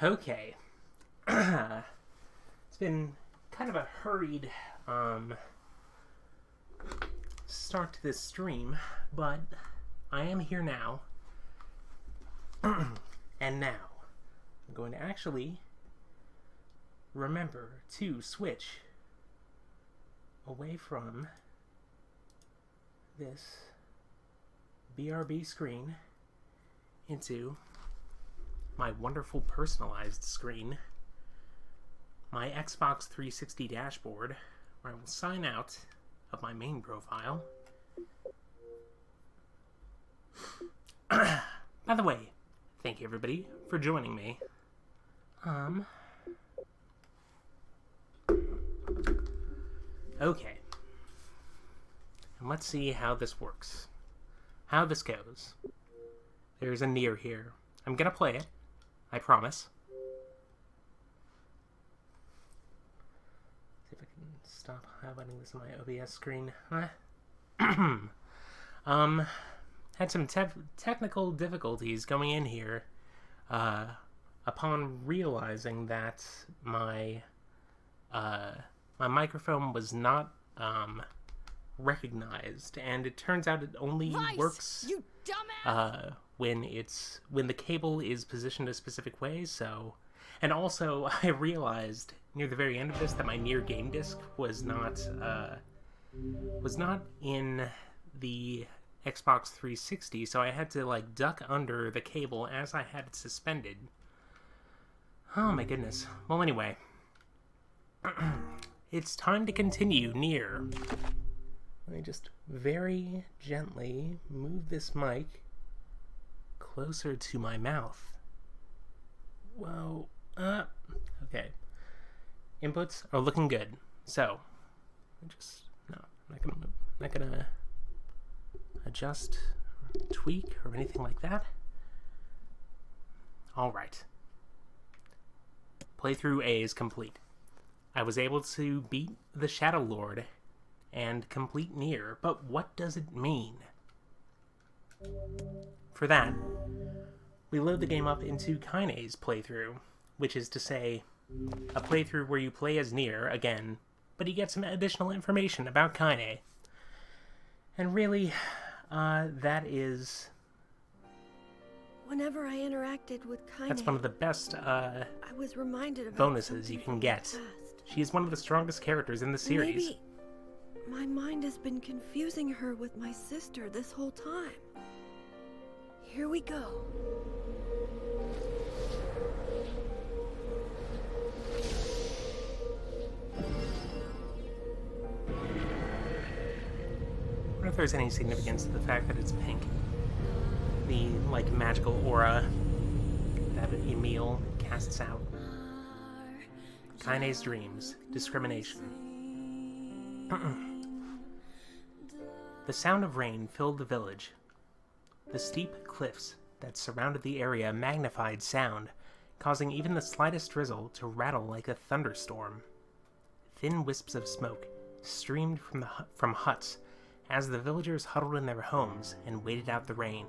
Okay. It's been kind of a hurried start to this stream, but I am here now. And now, I'm going to actually remember to switch away from this BRB screen into my wonderful personalized screen, my Xbox 360 dashboard, where I will sign out of my main profile. By the way, thank you everybody for joining me. Okay. And let's see how this works. How this goes. There's a NieR here. I'm gonna play it. I promise. See if I can stop highlighting this on my OBS screen. Had some technical difficulties going in here upon realizing that my my microphone was not recognized, and it turns out it only works you dumbass! when the cable is positioned a specific way. So, and also I realized near the very end of this that my NieR game disc was not in the Xbox 360, so I had to like duck under the cable as I had it suspended. Oh my goodness. Well, anyway, it's time to continue NieR. Let me just very gently move this mic closer to my mouth. Whoa. Okay. Inputs are looking good. So, I'm not gonna adjust, or tweak, or anything like that. Alright. Playthrough A is complete. I was able to beat the Shadow Lord and complete NieR, but what does it mean? For that, we load the game up into Kaine's playthrough, which is to say, a playthrough where you play as NieR again, but you get some additional information about Kaine. And really, that is... Whenever I interacted with Kaine, that's one of the best I was reminded about bonuses you can get. past. She is one of the strongest characters in the series. Maybe my mind has been confusing her with my sister this whole time. Here we go. I wonder if there's any significance to the fact that it's pink. The, like, magical aura that Emil casts out. Kaine's dreams. Discrimination. The sound of rain filled the village. The steep cliffs that surrounded the area magnified sound, causing even the slightest drizzle to rattle like a thunderstorm. Thin wisps of smoke streamed from huts as the villagers huddled in their homes and waited out the rain.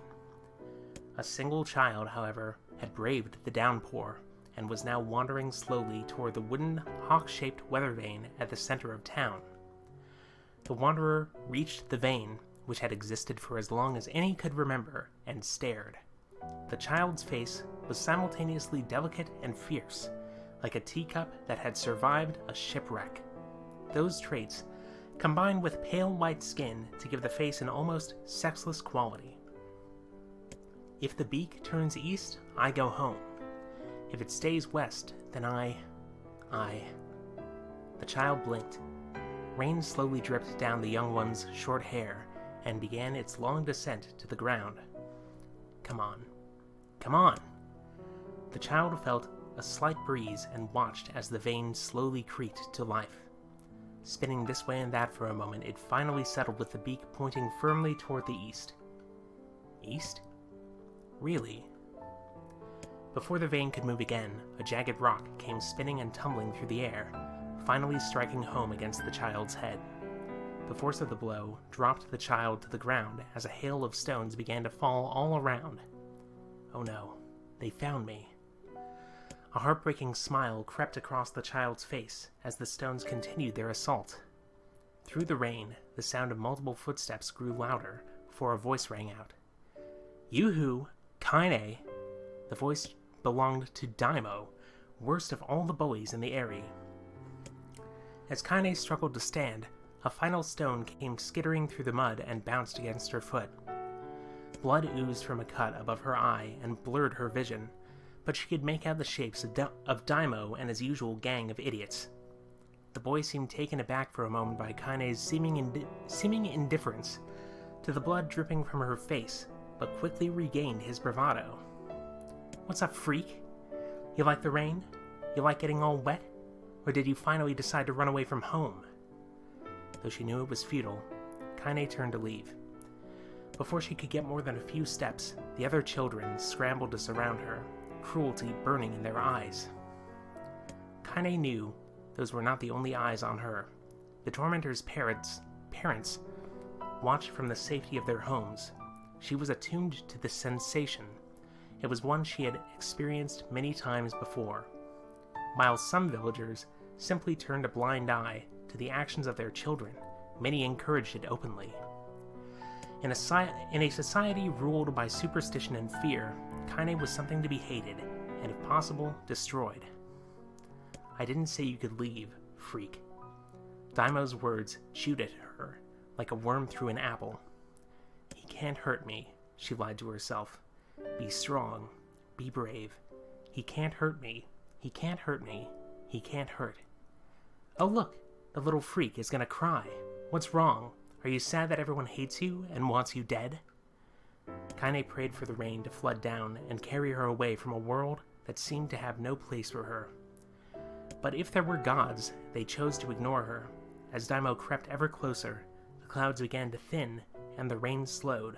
A single child, however, had braved the downpour and was now wandering slowly toward the wooden, hawk-shaped weather vane at the center of town. The wanderer reached the vane, which had existed for as long as any could remember, and stared. The child's face was simultaneously delicate and fierce, like a teacup that had survived a shipwreck. Those traits combined with pale white skin to give the face an almost sexless quality. If the beak turns east, I go home. If it stays west, then I... The child blinked. Rain slowly dripped down the young one's short hair and began its long descent to the ground. Come on. Come on! The child felt a slight breeze and watched as the vane slowly creaked to life. Spinning this way and that for a moment, it finally settled with the beak pointing firmly toward the east. East? Really? Before the vane could move again, a jagged rock came spinning and tumbling through the air, finally striking home against the child's head. The force of the blow dropped the child to the ground as a hail of stones began to fall all around. Oh no, they found me. A heartbreaking smile crept across the child's face as the stones continued their assault. Through the rain, the sound of multiple footsteps grew louder before a voice rang out. Yoo-hoo! Kaine! The voice belonged to Daimo, worst of all the bullies in the area. As Kaine struggled to stand, a final stone came skittering through the mud and bounced against her foot. Blood oozed from a cut above her eye and blurred her vision, but she could make out the shapes of Daimo and his usual gang of idiots. The boy seemed taken aback for a moment by Kaine's seeming indifference to the blood dripping from her face, but quickly regained his bravado. What's up, freak? You like the rain? You like getting all wet? Or did you finally decide to run away from home? Though she knew it was futile, Kaine turned to leave. Before she could get more than a few steps, the other children scrambled to surround her, cruelty burning in their eyes. Kaine knew those were not the only eyes on her. The tormentors' parents watched from the safety of their homes. She was attuned to the sensation. It was one she had experienced many times before. While some villagers simply turned a blind eye to the actions of their children, many encouraged it openly. In a society ruled by superstition and fear, Kaine was something to be hated, and if possible, destroyed. I didn't say you could leave, freak. Daimo's words chewed at her, like a worm through an apple. He can't hurt me, she lied to herself. Be strong. Be brave. He can't hurt me. He can't hurt me. He can't hurt. Oh look, the little freak is gonna cry. What's wrong? Are you sad that everyone hates you and wants you dead? Kaine prayed for the rain to flood down and carry her away from a world that seemed to have no place for her. But if there were gods, they chose to ignore her. As Daimo crept ever closer, the clouds began to thin and the rain slowed.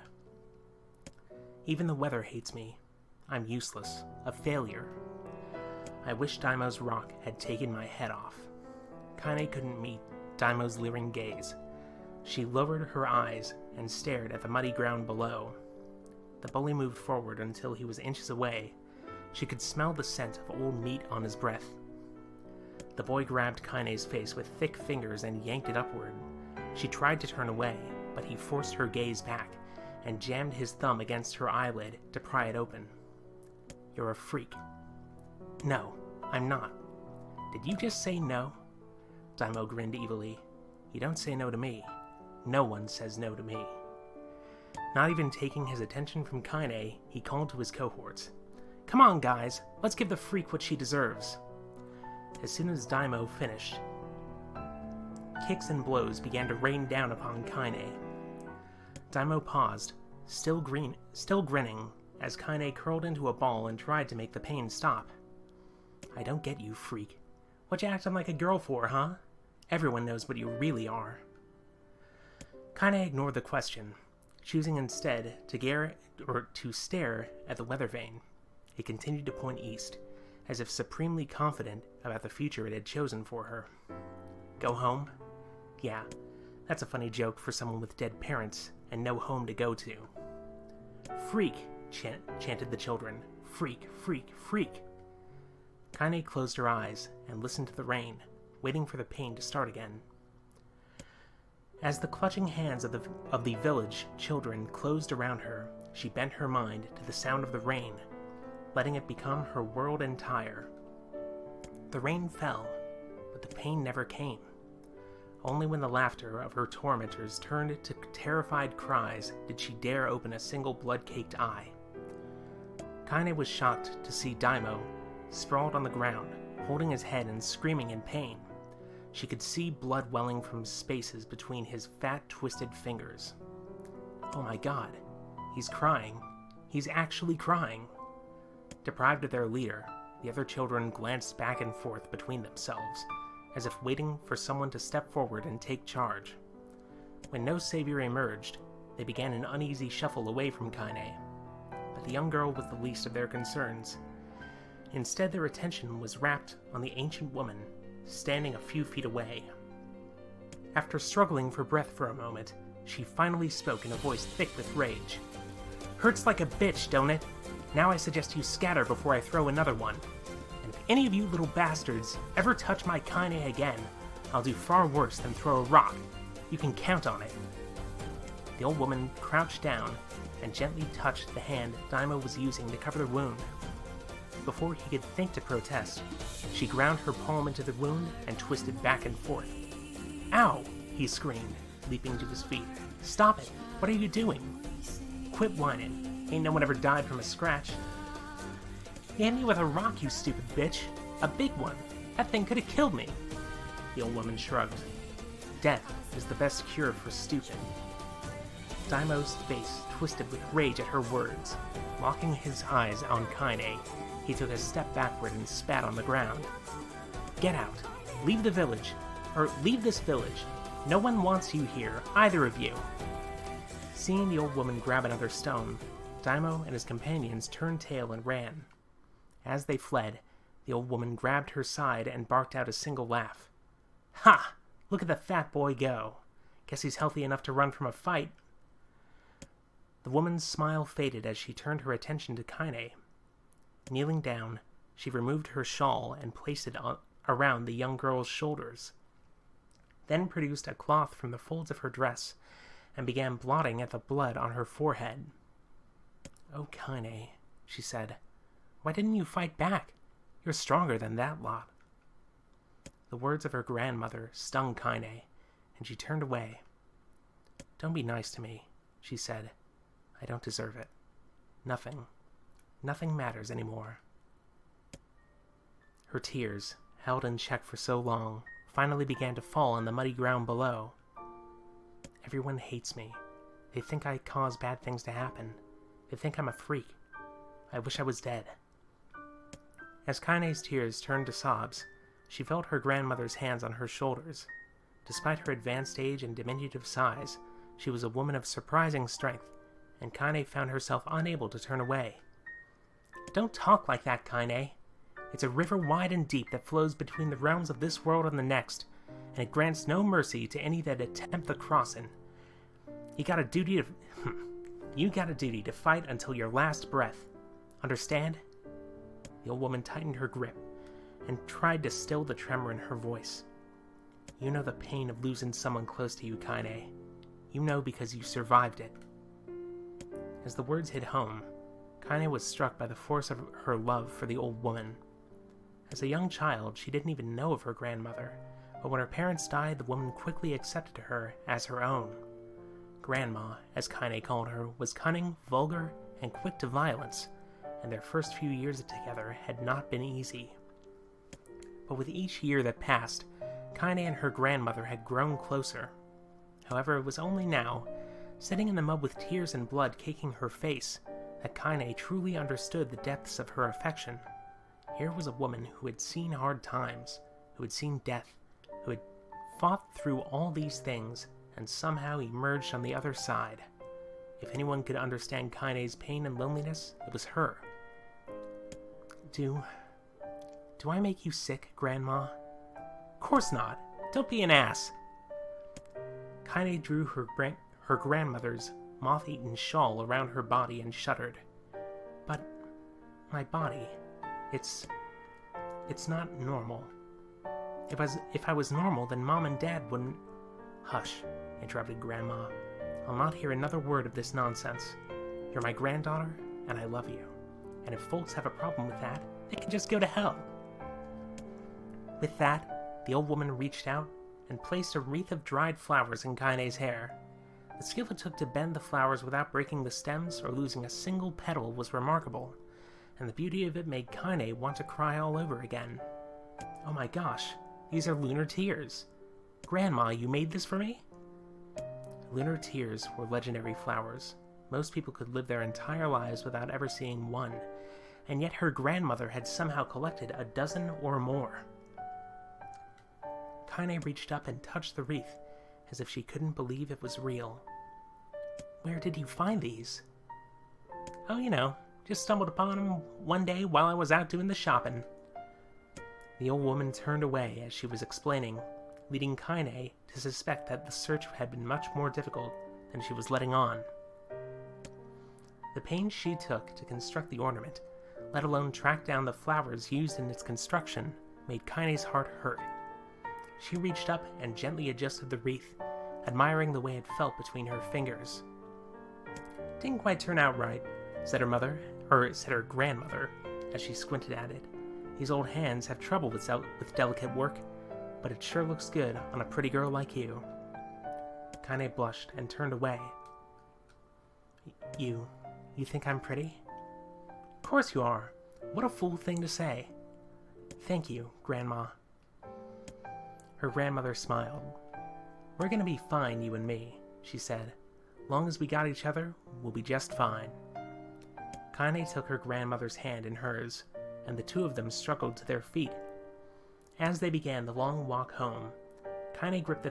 Even the weather hates me. I'm useless, a failure. I wish Daimo's rock had taken my head off. Kaine couldn't meet Daimo's leering gaze. She lowered her eyes and stared at the muddy ground below. The bully moved forward until he was inches away. She could smell the scent of old meat on his breath. The boy grabbed Kaine's face with thick fingers and yanked it upward. She tried to turn away, but he forced her gaze back and jammed his thumb against her eyelid to pry it open. You're a freak. No, I'm not. Did you just say no? Daimo grinned evilly. You don't say no to me. No one says no to me. Not even taking his attention from Kaine, he called to his cohorts. Come on, guys, let's give the freak what she deserves. As soon as Daimo finished, kicks and blows began to rain down upon Kaine. Daimo paused, still grinning, as Kaine curled into a ball and tried to make the pain stop. I don't get you, freak. What you acting like a girl for, huh? Everyone knows what you really are. Kaine ignored the question, choosing instead to stare at the weather vane. It continued to point east, as if supremely confident about the future it had chosen for her. Go home? Yeah, that's a funny joke for someone with dead parents and no home to go to. Freak, chanted the children. Freak, freak, freak. Kaine closed her eyes and listened to the rain, waiting for the pain to start again. As the clutching hands of the village children closed around her, she bent her mind to the sound of the rain, letting it become her world entire. The rain fell, but the pain never came. Only when the laughter of her tormentors turned to terrified cries did she dare open a single blood-caked eye. Kaine was shocked to see Daimo sprawled on the ground, holding his head and screaming in pain. She could see blood welling from spaces between his fat, twisted fingers. Oh my god, he's crying. He's actually crying. Deprived of their leader, the other children glanced back and forth between themselves, as if waiting for someone to step forward and take charge. When no savior emerged, they began an uneasy shuffle away from Kaine, but the young girl was the least of their concerns. Instead, their attention was rapt on the ancient woman, standing a few feet away. After struggling for breath for a moment, she finally spoke in a voice thick with rage. Hurts like a bitch, don't it? Now I suggest you scatter before I throw another one. And If any of you little bastards ever touch my Kaine again, I'll do far worse than throw a rock. You can count on it. The old woman crouched down and gently touched the hand Daimo was using to cover the wound. Before he could think to protest, she ground her palm into the wound and twisted back and forth. "Ow!" he screamed, leaping to his feet. "Stop it! What are you doing? Quit whining. Ain't no one ever died from a scratch." "You hit me with a rock, you stupid bitch. A big one. That thing could have killed me." The old woman shrugged. "Death is the best cure for stupid." Daimo's face twisted with rage at her words. Locking his eyes on Kaine, he took a step backward and spat on the ground. "Get out. Leave the village. Or leave this village. No one wants you here, either of you." Seeing the old woman grab another stone, Daimo and his companions turned tail and ran. As they fled, the old woman grabbed her side and barked out a single laugh. "Ha! Look at the fat boy go. Guess he's healthy enough to run from a fight." The woman's smile faded as she turned her attention to Kaine. Kneeling down, she removed her shawl and placed it around the young girl's shoulders, then produced a cloth from the folds of her dress and began blotting at the blood on her forehead. "Oh, Kaine," she said, "why didn't you fight back? You're stronger than that lot." The words of her grandmother stung Kaine, and she turned away. "Don't be nice to me," she said. "I don't deserve it. Nothing matters anymore." Her tears, held in check for so long, finally began to fall on the muddy ground below. "Everyone hates me. They think I cause bad things to happen. They think I'm a freak. I wish I was dead." As Kaine's tears turned to sobs, she felt her grandmother's hands on her shoulders. Despite her advanced age and diminutive size, she was a woman of surprising strength, and Kaine found herself unable to turn away. "Don't talk like that, Kaine. It's a river wide and deep that flows between the realms of this world and the next, and it grants no mercy to any that attempt the crossing. You got a duty to fight until your last breath. Understand?" The old woman tightened her grip and tried to still the tremor in her voice. "You know the pain of losing someone close to you, Kaine. You know because you survived it." As the words hit home, Kaine was struck by the force of her love for the old woman. As a young child, she didn't even know of her grandmother, but when her parents died, the woman quickly accepted her as her own. Grandma, as Kaine called her, was cunning, vulgar, and quick to violence, and their first few years together had not been easy. But with each year that passed, Kaine and her grandmother had grown closer. However, it was only now, sitting in the mud with tears and blood caking her face, that Kaine truly understood the depths of her affection. Here was a woman who had seen hard times, who had seen death, who had fought through all these things, and somehow emerged on the other side. If anyone could understand Kaine's pain and loneliness, it was her. Do I make you sick, Grandma?" "Course not. Don't be an ass." Kaine drew her grandmother's moth-eaten shawl around her body and shuddered. "But my body, it's not normal. If I was normal, then Mom and Dad wouldn't—" "Hush," interrupted Grandma. "I'll not hear another word of this nonsense. You're my granddaughter, and I love you. And if folks have a problem with that, they can just go to hell." With that, the old woman reached out and placed a wreath of dried flowers in Kaine's hair. The skill it took to bend the flowers without breaking the stems or losing a single petal was remarkable, and the beauty of it made Kaine want to cry all over again. "Oh my gosh, these are lunar tears. Grandma, you made this for me?" Lunar tears were legendary flowers. Most people could live their entire lives without ever seeing one, and yet her grandmother had somehow collected a dozen or more. Kaine reached up and touched the wreath, as if she couldn't believe it was real. "Where did you find these?" "Oh, just stumbled upon them one day while I was out doing the shopping." The old woman turned away as she was explaining, leading Kaine to suspect that the search had been much more difficult than she was letting on. The pains she took to construct the ornament let alone track down the flowers used in its construction, made Kaine's heart hurt. She reached up and gently adjusted the wreath, admiring the way it felt between her fingers. "Didn't quite turn out right," said her grandmother, as she squinted at it. "These old hands have trouble with delicate work, but it sure looks good on a pretty girl like you." Kaine blushed and turned away. You think I'm pretty?" "Of course you are. What a fool thing to say." "Thank you, Grandma." Her grandmother smiled. "We're gonna be fine, you and me," she said. "Long as we got each other, we'll be just fine." Kaine took her grandmother's hand in hers, and the two of them struggled to their feet. As they began the long walk home, Kaine gripped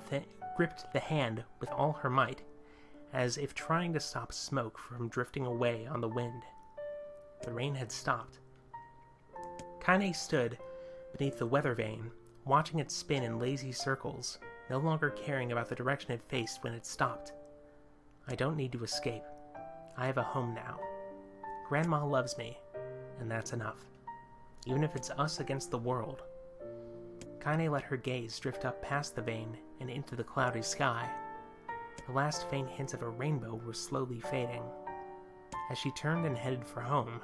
the hand with all her might, as if trying to stop smoke from drifting away on the wind. The rain had stopped. Kaine stood beneath the weather vane, watching it spin in lazy circles, no longer caring about the direction it faced when it stopped. "I don't need to escape. I have a home now. Grandma loves me, and that's enough, even if it's us against the world." Kaine let her gaze drift up past the vane and into the cloudy sky. The last faint hints of a rainbow were slowly fading. As she turned and headed for home,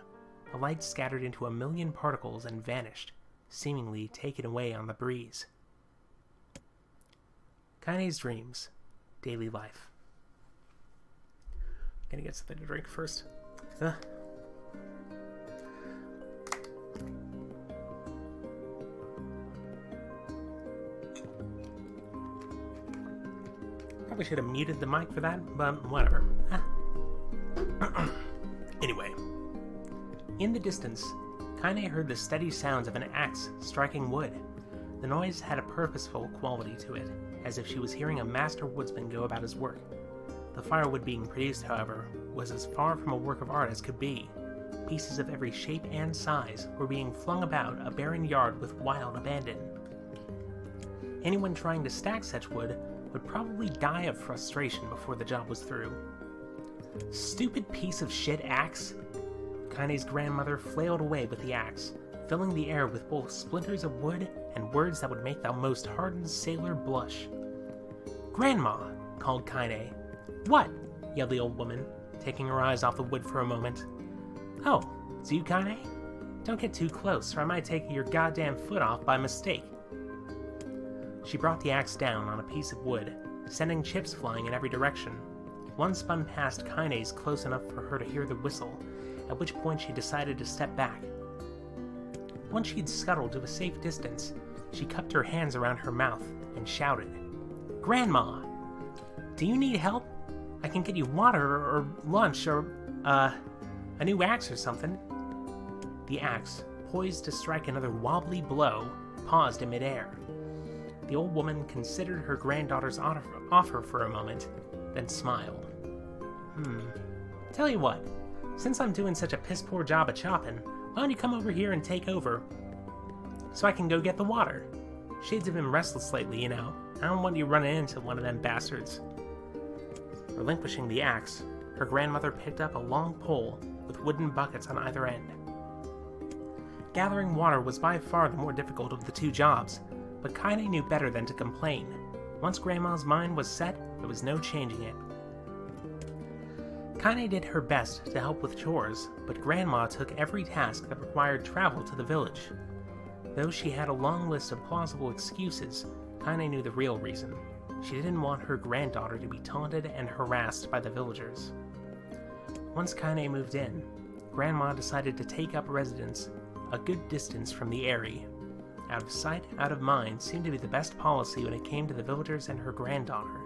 the light scattered into a million particles and vanished, seemingly taken away on the breeze. Kaine's dreams, daily life. Gonna get something to drink first. Probably should have muted the mic for that, but whatever. Anyway, in the distance, Kaine heard the steady sounds of an axe striking wood. The noise had a purposeful quality to it, as if she was hearing a master woodsman go about his work. The firewood being produced, however, was as far from a work of art as could be. Pieces of every shape and size were being flung about a barren yard with wild abandon. Anyone trying to stack such wood would probably die of frustration before the job was through. "Stupid piece of shit axe!" Kaine's grandmother flailed away with the axe, filling the air with both splinters of wood and words that would make the most hardened sailor blush. "Grandma!" called Kaine. "What?" yelled the old woman, taking her eyes off the wood for a moment. "Oh, it's you, Kaine? Don't get too close, or I might take your goddamn foot off by mistake." She brought the axe down on a piece of wood, sending chips flying in every direction. One spun past Kaine's close enough for her to hear the whistle, at which point she decided to step back. Once she'd scuttled to a safe distance, she cupped her hands around her mouth and shouted, "Grandma! Do you need help? I can get you water or lunch or, a new axe or something." The axe, poised to strike another wobbly blow, paused in midair. The old woman considered her granddaughter's offer for a moment, then smiled. Tell you what, since I'm doing such a piss-poor job at chopping, why don't you come over here and take over so I can go get the water? Shades have been restless lately, you know. I don't want you running into one of them bastards." Relinquishing the axe, her grandmother picked up a long pole with wooden buckets on either end. Gathering water was by far the more difficult of the two jobs, but Kaine knew better than to complain. Once Grandma's mind was set, there was no changing it. Kaine did her best to help with chores, but Grandma took every task that required travel to the village. Though she had a long list of plausible excuses, Kaine knew the real reason. She didn't want her granddaughter to be taunted and harassed by the villagers. Once Kaine moved in, Grandma decided to take up residence a good distance from the Eyrie. Out of sight, out of mind seemed to be the best policy when it came to the villagers and her granddaughter,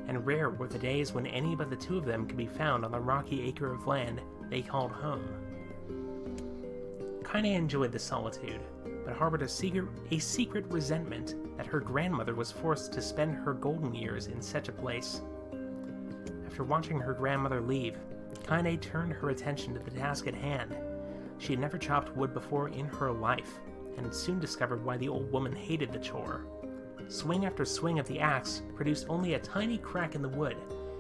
and rare were the days when any but the two of them could be found on the rocky acre of land they called home. Kaine enjoyed the solitude, but harbored a secret resentment that her grandmother was forced to spend her golden years in such a place. After watching her grandmother leave, Kaine turned her attention to the task at hand. She had never chopped wood before in her life, and soon discovered why the old woman hated the chore. Swing after swing of the axe produced only a tiny crack in the wood,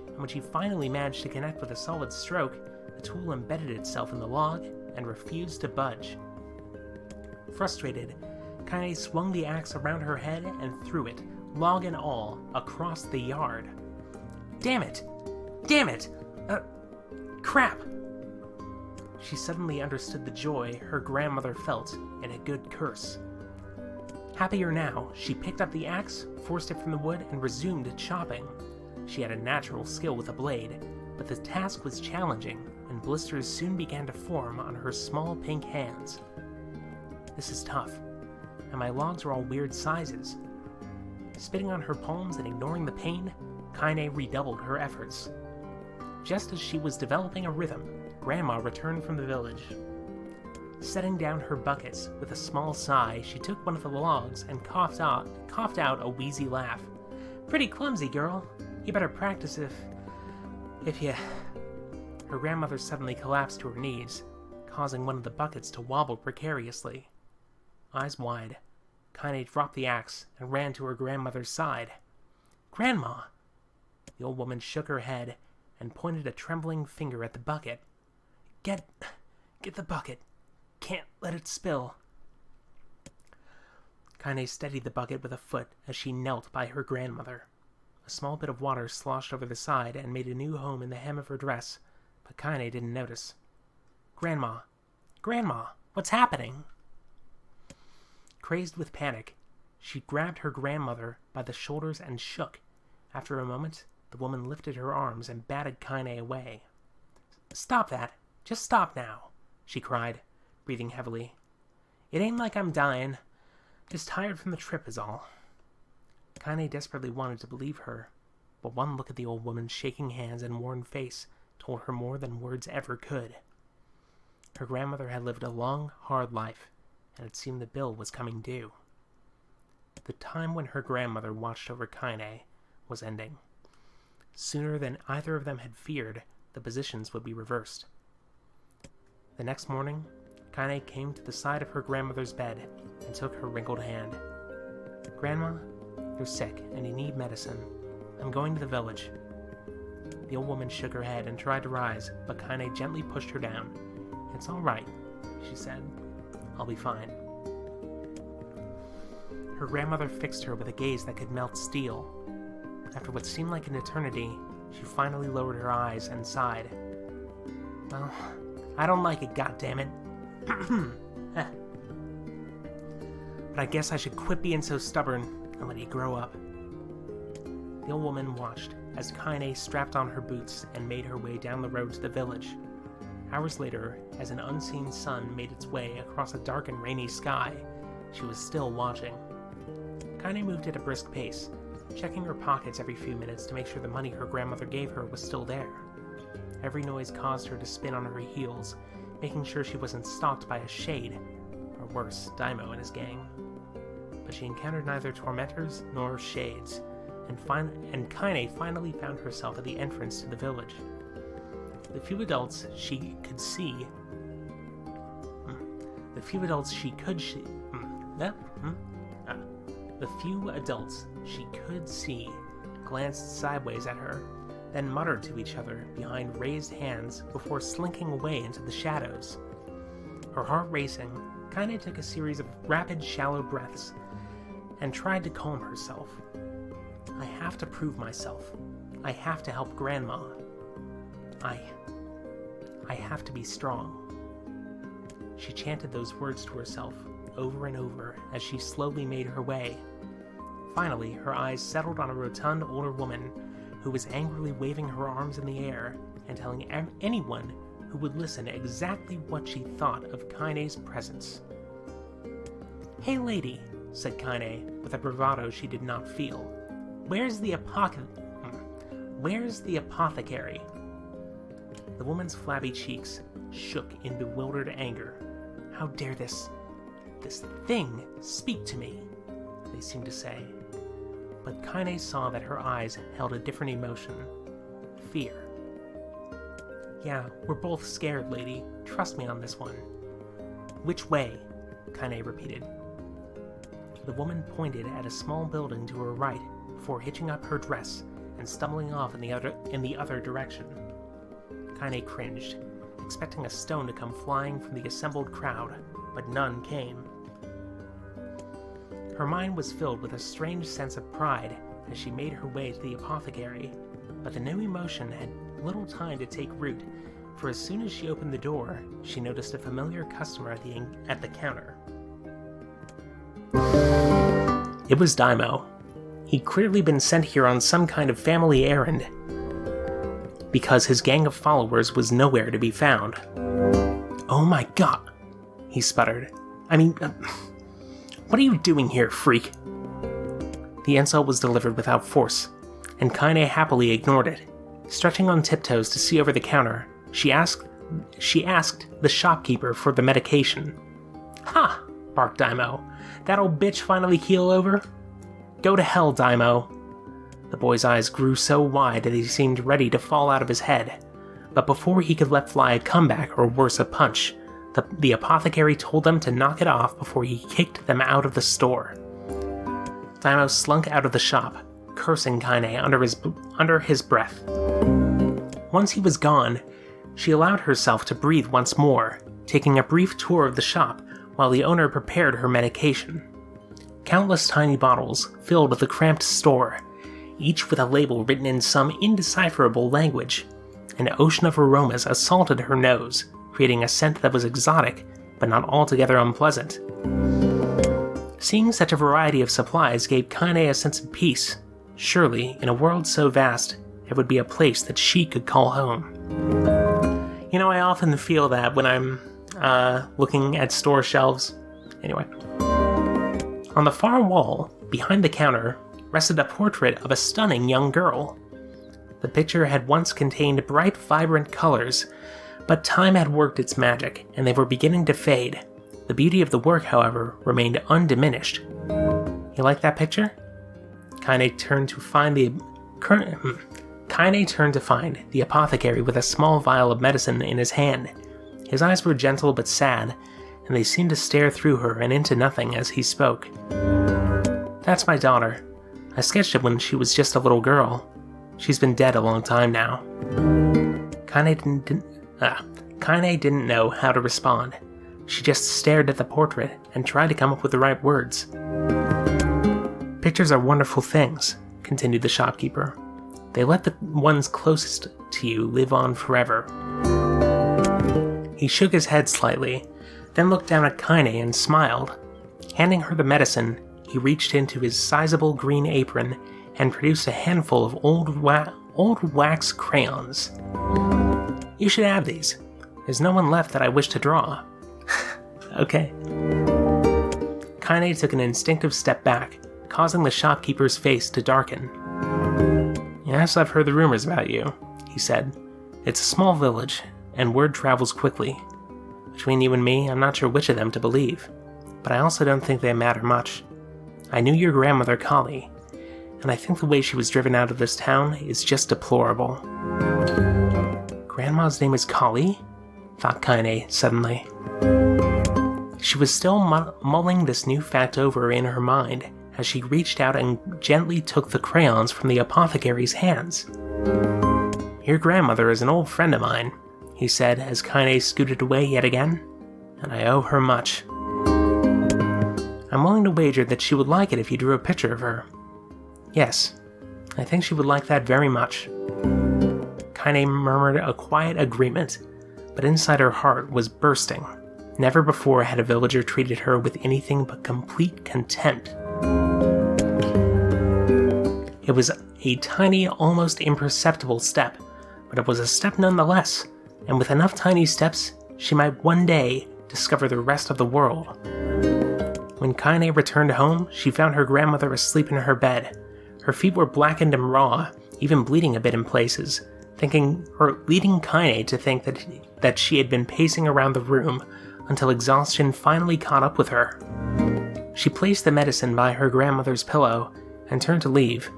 and when she finally managed to connect with a solid stroke, the tool embedded itself in the log and refused to budge. Frustrated, Kaine swung the axe around her head and threw it, log and all, across the yard. Damn it! Damn it! Crap! She suddenly understood the joy her grandmother felt in a good curse. Happier now, she picked up the axe, forced it from the wood, and resumed chopping. She had a natural skill with a blade, but the task was challenging, and blisters soon began to form on her small pink hands. This is tough, and my logs are all weird sizes. Spitting on her palms and ignoring the pain, Kaine redoubled her efforts. Just as she was developing a rhythm, Grandma returned from the village. Setting down her buckets with a small sigh, she took one of the logs and coughed out a wheezy laugh. Pretty clumsy, girl. You better practice if you... Her grandmother suddenly collapsed to her knees, causing one of the buckets to wobble precariously. Eyes wide, Kaine dropped the axe and ran to her grandmother's side. Grandma! The old woman shook her head and pointed a trembling finger at the bucket. Get the bucket. Can't let it spill. Kaine steadied the bucket with a foot as she knelt by her grandmother. A small bit of water sloshed over the side and made a new home in the hem of her dress, but Kaine didn't notice. Grandma! Grandma! What's happening? Crazed with panic, she grabbed her grandmother by the shoulders and shook. After a moment, the woman lifted her arms and batted Kaine away. Stop that! Just stop now! She cried, breathing heavily. It ain't like I'm dying. Just tired from the trip is all. Kaine desperately wanted to believe her, but one look at the old woman's shaking hands and worn face told her more than words ever could. Her grandmother had lived a long, hard life, and it seemed the bill was coming due. The time when her grandmother watched over Kaine was ending. Sooner than either of them had feared, the positions would be reversed. The next morning, Kaine came to the side of her grandmother's bed and took her wrinkled hand. Grandma, you're sick and you need medicine. I'm going to the village. The old woman shook her head and tried to rise, but Kaine gently pushed her down. It's all right, she said. I'll be fine. Her grandmother fixed her with a gaze that could melt steel. After what seemed like an eternity, she finally lowered her eyes and sighed. Well, I don't like it, goddammit. But I guess I should quit being so stubborn and let you grow up. The old woman watched as Kaine strapped on her boots and made her way down the road to the village. Hours later, as an unseen sun made its way across a dark and rainy sky, she was still watching. Kaine moved at a brisk pace, checking her pockets every few minutes to make sure the money her grandmother gave her was still there. Every noise caused her to spin on her heels, making sure she wasn't stalked by a shade, or worse, Daimo and his gang. But she encountered neither tormentors nor shades, and Kaine finally found herself at the entrance to the village. The few adults she could see glanced sideways at her, then muttered to each other behind raised hands before slinking away into the shadows. Her heart racing, Kaine took a series of rapid, shallow breaths and tried to calm herself. I have to prove myself. I have to help Grandma. I have to be strong. She chanted those words to herself over and over as she slowly made her way. Finally, her eyes settled on a rotund older woman who was angrily waving her arms in the air and telling anyone who would listen exactly what she thought of Kaine's presence. Hey lady, said Kaine with a bravado she did not feel. Where's the apothecary? The woman's flabby cheeks shook in bewildered anger. How dare this thing speak to me, they seemed to say. But Kaine saw that her eyes held a different emotion. Fear. Yeah, we're both scared, lady. Trust me on this one. Which way? Kaine repeated. The woman pointed at a small building to her right before hitching up her dress and stumbling off in the other direction. Kaine cringed, expecting a stone to come flying from the assembled crowd, but none came. Her mind was filled with a strange sense of pride as she made her way to the apothecary, but the new emotion had little time to take root, for as soon as she opened the door, she noticed a familiar customer at the counter. It was Daimo. He'd clearly been sent here on some kind of family errand, because his gang of followers was nowhere to be found. "Oh my god," he sputtered. What are you doing here, freak?" The insult was delivered without force, and Kaine happily ignored it. Stretching on tiptoes to see over the counter, she asked the shopkeeper for the medication. "Ha!" barked Daimo. "That old bitch finally keel over? Go to hell, Daimo." The boy's eyes grew so wide that he seemed ready to fall out of his head, but before he could let fly a comeback or worse, a punch, the apothecary told them to knock it off before he kicked them out of the store. Daimo slunk out of the shop, cursing Kaine under his breath. Once he was gone, she allowed herself to breathe once more, taking a brief tour of the shop while the owner prepared her medication. Countless tiny bottles filled the cramped store, each with a label written in some indecipherable language. An ocean of aromas assaulted her nose, creating a scent that was exotic, but not altogether unpleasant. Seeing such a variety of supplies gave Kaine a sense of peace. Surely, in a world so vast, it would be a place that she could call home. I often feel that when I'm looking at store shelves. Anyway. On the far wall, behind the counter, rested a portrait of a stunning young girl. The picture had once contained bright, vibrant colors, but time had worked its magic, and they were beginning to fade. The beauty of the work, however, remained undiminished. "You like that picture?" Kaine turned to find the apothecary with a small vial of medicine in his hand. His eyes were gentle but sad, and they seemed to stare through her and into nothing as he spoke. "That's my daughter. I sketched it when she was just a little girl. She's been dead a long time now." Kaine didn't know how to respond. She just stared at the portrait and tried to come up with the right words. "Pictures are wonderful things," continued the shopkeeper. "They let the ones closest to you live on forever." He shook his head slightly, then looked down at Kaine and smiled. Handing her the medicine, he reached into his sizable green apron and produced a handful of old wax crayons. "You should have these. There's no one left that I wish to draw." "Okay." Kaine took an instinctive step back, causing the shopkeeper's face to darken. "Yes, I've heard the rumors about you," he said. "It's a small village, and word travels quickly. Between you and me, I'm not sure which of them to believe, but I also don't think they matter much. I knew your grandmother, Kali, and I think the way she was driven out of this town is just deplorable." "Grandma's name is Kali?" thought Kaine suddenly. She was still mulling this new fact over in her mind as she reached out and gently took the crayons from the apothecary's hands. "Your grandmother is an old friend of mine," he said as Kaine scooted away yet again, "and I owe her much. I'm willing to wager that she would like it if you drew a picture of her. Yes, I think she would like that very much." Kaine murmured a quiet agreement, but inside her heart was bursting. Never before had a villager treated her with anything but complete contempt. It was a tiny, almost imperceptible step, but it was a step nonetheless, and with enough tiny steps, she might one day discover the rest of the world. When Kaine returned home, she found her grandmother asleep in her bed. Her feet were blackened and raw, even bleeding a bit in places, leading Kaine to think that she had been pacing around the room until exhaustion finally caught up with her. She placed the medicine by her grandmother's pillow and turned to leave,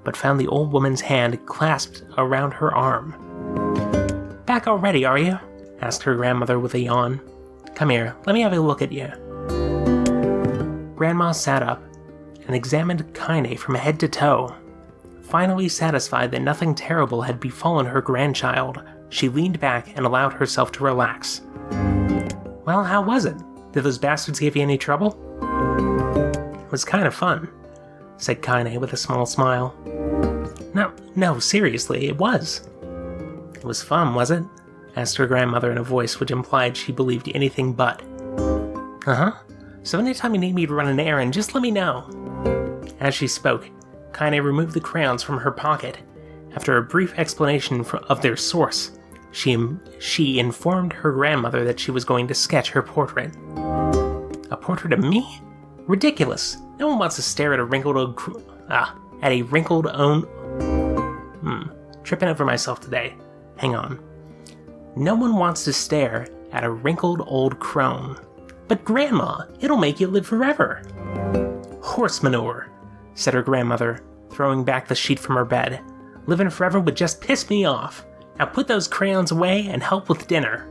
but found the old woman's hand clasped around her arm. "Back already, are you?" asked her grandmother with a yawn. "Come here, let me have a look at you." Grandma sat up and examined Kaine from head to toe. Finally satisfied that nothing terrible had befallen her grandchild, she leaned back and allowed herself to relax. Well, how was it? Did those bastards give you any trouble? It was kind of fun, said Kaine with a small smile. No, seriously, it was. It was fun, was it? Asked her grandmother in a voice which implied she believed anything but. Uh-huh. So anytime you need me to run an errand, just let me know. As she spoke, Kaine removed the crayons from her pocket. After a brief explanation of their source, she informed her grandmother that she was going to sketch her portrait. A portrait of me? Ridiculous. No one wants to stare at a wrinkled old tripping over myself today. Hang on. No one wants to stare at a wrinkled old crone. But Grandma, it'll make you live forever. Horse manure, said her grandmother, throwing back the sheet from her bed. Living forever would just piss me off. Now put those crayons away and help with dinner.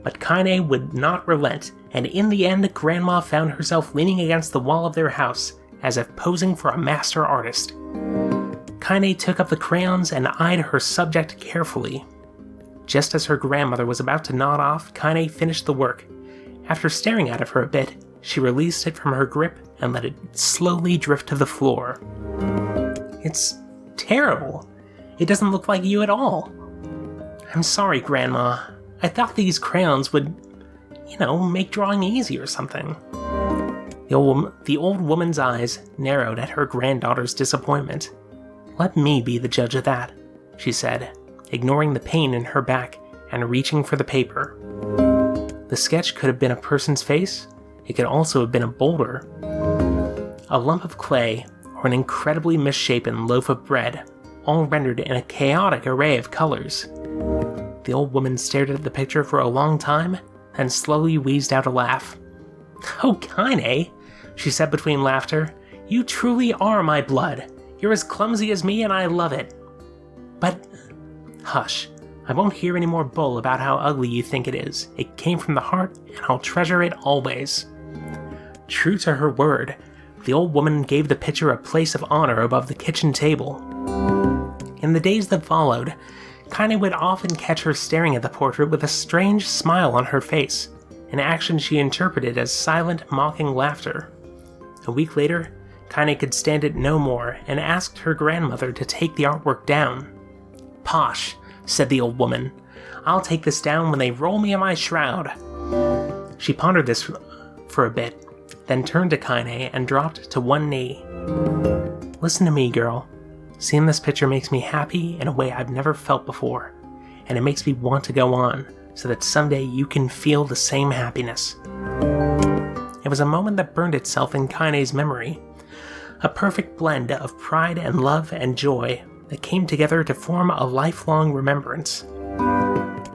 But Kaine would not relent, and in the end, Grandma found herself leaning against the wall of their house, as if posing for a master artist. Kaine took up the crayons and eyed her subject carefully. Just as her grandmother was about to nod off, Kaine finished the work. After staring at it for a bit, she released it from her grip and let it slowly drift to the floor. It's terrible. It doesn't look like you at all. I'm sorry, Grandma. I thought these crayons would, make drawing easy or something. The old woman's eyes narrowed at her granddaughter's disappointment. Let me be the judge of that, she said, ignoring the pain in her back and reaching for the paper. The sketch could have been a person's face. It could also have been a boulder, a lump of clay, or an incredibly misshapen loaf of bread, all rendered in a chaotic array of colors. The old woman stared at the picture for a long time, then slowly wheezed out a laugh. Oh, Kaine, she said between laughter, you truly are my blood. You're as clumsy as me and I love it. But, hush, I won't hear any more bull about how ugly you think it is. It came from the heart, and I'll treasure it always. True to her word, the old woman gave the picture a place of honor above the kitchen table. In the days that followed, Kaine would often catch her staring at the portrait with a strange smile on her face, an action she interpreted as silent, mocking laughter. A week later, Kaine could stand it no more and asked her grandmother to take the artwork down. Posh, said the old woman. I'll take this down when they roll me in my shroud. She pondered this for a bit, then turned to Kaine and dropped to one knee. Listen to me, girl. Seeing this picture makes me happy in a way I've never felt before, and it makes me want to go on, so that someday you can feel the same happiness. It was a moment that burned itself in Kaine's memory, a perfect blend of pride and love and joy that came together to form a lifelong remembrance.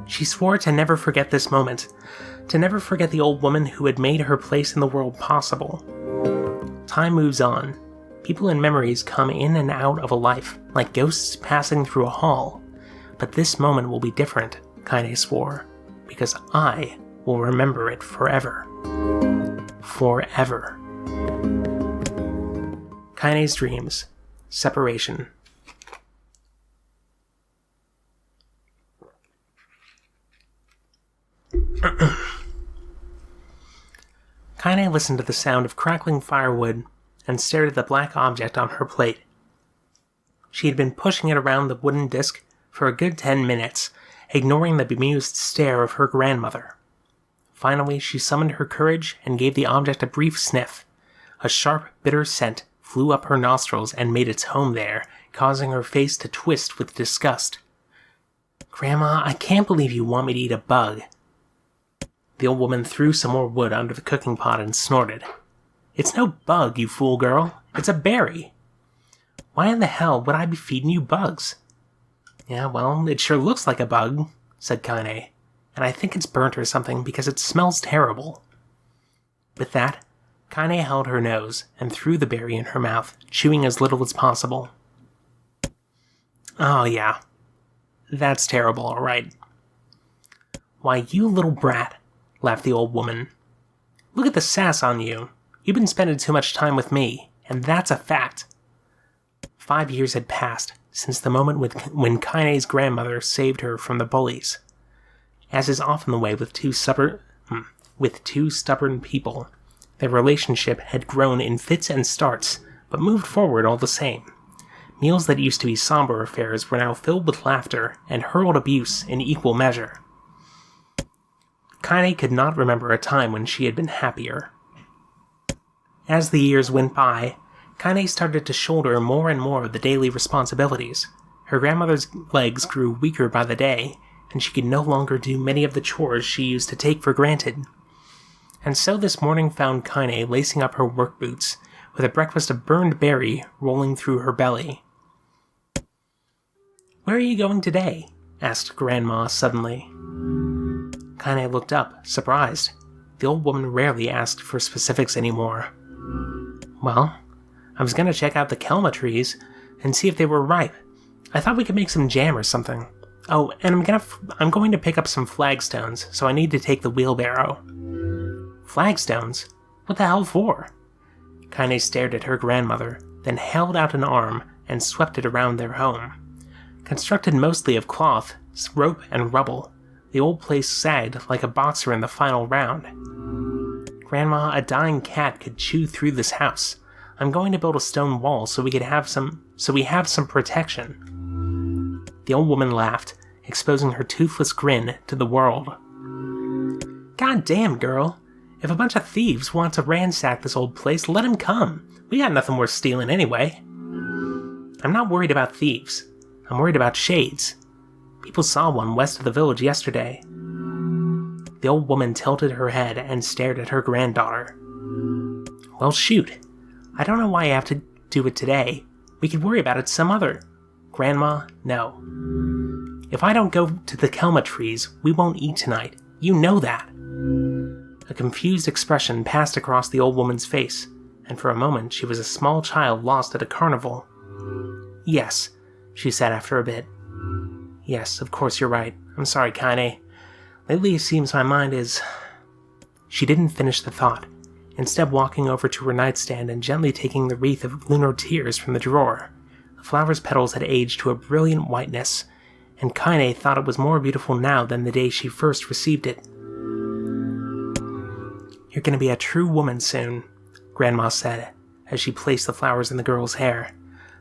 She swore to never forget this moment, to never forget the old woman who had made her place in the world possible. Time moves on. People and memories come in and out of a life, like ghosts passing through a hall. But this moment will be different, Kaine swore, because I will remember it forever. Forever. Kaine's dreams. Separation. Kaine listened to the sound of crackling firewood and stared at the black object on her plate. She had been pushing it around the wooden disc for a good 10 minutes, ignoring the bemused stare of her grandmother. Finally, she summoned her courage and gave the object a brief sniff. A sharp, bitter scent flew up her nostrils and made its home there, causing her face to twist with disgust. Grandma, I can't believe you want me to eat a bug. The old woman threw some more wood under the cooking pot and snorted. It's no bug, you fool girl. It's a berry. Why in the hell would I be feeding you bugs? Yeah, well, it sure looks like a bug, said Kaine, and I think it's burnt or something because it smells terrible. With that, Kaine held her nose and threw the berry in her mouth, chewing as little as possible. Oh yeah, that's terrible, all right. Why, you little brat, laughed the old woman. Look at the sass on you. You've been spending too much time with me, and that's a fact. 5 years had passed since the moment when Kaine's grandmother saved her from the bullies. As is often the way with two stubborn people, their relationship had grown in fits and starts, but moved forward all the same. Meals that used to be somber affairs were now filled with laughter and hurled abuse in equal measure. Kaine could not remember a time when she had been happier. As the years went by, Kaine started to shoulder more and more of the daily responsibilities. Her grandmother's legs grew weaker by the day, and she could no longer do many of the chores she used to take for granted. And so this morning found Kaine lacing up her work boots, with a breakfast of burned berry rolling through her belly. "Where are you going today?" asked Grandma suddenly. Kaine looked up, surprised. The old woman rarely asked for specifics anymore. "Well, I was going to check out the kelma trees and see if they were ripe. I thought we could make some jam or something. Oh, and I'm going to pick up some flagstones, so I need to take the wheelbarrow." "Flagstones? What the hell for?" Kaine stared at her grandmother, then held out an arm and swept it around their home. Constructed mostly of cloth, rope, and rubble, the old place sagged like a boxer in the final round. "Grandma, a dying cat could chew through this house. I'm going to build a stone wall so we have some protection." The old woman laughed, exposing her toothless grin to the world. "God damn, girl. If a bunch of thieves want to ransack this old place, let 'em come. We got nothing worth stealing anyway." "I'm not worried about thieves. I'm worried about shades. People saw one west of the village yesterday." The old woman tilted her head and stared at her granddaughter. "Well, shoot. I don't know why you have to do it today. We could worry about it some other." "Grandma, no. If I don't go to the kelma trees, we won't eat tonight. You know that." A confused expression passed across the old woman's face, and for a moment she was a small child lost at a carnival. "Yes," she said after a bit. "Yes, of course you're right. I'm sorry, Kaine. Lately it seems my mind is..." She didn't finish the thought, instead walking over to her nightstand and gently taking the wreath of lunar tears from the drawer. The flower's petals had aged to a brilliant whiteness, and Kaine thought it was more beautiful now than the day she first received it. "You're going to be a true woman soon," Grandma said, as she placed the flowers in the girl's hair.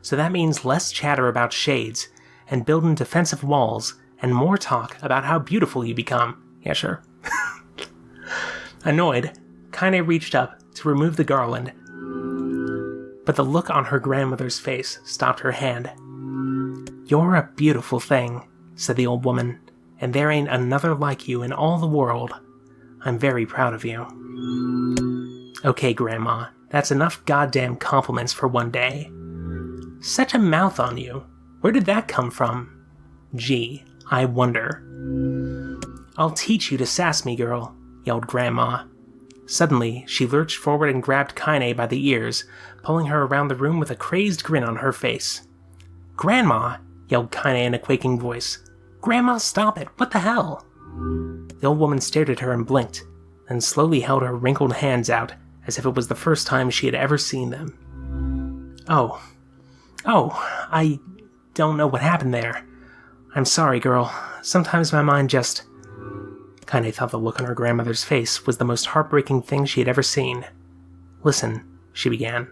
"So that means less chatter about shades, and building defensive walls, and more talk about how beautiful you become." "Yeah, sure." Annoyed, Kaine reached up to remove the garland, but the look on her grandmother's face stopped her hand. "You're a beautiful thing," said the old woman, "and there ain't another like you in all the world. I'm very proud of you." "Okay, Grandma, that's enough goddamn compliments for one day." "Such a mouth on you. Where did that come from?" "Gee, I wonder." "I'll teach you to sass me, girl," yelled Grandma. Suddenly, she lurched forward and grabbed Kaine by the ears, pulling her around the room with a crazed grin on her face. "Grandma!" yelled Kaine in a quaking voice. "Grandma, stop it! What the hell?" The old woman stared at her and blinked, then slowly held her wrinkled hands out as if it was the first time she had ever seen them. Oh, I don't know what happened there. I'm sorry, girl. Sometimes my mind just..." Kaine thought the look on her grandmother's face was the most heartbreaking thing she had ever seen. "Listen," she began.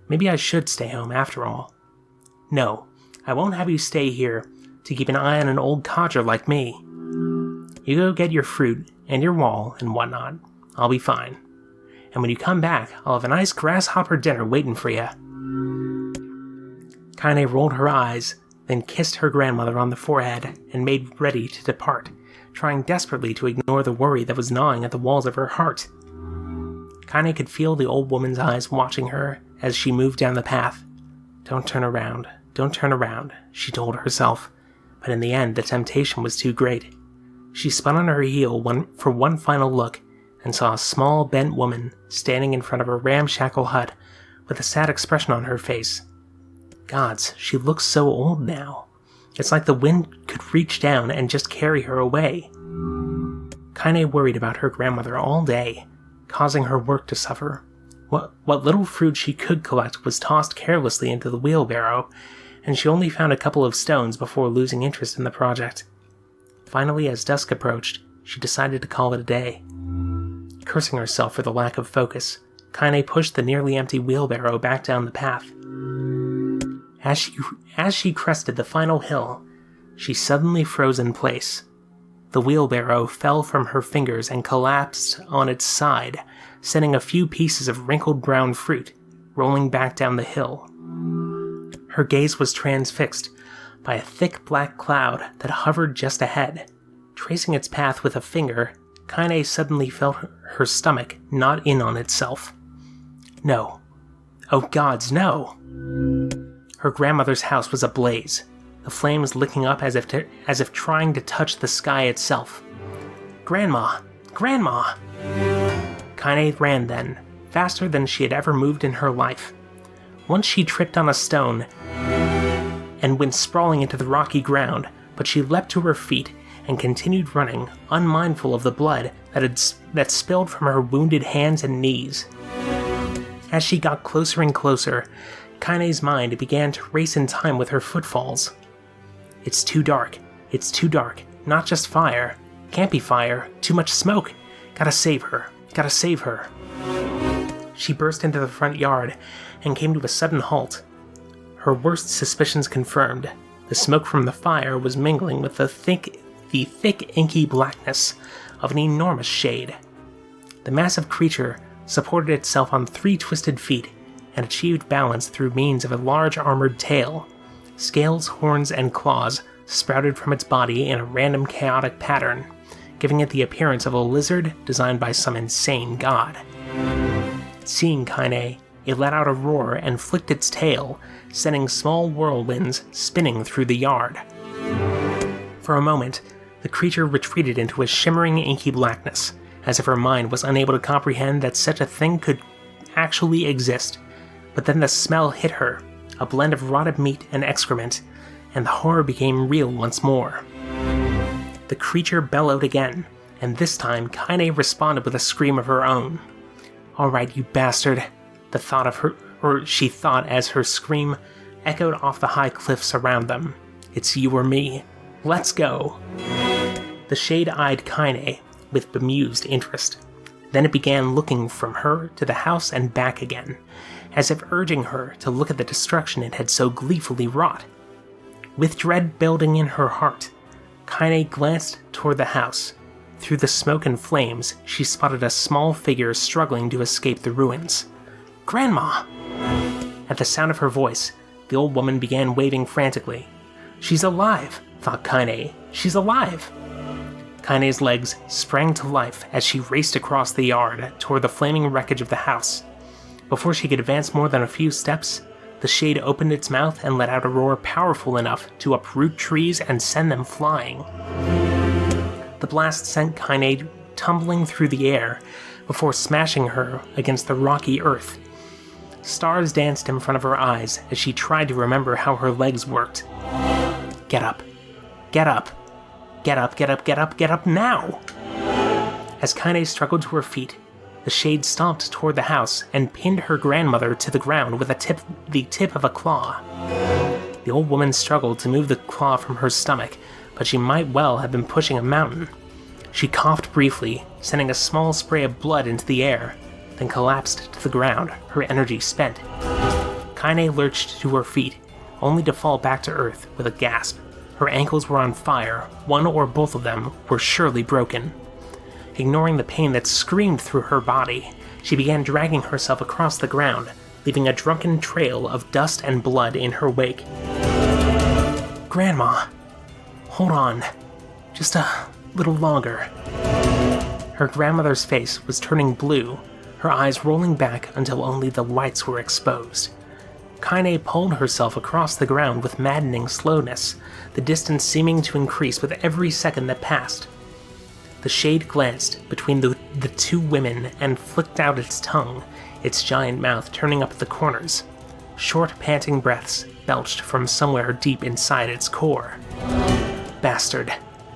"Maybe I should stay home after all." "No, I won't have you stay here to keep an eye on an old codger like me. You go get your fruit and your wall and whatnot. I'll be fine. And when you come back, I'll have a nice grasshopper dinner waiting for you." Kaine rolled her eyes, then kissed her grandmother on the forehead and made ready to depart, trying desperately to ignore the worry that was gnawing at the walls of her heart. Kaine could feel the old woman's eyes watching her as she moved down the path. Don't turn around, she told herself, but in the end the temptation was too great. She spun on her heel for one final look and saw a small, bent woman standing in front of a ramshackle hut with a sad expression on her face. Gods, she looks so old now. It's like the wind could reach down and just carry her away. Kaine worried about her grandmother all day, causing her work to suffer. What little fruit she could collect was tossed carelessly into the wheelbarrow, and she only found a couple of stones before losing interest in the project. Finally, as dusk approached, she decided to call it a day. Cursing herself for the lack of focus, Kaine pushed the nearly empty wheelbarrow back down the path. As she crested the final hill, she suddenly froze in place. The wheelbarrow fell from her fingers and collapsed on its side, sending a few pieces of wrinkled brown fruit rolling back down the hill. Her gaze was transfixed by a thick black cloud that hovered just ahead. Tracing its path with a finger, Kaine suddenly felt her stomach knot in on itself. No. Oh gods, no! Her grandmother's house was ablaze, the flames licking up as if trying to touch the sky itself. Grandma! Grandma! Kaine ran then, faster than she had ever moved in her life. Once she tripped on a stone and went sprawling into the rocky ground, but she leapt to her feet and continued running, unmindful of the blood that spilled from her wounded hands and knees. As she got closer and closer, Kaine's mind began to race in time with her footfalls. It's too dark. It's too dark. Not just fire. Can't be fire. Too much smoke. Gotta save her. Gotta save her. She burst into the front yard and came to a sudden halt. Her worst suspicions confirmed. The smoke from the fire was mingling with the thick, inky blackness of an enormous shade. The massive creature supported itself on 3 twisted feet and achieved balance through means of a large armored tail. Scales, horns, and claws sprouted from its body in a random chaotic pattern, giving it the appearance of a lizard designed by some insane god. Seeing Kaine, it let out a roar and flicked its tail, sending small whirlwinds spinning through the yard. For a moment, the creature retreated into a shimmering inky blackness, as if her mind was unable to comprehend that such a thing could actually exist. But then the smell hit her, a blend of rotted meat and excrement, and the horror became real once more. The creature bellowed again, and this time Kaine responded with a scream of her own. "All right, you bastard," she thought as her scream echoed off the high cliffs around them. "It's you or me. Let's go." The shade eyed Kaine with bemused interest. Then it began looking from her to the house and back again, as if urging her to look at the destruction it had so gleefully wrought. With dread building in her heart, Kaine glanced toward the house. Through the smoke and flames, she spotted a small figure struggling to escape the ruins. "Grandma!" At the sound of her voice, the old woman began waving frantically. "She's alive," thought Kaine. "She's alive!" Kaine's legs sprang to life as she raced across the yard toward the flaming wreckage of the house. Before she could advance more than a few steps, the shade opened its mouth and let out a roar powerful enough to uproot trees and send them flying. The blast sent Kaine tumbling through the air before smashing her against the rocky earth. Stars danced in front of her eyes as she tried to remember how her legs worked. Get up. Get up. Get up, get up, get up, get up now! As Kaine struggled to her feet, the shade stomped toward the house and pinned her grandmother to the ground with the tip of a claw. The old woman struggled to move the claw from her stomach, but she might well have been pushing a mountain. She coughed briefly, sending a small spray of blood into the air, then collapsed to the ground, her energy spent. Kaine lurched to her feet, only to fall back to earth with a gasp. Her ankles were on fire, one or both of them were surely broken. Ignoring the pain that screamed through her body, she began dragging herself across the ground, leaving a drunken trail of dust and blood in her wake. "Grandma, hold on, just a little longer." Her grandmother's face was turning blue, her eyes rolling back until only the whites were exposed. Kaine pulled herself across the ground with maddening slowness, the distance seeming to increase with every second that passed. The shade glanced between the two women and flicked out its tongue, its giant mouth turning up at the corners. Short, panting breaths belched from somewhere deep inside its core. Bastard,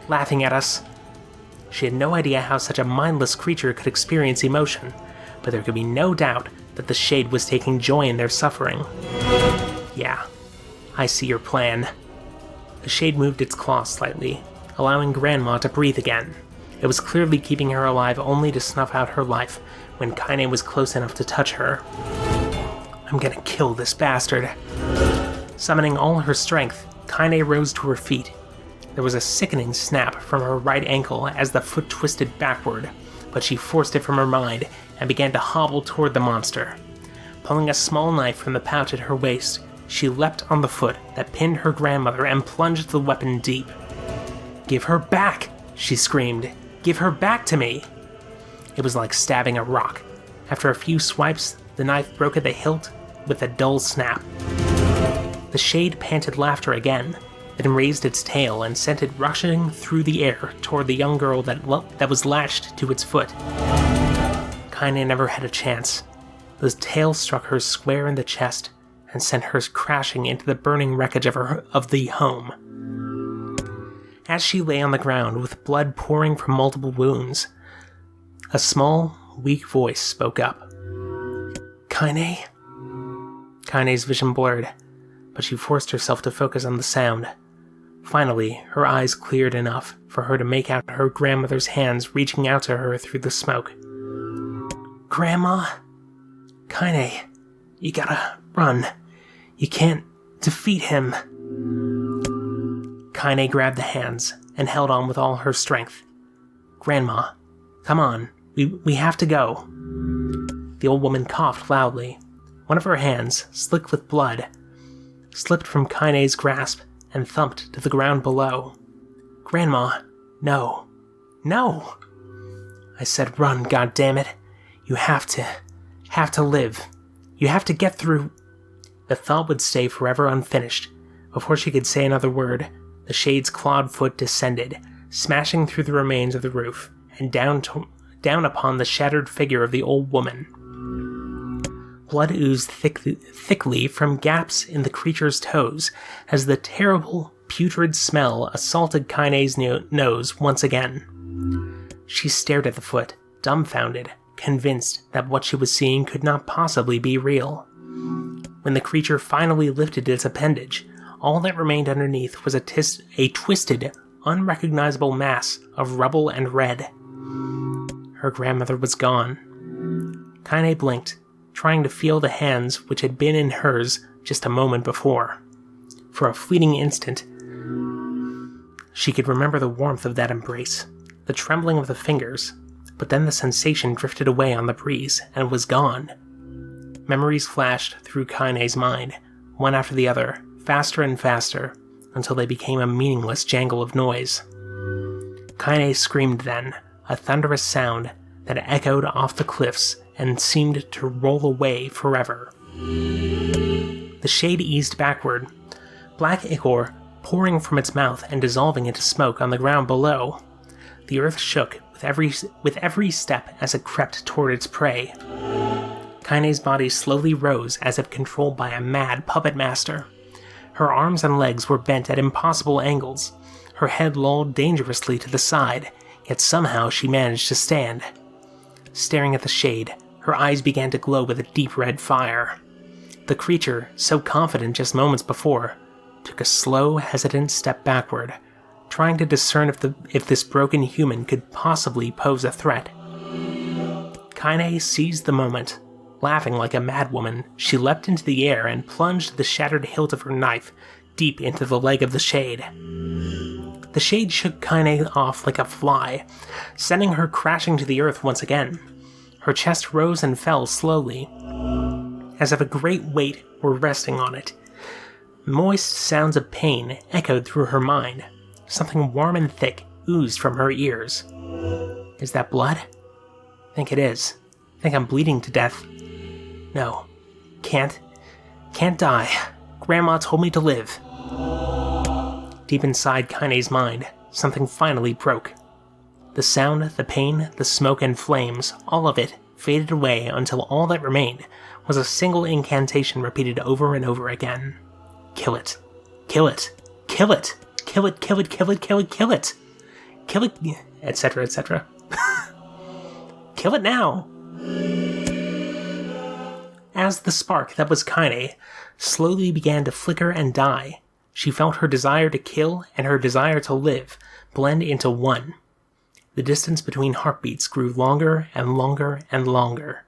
laughing at us. She had no idea how such a mindless creature could experience emotion, but there could be no doubt that the shade was taking joy in their suffering. "Yeah, I see your plan. The shade moved its claw slightly, allowing Grandma to breathe again. It was clearly keeping her alive only to snuff out her life when Kaine was close enough to touch her. I'm gonna kill this bastard. Summoning all her strength, Kaine rose to her feet. There was a sickening snap from her right ankle as the foot twisted backward, but she forced it from her mind and began to hobble toward the monster. Pulling a small knife from the pouch at her waist, she leapt on the foot that pinned her grandmother and plunged the weapon deep. "Give her back!" she screamed. "Give her back to me!" It was like stabbing a rock. After a few swipes, the knife broke at the hilt with a dull snap. The shade panted laughter again, then raised its tail and sent it rushing through the air toward the young girl that was lashed to its foot. Kaine never had a chance. The tail struck her square in the chest and sent her crashing into the burning wreckage of the home. As she lay on the ground with blood pouring from multiple wounds, a small, weak voice spoke up. "Kaine?" Kaine's vision blurred, but she forced herself to focus on the sound. Finally, her eyes cleared enough for her to make out her grandmother's hands reaching out to her through the smoke. "Grandma? Kaine, you gotta run. You can't defeat him." Kaine grabbed the hands and held on with all her strength. "Grandma, come on, we have to go." The old woman coughed loudly. One of her hands, slick with blood, slipped from Kaine's grasp and thumped to the ground below. "Grandma, no. No! I said run, goddammit. You have to live. You have to get through." The thought would stay forever unfinished. Before she could say another word, the shade's clawed foot descended, smashing through the remains of the roof and down upon the shattered figure of the old woman. Blood oozed thickly from gaps in the creature's toes as the terrible, putrid smell assaulted Kaine's nose once again. She stared at the foot, dumbfounded, convinced that what she was seeing could not possibly be real. When the creature finally lifted its appendage, all that remained underneath was a twisted, unrecognizable mass of rubble and red. Her grandmother was gone. Kaine blinked, trying to feel the hands which had been in hers just a moment before. For a fleeting instant, she could remember the warmth of that embrace, the trembling of the fingers, but then the sensation drifted away on the breeze and was gone. Memories flashed through Kaine's mind, one after the other, faster and faster, until they became a meaningless jangle of noise. Kaine screamed then, a thunderous sound that echoed off the cliffs and seemed to roll away forever. The shade eased backward, black ichor pouring from its mouth and dissolving into smoke on the ground below. The earth shook with every step as it crept toward its prey. Kaine's body slowly rose as if controlled by a mad puppet master. Her arms and legs were bent at impossible angles, her head lolled dangerously to the side, yet somehow she managed to stand. Staring at the shade, her eyes began to glow with a deep red fire. The creature, so confident just moments before, took a slow, hesitant step backward, trying to discern if this broken human could possibly pose a threat. Kaine seized the moment. Laughing like a madwoman, she leapt into the air and plunged the shattered hilt of her knife deep into the leg of the shade. The shade shook Kaine off like a fly, sending her crashing to the earth once again. Her chest rose and fell slowly, as if a great weight were resting on it. Moist sounds of pain echoed through her mind. Something warm and thick oozed from her ears. Is that blood? I think it is. I think I'm bleeding to death. No. Can't die. Grandma told me to live. Deep inside Kaine's mind, something finally broke. The sound, the pain, the smoke and flames, all of it faded away until all that remained was a single incantation repeated over and over again. Kill it. Kill it. Kill it. Kill it, kill it, kill it, kill it, kill it. Kill it, etc., etc. Kill it now. As the spark that was Kaine slowly began to flicker and die, she felt her desire to kill and her desire to live blend into one. The distance between heartbeats grew longer and longer and longer.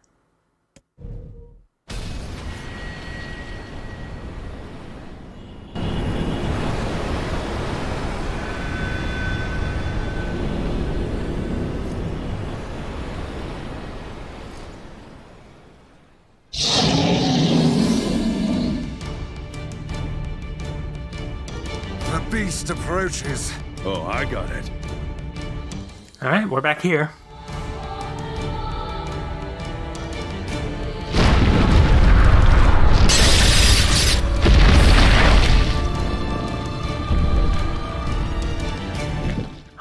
The beast approaches. Oh, I got it. Alright, we're back here.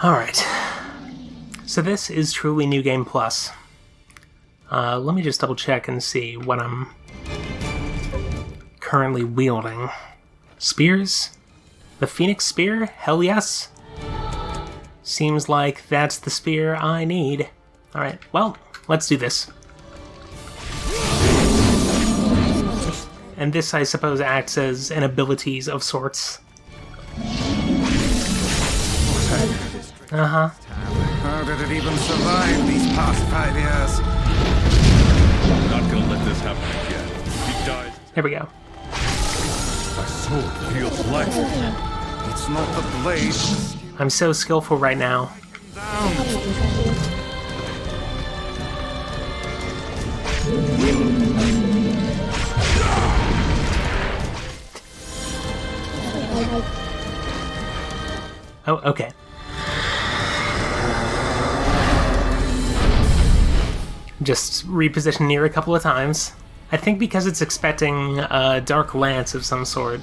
Alright. So this is truly New Game Plus. Let me just double check and see what I'm currently wielding. Spears? The Phoenix Spear? Hell yes. Seems like that's the spear I need. Alright, well, let's do this. And this, I suppose, acts as an abilities of sorts. Uh-huh. How did it even survive these past 5 years? Not gonna let this happen again. He dies. There we go. My sword feels light. It's not the blade. I'm so skillful right now. Down. Oh, okay. Just reposition NieR a couple of times. I think because it's expecting a dark lance of some sort.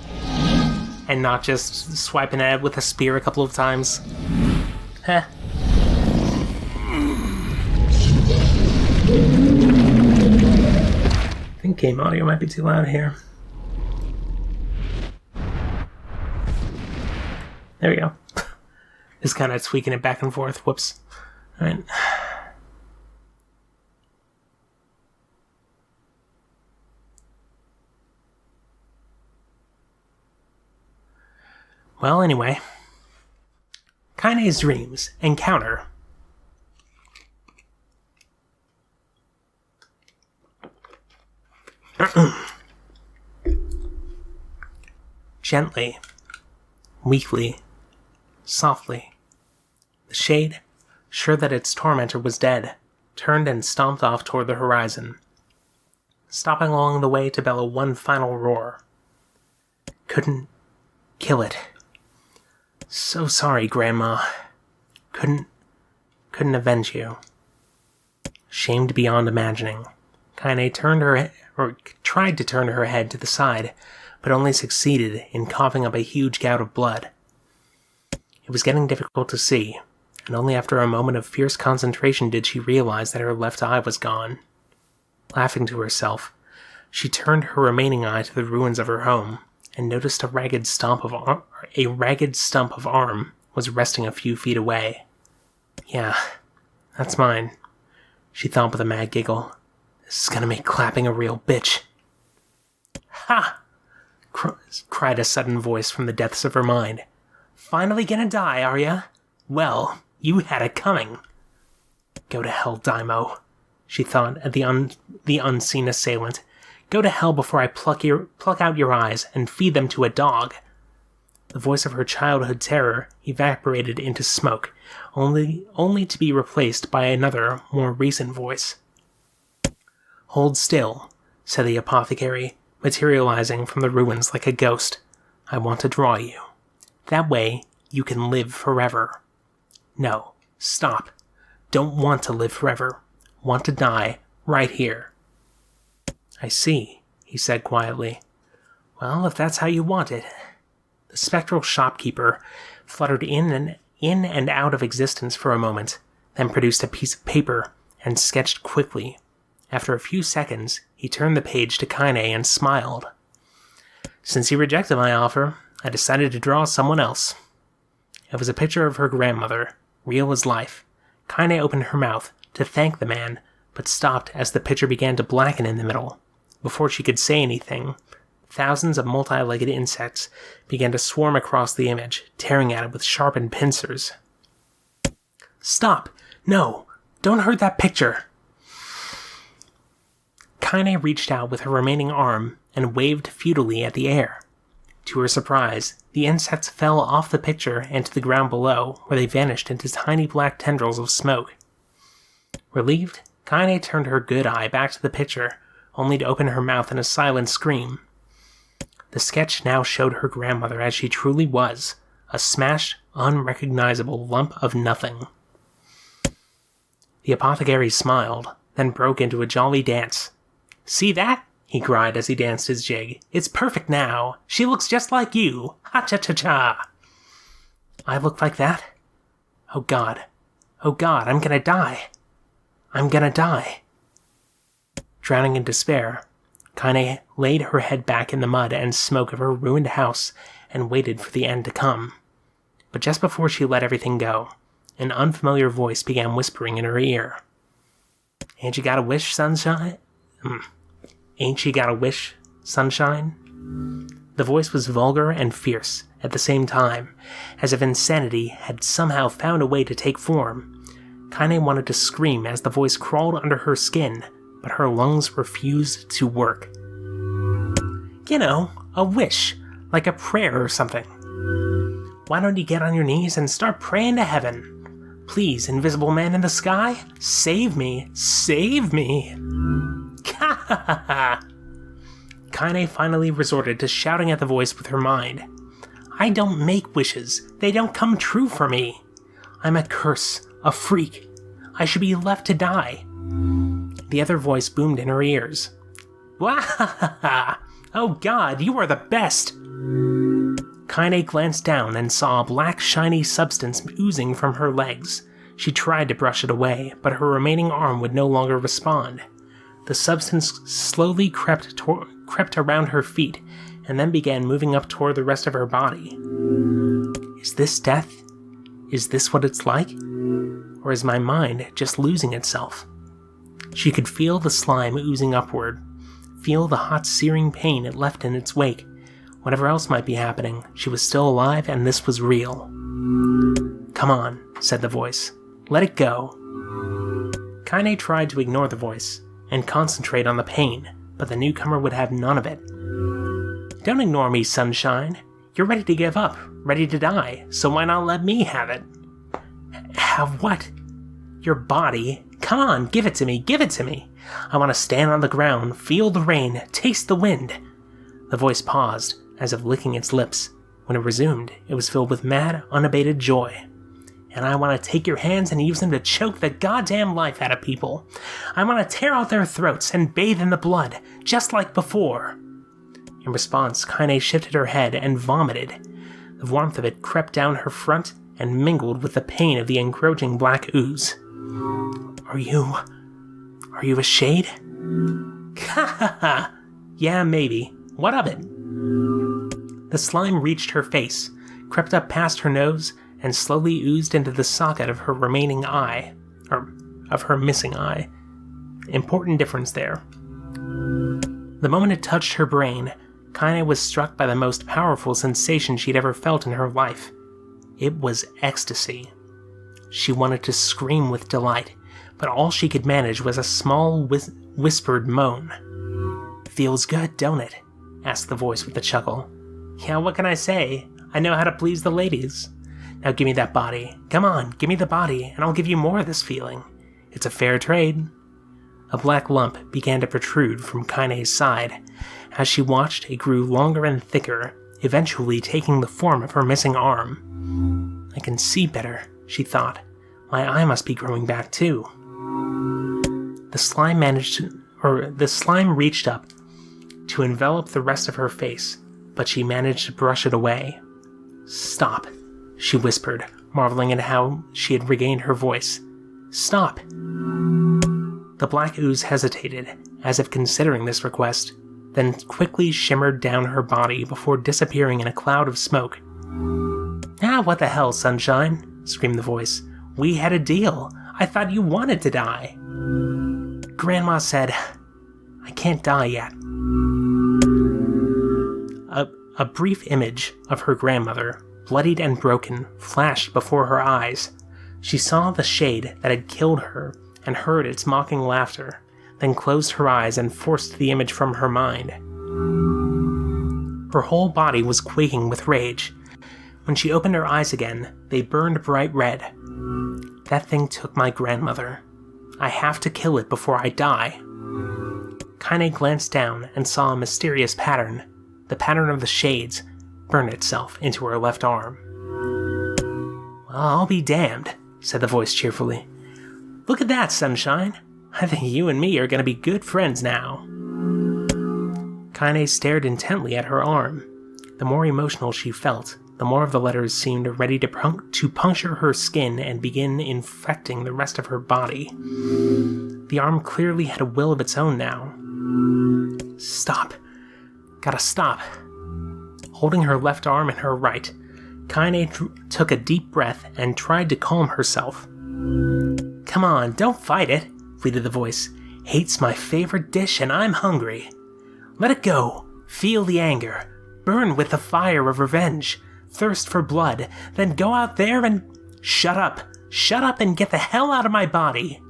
And not just swiping at it with a spear a couple of times. Heh. I think game audio might be too loud here. There we go. Just kind of tweaking it back and forth. Whoops. Alright. Well, anyway. Kaine's dreams encounter. Gently, weakly, softly, the shade, sure that its tormentor was dead, turned and stomped off toward the horizon, stopping along the way to bellow one final roar. Couldn't kill it. So sorry, Grandma. Couldn't avenge you. Shamed beyond imagining, Kaine tried to turn her head to the side, but only succeeded in coughing up a huge gout of blood. It was getting difficult to see, and only after a moment of fierce concentration did she realize that her left eye was gone. Laughing to herself, she turned her remaining eye to the ruins of her home, and noticed a ragged stump of arm was resting a few feet away. Yeah, that's mine, she thought with a mad giggle. This is gonna make clapping a real bitch. Ha! Cried a sudden voice from the depths of her mind. Finally gonna die, are ya? Well, you had it coming. Go to hell, Daimo, she thought at the unseen assailant. Go to hell before I pluck out your eyes and feed them to a dog. The voice of her childhood terror evaporated into smoke, only to be replaced by another, more recent voice. Hold still, said the apothecary, materializing from the ruins like a ghost. I want to draw you. That way, you can live forever. No, stop. Don't want to live forever. Want to die right here. I see, he said quietly. Well, if that's how you want it. The spectral shopkeeper fluttered in and out of existence for a moment, then produced a piece of paper and sketched quickly. After a few seconds, he turned the page to Kaine and smiled. Since he rejected my offer, I decided to draw someone else. It was a picture of her grandmother, real as life. Kaine opened her mouth to thank the man, but stopped as the picture began to blacken in the middle, Before she could say anything, thousands of multi-legged insects began to swarm across the image, tearing at it with sharpened pincers. "Stop! No! Don't hurt that picture!" Kaine reached out with her remaining arm and waved futilely at the air. To her surprise, the insects fell off the picture and to the ground below, where they vanished into tiny black tendrils of smoke. Relieved, Kaine turned her good eye back to the picture, only to open her mouth in a silent scream. The sketch now showed her grandmother as she truly was, a smashed, unrecognizable lump of nothing. The apothecary smiled, then broke into a jolly dance. "See that?" he cried as he danced his jig. "It's perfect now. She looks just like you. Ha-cha-cha-cha." "I look like that? Oh God, I'm gonna die. I'm gonna die." Drowning in despair, Kaine laid her head back in the mud and smoke of her ruined house and waited for the end to come. But just before she let everything go, an unfamiliar voice began whispering in her ear. "Ain't you got a wish, sunshine? Ain't you got a wish, sunshine?" The voice was vulgar and fierce at the same time, as if insanity had somehow found a way to take form. Kaine wanted to scream as the voice crawled under her skin, but her lungs refused to work. "You know, a wish, like a prayer or something. Why don't you get on your knees and start praying to heaven? Please, invisible man in the sky, save me, save me." Ha ha ha ha! Kaine finally resorted to shouting at the voice with her mind. "I don't make wishes. They don't come true for me. I'm a curse, a freak. I should be left to die." The other voice boomed in her ears. "Wah ha ha ha! Oh God, you are the best!" Kaine glanced down and saw a black, shiny substance oozing from her legs. She tried to brush it away, but her remaining arm would no longer respond. The substance slowly crept around her feet, and then began moving up toward the rest of her body. Is this death? Is this what it's like? Or is my mind just losing itself? She could feel the slime oozing upward, feel the hot searing pain it left in its wake. Whatever else might be happening, she was still alive and this was real. "Come on," said the voice. "Let it go." Kaine tried to ignore the voice and concentrate on the pain, but the newcomer would have none of it. "Don't ignore me, sunshine. You're ready to give up, ready to die, so why not let me have it?" "Have what?" "Your body. Come on, give it to me, give it to me. I want to stand on the ground, feel the rain, taste the wind." The voice paused, as if licking its lips. When it resumed, it was filled with mad, unabated joy. "And I want to take your hands and use them to choke the goddamn life out of people. I want to tear out their throats and bathe in the blood, just like before." In response, Kaine shifted her head and vomited. The warmth of it crept down her front and mingled with the pain of the encroaching black ooze. Are you a shade?" "Ha ha ha! Yeah, maybe. What of it?" The slime reached her face, crept up past her nose, and slowly oozed into the socket of her remaining eye. Or, of her missing eye. Important difference there. The moment it touched her brain, Kaine was struck by the most powerful sensation she'd ever felt in her life. It was ecstasy. She wanted to scream with delight, but all she could manage was a small whispered moan. "Feels good, don't it?" asked the voice with a chuckle. "Yeah, what can I say? I know how to please the ladies. Now give me that body. Come on, give me the body, and I'll give you more of this feeling. It's a fair trade." A black lump began to protrude from Kaine's side. As she watched, it grew longer and thicker, eventually taking the form of her missing arm. "I can see better," she thought. "My eye must be growing back too." The slime reached up to envelop the rest of her face, but she managed to brush it away. "Stop," she whispered, marveling at how she had regained her voice. "Stop." The black ooze hesitated, as if considering this request, then quickly shimmered down her body before disappearing in a cloud of smoke. "Ah, what the hell, sunshine?" screamed the voice. "We had a deal. I thought you wanted to die." "Grandma said I can't die yet." A brief image of her grandmother, bloodied and broken, flashed before her eyes. She saw the shade that had killed her and heard its mocking laughter, then closed her eyes and forced the image from her mind. Her whole body was quaking with rage. When she opened her eyes again, they burned bright red. That thing took my grandmother. I have to kill it before I die. Kaine glanced down and saw a mysterious pattern, the pattern of the shades, burn itself into her left arm. "Well, I'll be damned," said the voice cheerfully. "Look at that, Sunshine. I think you and me are going to be good friends now." Kaine stared intently at her arm. The more emotional she felt, the more of the letters seemed ready to puncture her skin and begin infecting the rest of her body. The arm clearly had a will of its own now. Stop. Gotta stop. Holding her left arm in her right, Kaine took a deep breath and tried to calm herself. "Come on, don't fight it," pleaded the voice. "Hate's my favorite dish and I'm hungry. Let it go. Feel the anger. Burn with the fire of revenge. Thirst for blood. Then go out there and... Shut up. Shut up and get the hell out of my body."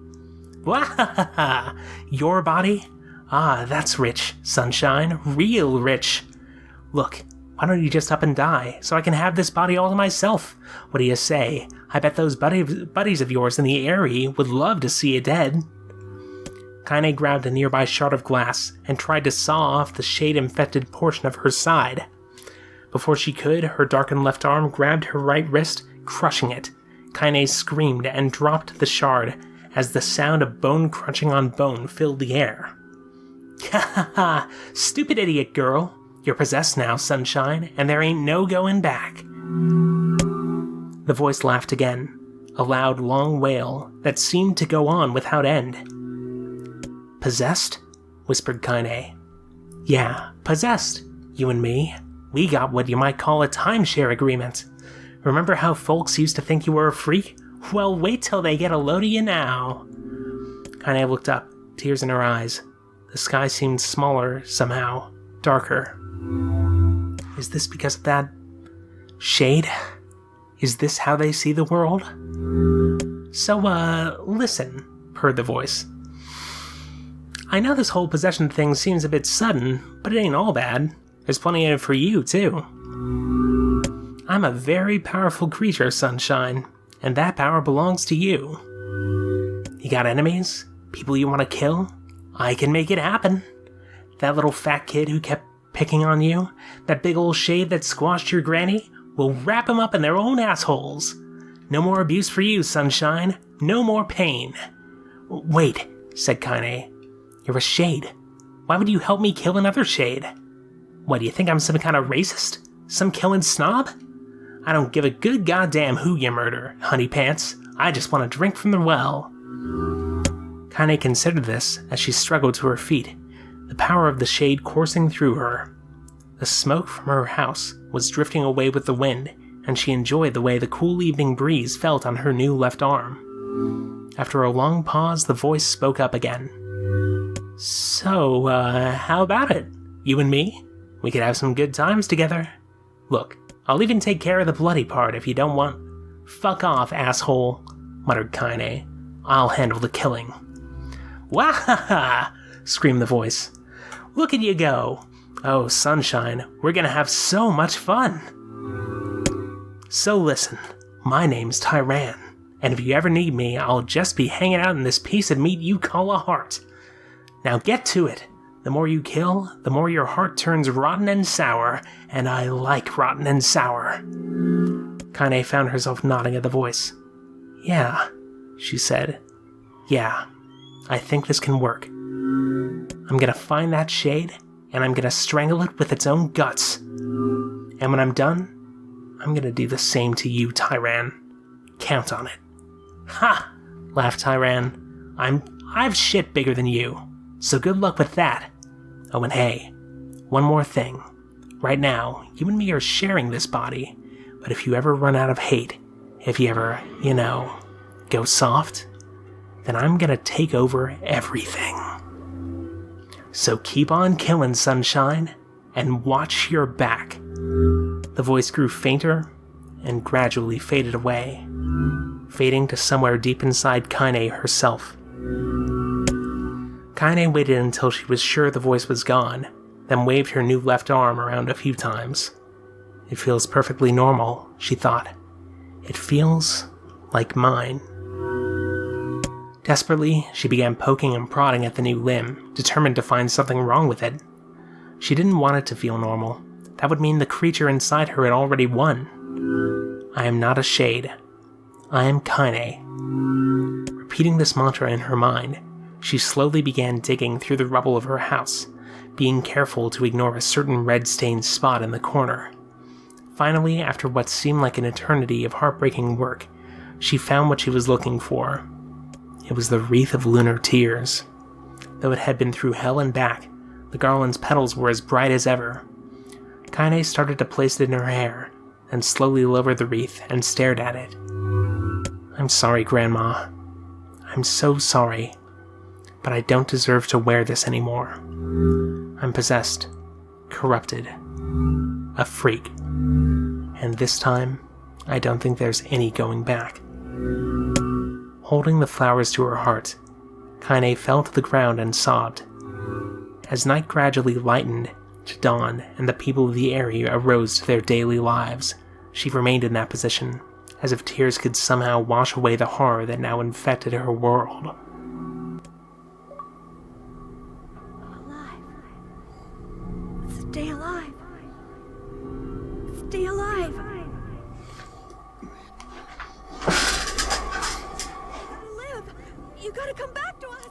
"Wahahaha! Your body? Ah, that's rich, Sunshine. Real rich. Look, why don't you just up and die, so I can have this body all to myself? What do you say? I bet those buddies of yours in the Eyrie would love to see you dead." Kaine grabbed a nearby shard of glass and tried to saw off the shade-infected portion of her side. Before she could, her darkened left arm grabbed her right wrist, crushing it. Kaine screamed and dropped the shard as the sound of bone crunching on bone filled the air. "Ha ha ha! Stupid idiot girl! You're possessed now, Sunshine, and there ain't no going back." The voice laughed again, a loud, long wail that seemed to go on without end. "Possessed?" whispered Kaine. "Yeah, possessed. You and me. We got what you might call a timeshare agreement. Remember how folks used to think you were a freak? Well, wait till they get a load of you now." Kaine looked up, tears in her eyes. The sky seemed smaller, somehow, darker. Is this because of that shade? Is this how they see the world? "So, listen," purred the voice. "I know this whole possession thing seems a bit sudden, but it ain't all bad. There's plenty in it for you, too. I'm a very powerful creature, Sunshine, and that power belongs to you. You got enemies? People you want to kill? I can make it happen. That little fat kid who kept picking on you? That big old shade that squashed your granny? We'll wrap them up in their own assholes. No more abuse for you, Sunshine. No more pain." "Wait," said Kaine. "You're a shade. Why would you help me kill another shade? What, do you think I'm some kind of racist? Some killing snob? I don't give a good goddamn who you murder, honey pants. I just want to drink from the well." Kaine considered this as she struggled to her feet, the power of the shade coursing through her. The smoke from her house was drifting away with the wind, and she enjoyed the way the cool evening breeze felt on her new left arm. After a long pause, the voice spoke up again. "So, how about it? You and me? We could have some good times together. Look, I'll even take care of the bloody part if you don't want..." "Fuck off, asshole," muttered Kaine. "I'll handle the killing." "Wahaha!" screamed the voice. "Look at you go! Oh, Sunshine, we're gonna have so much fun!" "So listen, my name's Tyran, and if you ever need me, I'll just be hanging out in this piece of meat you call a heart. Now get to it. The more you kill, the more your heart turns rotten and sour, and I like rotten and sour." Kaine found herself nodding at the voice. "Yeah," she said. "Yeah, I think this can work. I'm gonna find that shade, and I'm gonna strangle it with its own guts. And when I'm done, I'm gonna do the same to you, Tyran. Count on it." "Ha!" laughed Tyran. I've shit bigger than you, so good luck with that. Oh, and hey, one more thing. Right now, you and me are sharing this body, but if you ever run out of hate, if you ever, go soft, then I'm gonna take over everything. So keep on killing, Sunshine, and watch your back." The voice grew fainter and gradually faded away, fading to somewhere deep inside Kaine herself. Kaine waited until she was sure the voice was gone, then waved her new left arm around a few times. It feels perfectly normal, she thought. It feels like mine. Desperately, she began poking and prodding at the new limb, determined to find something wrong with it. She didn't want it to feel normal. That would mean the creature inside her had already won. I am not a shade. I am Kaine. Repeating this mantra in her mind, she slowly began digging through the rubble of her house, being careful to ignore a certain red-stained spot in the corner. Finally, after what seemed like an eternity of heartbreaking work, she found what she was looking for. It was the wreath of lunar tears. Though it had been through hell and back, the garland's petals were as bright as ever. Kaine started to place it in her hair, and slowly lowered the wreath and stared at it. I'm sorry, Grandma. I'm so sorry. But I don't deserve to wear this anymore. I'm possessed, corrupted, a freak. And this time, I don't think there's any going back. Holding the flowers to her heart, Kaine fell to the ground and sobbed. As night gradually lightened to dawn and the people of the area arose to their daily lives, she remained in that position, as if tears could somehow wash away the horror that now infected her world. Stay alive. Stay alive. Live. You gotta come back to us.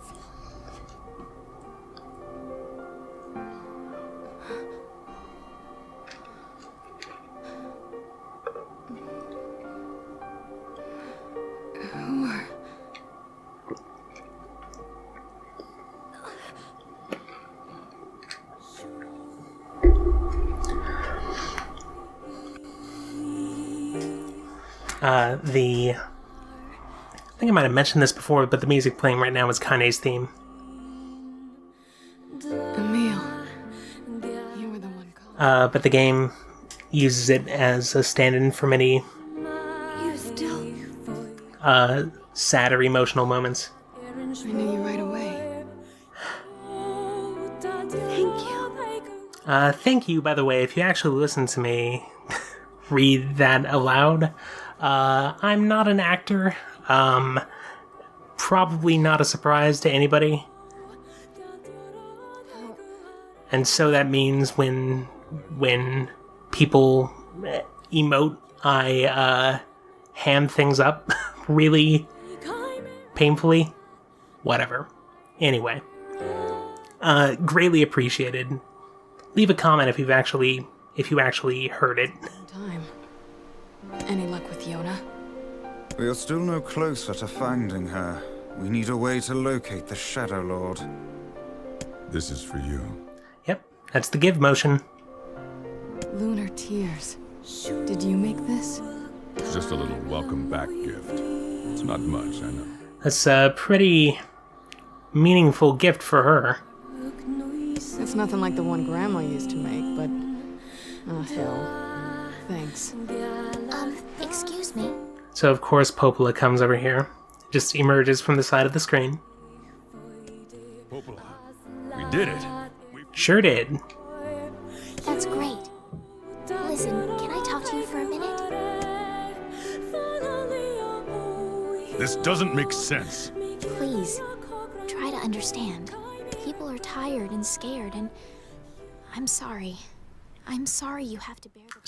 I think I might have mentioned this before, but the music playing right now is Kaine's theme. Emil, you were the one calling. But the game uses it as a stand-in for many You still... sad or emotional moments. I knew you right away. Thank you. Thank you, by the way, if you actually listen to me read that aloud. I'm not an actor. Probably not a surprise to anybody. And so that means when people emote, I hand things up really painfully. Whatever. Anyway. Greatly appreciated. Leave a comment if you actually heard it. Time. Any luck with Yona? We are still no closer to finding her. We need a way to locate the Shadow Lord. This is for you. Yep, that's the give motion. Lunar tears. Did you make this? It's just a little welcome back gift. It's not much, I know. That's a pretty meaningful gift for her. It's nothing like the one Grandma used to make, but... oh, hell. Thanks. Excuse me. So of course Popola comes over here. Just emerges from the side of the screen. Popola, we did it. Sure did. That's great. Listen, can I talk to you for a minute? This doesn't make sense. Please, try to understand. People are tired and scared, and I'm sorry. I'm sorry you have to bear the...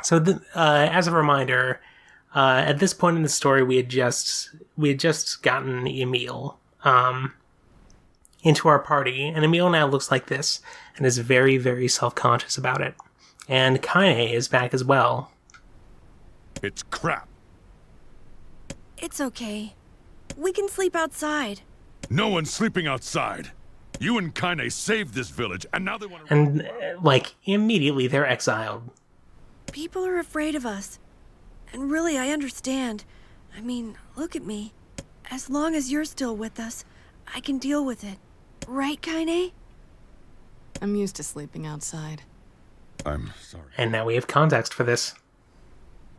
So, as a reminder, at this point in the story, we had just gotten Emil, into our party, and Emil now looks like this, and is very, very self-conscious about it. And Kaine is back as well. It's crap. It's okay. We can sleep outside. No one's sleeping outside. You and Kaine saved this village, and now they want to... And, immediately they're exiled. People are afraid of us. And really, I understand. I mean, look at me. As long as you're still with us, I can deal with it. Right, Kaine? I'm used to sleeping outside. I'm sorry. And now we have context for this.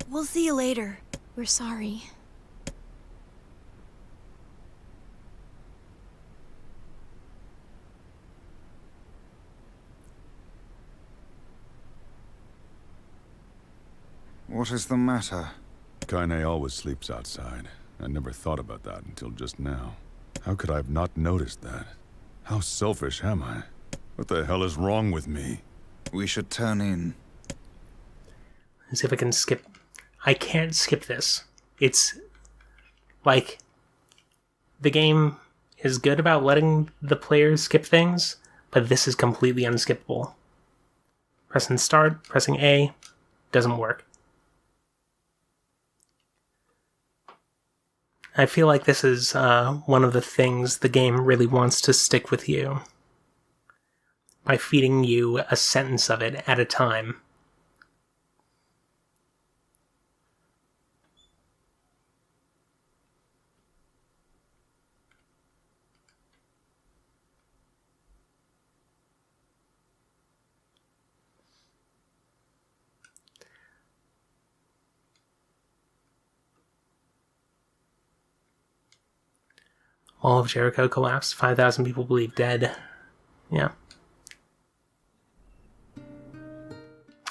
We'll see you later. We're sorry. What is the matter? Kaine always sleeps outside. I never thought about that until just now. How could I have not noticed that? How selfish am I? What the hell is wrong with me? We should turn in. Let's see if I can skip. I can't skip this. It's like the game is good about letting the players skip things, but this is completely unskippable. Pressing start, pressing A, doesn't work. I feel like this is one of the things the game really wants to stick with you by feeding you a sentence of it at a time. Wall of Jericho collapsed. 5,000 people believed dead. Yeah.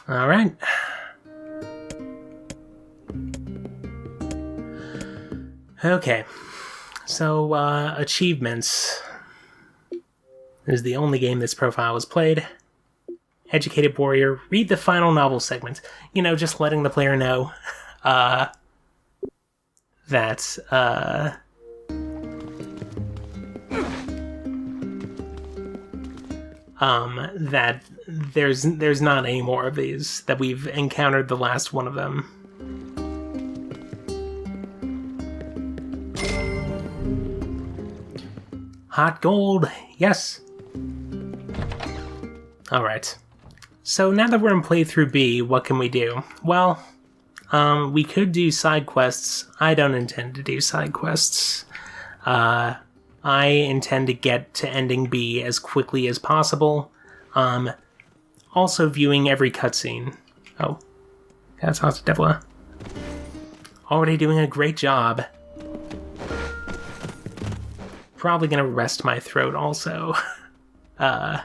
Alright. Okay. So, achievements. This is the only game this profile was played. Educated Warrior. Read the final novel segment. You know, just letting the player know that that there's not any more of these, that we've encountered the last one of them. Hot gold, yes. Alright. So now that we're in playthrough B, what can we do? Well, we could do side quests. I don't intend to do side quests. I intend to get to ending B as quickly as possible. Also viewing every cutscene. Oh, that's House of Devla. Already doing a great job. Probably gonna rest my throat also. Hey.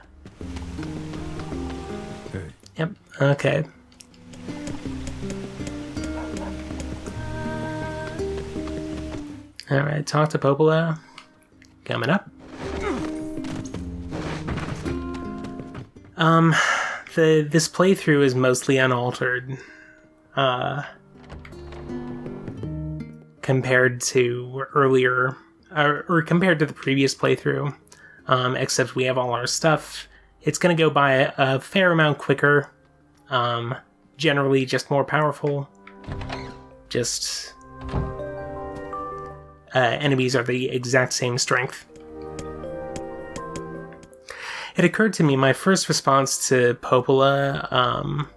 Yep, okay. Alright, talk to Popola. Coming up. This playthrough is mostly unaltered. Compared to earlier, or compared to the previous playthrough. Except we have all our stuff. It's gonna go by a fair amount quicker. Generally just more powerful. Just... enemies are the exact same strength. It occurred to me, my first response to Popola,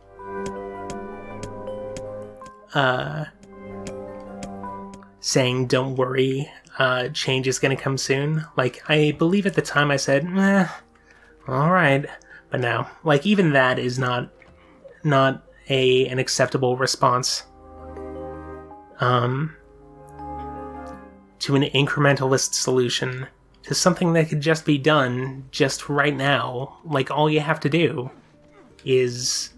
saying, don't worry, change is gonna come soon. Like, I believe at the time I said, alright. But no, like, even that is not an acceptable response. To an incrementalist solution, to something that could just be done just right now. Like, all you have to do is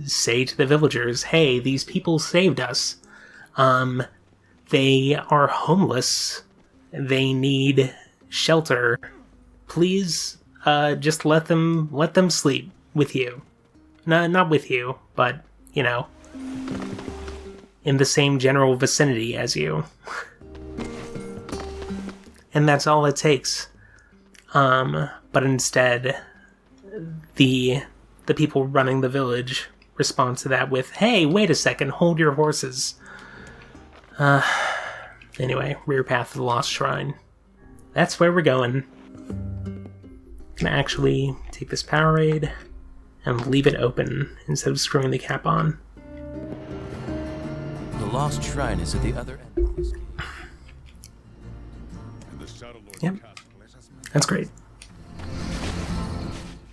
say to the villagers, hey, these people saved us. They are homeless. They need shelter. Please, just let them sleep with you. Not with you, but, you know, in the same general vicinity as you. And that's all it takes. But instead, the people running the village respond to that with, hey, wait a second, hold your horses. Anyway, rear path to the Lost Shrine. That's where we're going. Gonna actually take this Powerade and leave it open instead of screwing the cap on. The Lost Shrine is at the other end of this cave. Yep, that's great.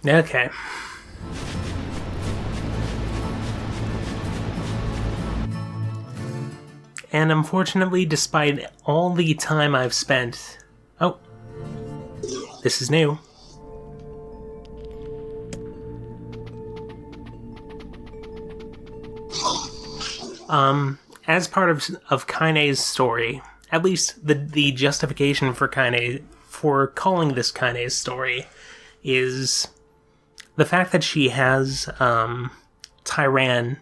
Okay. And unfortunately, despite all the time I've spent... Oh. This is new. As part of Kaine's story, at least the justification for Kaine, for calling this Kaine's story, is the fact that she has Tyran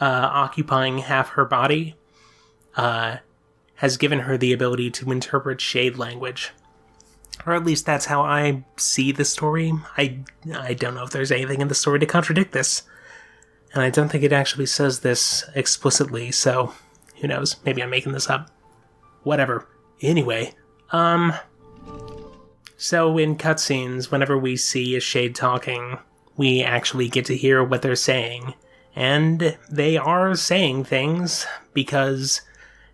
occupying half her body has given her the ability to interpret shade language. Or at least that's how I see the story. I don't know if there's anything in the story to contradict this. And I don't think it actually says this explicitly, so who knows? Maybe I'm making this up. Whatever. Anyway, so in cutscenes, whenever we see a shade talking, we actually get to hear what they're saying. And they are saying things because,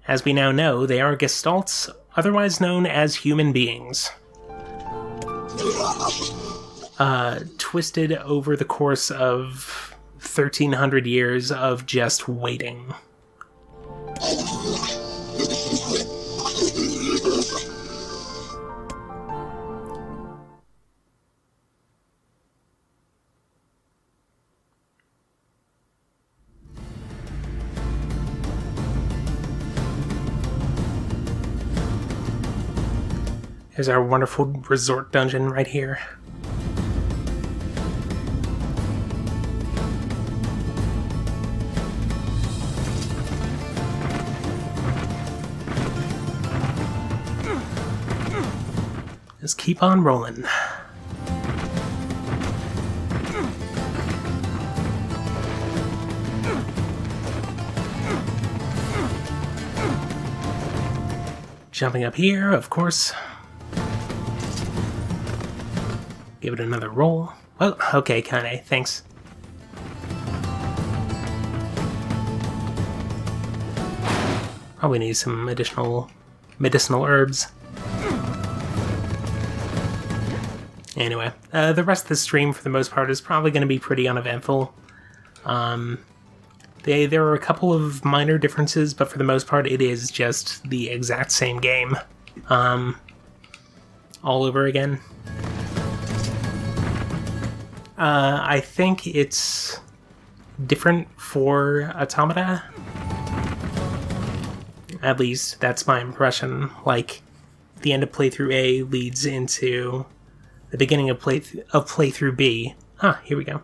as we now know, they are Gestalts, otherwise known as human beings. Twisted over the course of 1,300 years of just waiting. There's our wonderful resort dungeon right here. Just keep on rolling. Jumping up here, of course. Give it another roll. Well, okay, Kaine, thanks. Probably need some additional medicinal herbs. Anyway, the rest of the stream, for the most part, is probably going to be pretty uneventful. There are a couple of minor differences, but for the most part, it is just the exact same game. All over again. I think it's different for Automata. At least, that's my impression. Like, the end of playthrough A leads into the beginning of playthrough B. Ah, here we go.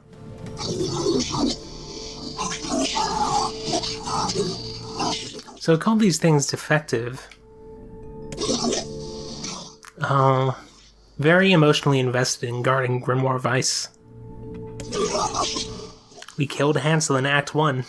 So it called these things defective. Very emotionally invested in guarding Grimoire Weiss. We killed Hansel in Act 1.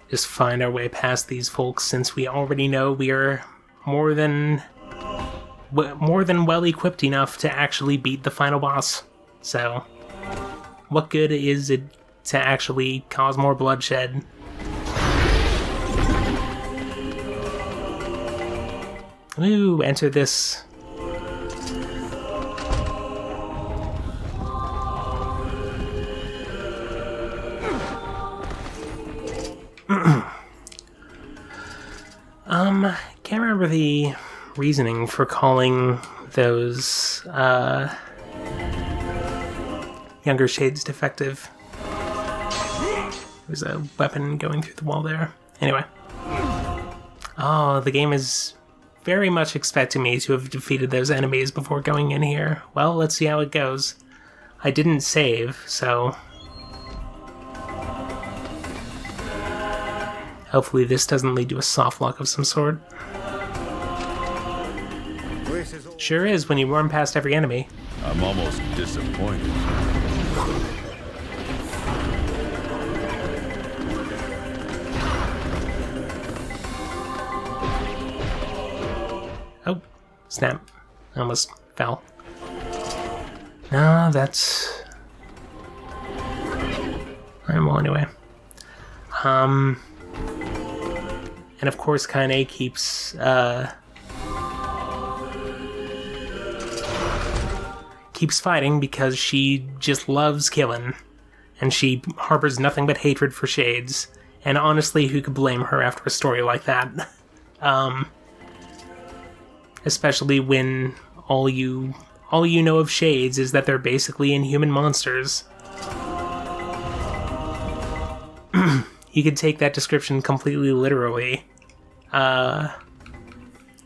Just find our way past these folks, since we already know we are more than well equipped enough to actually beat the final boss. So, what good is it to actually cause more bloodshed? Ooh, enter this. Can't remember the reasoning for calling those younger shades defective. There's a weapon going through the wall there. Anyway. Oh, the game is very much expecting me to have defeated those enemies before going in here. Well, let's see how it goes. I didn't save, so hopefully this doesn't lead to a softlock of some sort. Sure is when you run past every enemy. I'm almost disappointed. Oh, snap. I almost fell. No, that's... Alright, well, anyway. And of course, Kaine keeps fighting because she just loves killing, and she harbors nothing but hatred for Shades. And honestly, who could blame her after a story like that? Especially when all you know of Shades is that they're basically inhuman monsters. You could take that description completely literally,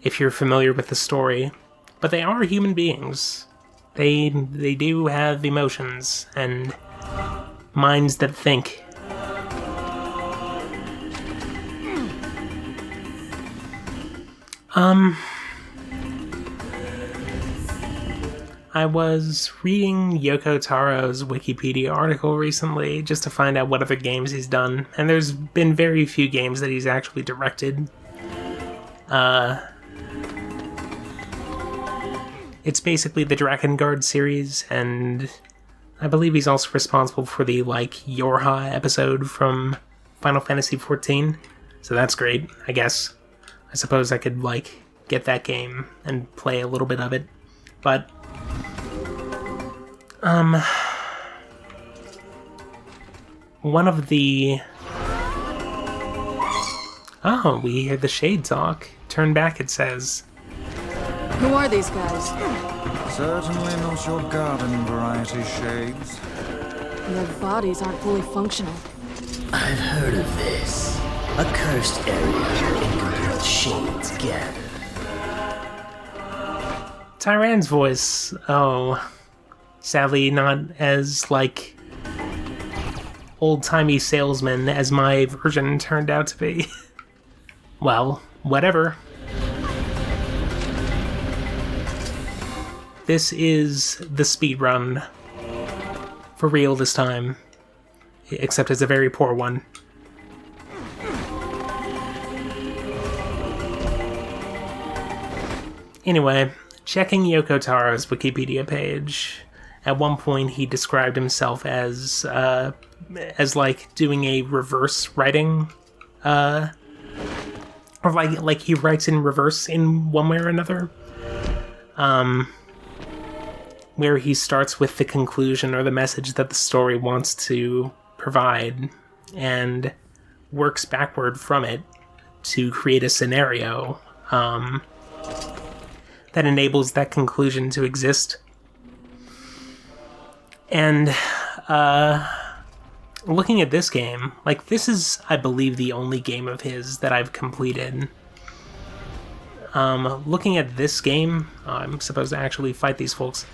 if you're familiar with the story. But they are human beings. They do have emotions and minds that think. I was reading Yoko Taro's Wikipedia article recently just to find out what other games he's done, and there's been very few games that he's actually directed. It's basically the Drakengard series, and I believe he's also responsible for the, Yorha episode from Final Fantasy XIV, so that's great, I guess. I suppose I could, get that game and play a little bit of it, but... one of the... Oh, we hear the Shade talk. Turn back, it says. Who are these guys? Certainly not your garden variety, Shades. Their bodies aren't fully functional. I've heard of this. A cursed area incomplete shades gather. Tyran's voice. Oh. Sadly, not as, old-timey salesman as my version turned out to be. Well, whatever. This is the speedrun. For real this time. Except it's a very poor one. Anyway, checking Yoko Taro's Wikipedia page. At one point, he described himself as doing a reverse writing, or he writes in reverse in one way or another, where he starts with the conclusion or the message that the story wants to provide, and works backward from it to create a scenario, that enables that conclusion to exist. And, looking at this game, this is, I believe, the only game of his that I've completed. Looking at this game, I'm supposed to actually fight these folks.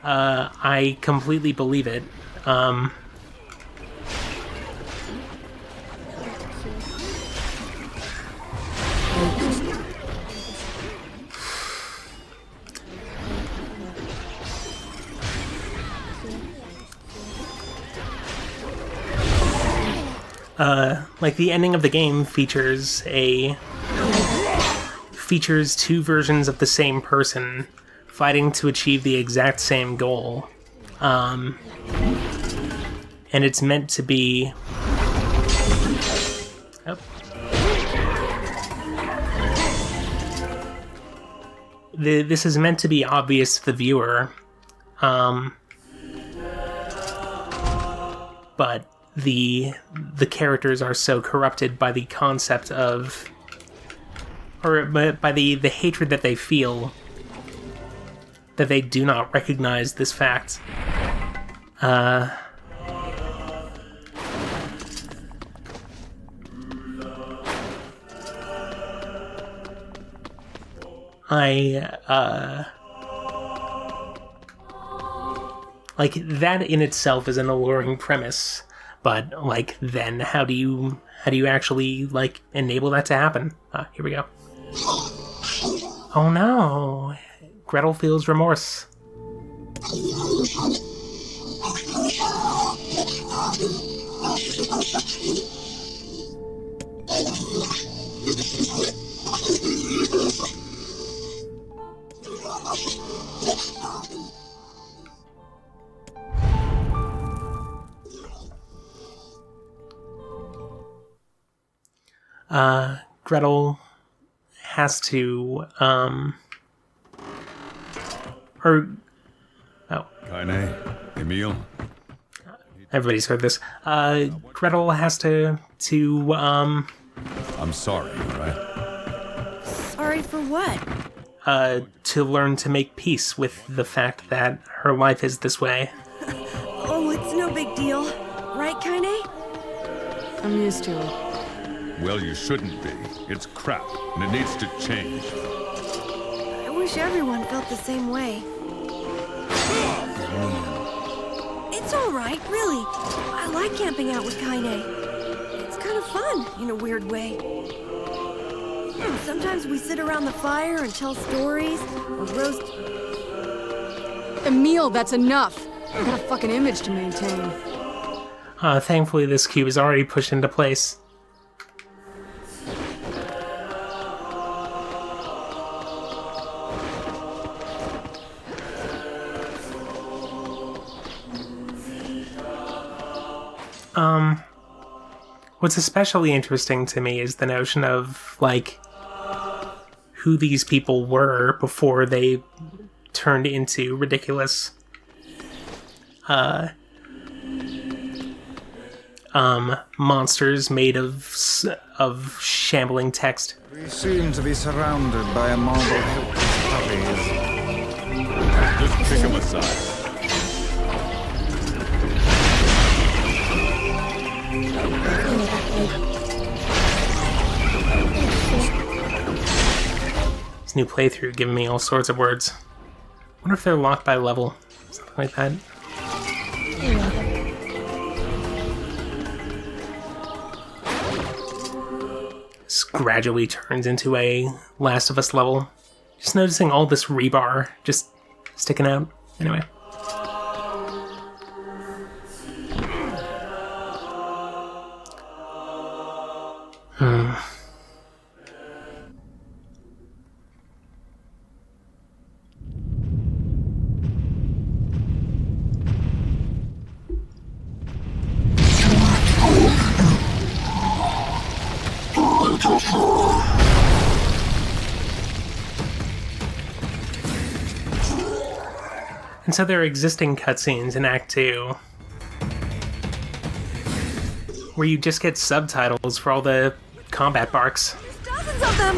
I completely believe it. The ending of the game features two versions of the same person fighting to achieve the exact same goal. And it's meant to be... Oh. This is meant to be obvious to the viewer. But the characters are so corrupted by the concept of, or by the hatred that they feel, that they do not recognize this fact. That in itself is an alluring premise. But, then how do you actually, enable that to happen? Here we go. Oh no! Gretel feels remorse. Gretel has to, Kaine, Emil, everybody's heard this. Gretel has to, I'm sorry, right? Sorry for what? to learn to make peace with the fact that her life is this way. Oh, it's no big deal. Right, Kaine? I'm used to it. Well, you shouldn't be. It's crap, and it needs to change. I wish everyone felt the same way. It's all right, really. I like camping out with Kaine. It's kind of fun, in a weird way. Sometimes we sit around the fire and tell stories, or roast... Emil, that's enough! I got a fucking image to maintain. Thankfully, this cube is already pushed into place. What's especially interesting to me is the notion of, like, who these people were before they turned into ridiculous, monsters made of shambling text. We seem to be surrounded by a marble hilt of puppies. Just kick him aside. This new playthrough giving me all sorts of words. Wonder if they're locked by level, something like that. This gradually turns into a Last of Us level. Just noticing all this rebar just sticking out. Anyway. And so there are existing cutscenes in Act 2 where you just get subtitles for all the combat barks. Dozens of them!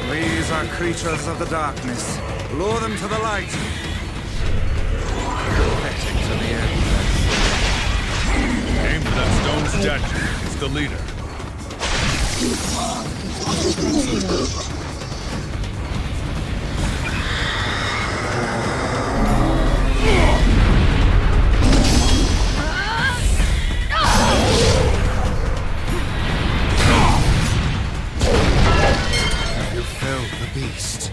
These are creatures of the darkness. Lure them to the light. Pathetic to the end. Aim for that stone statue. It's the leader. You felled the beast.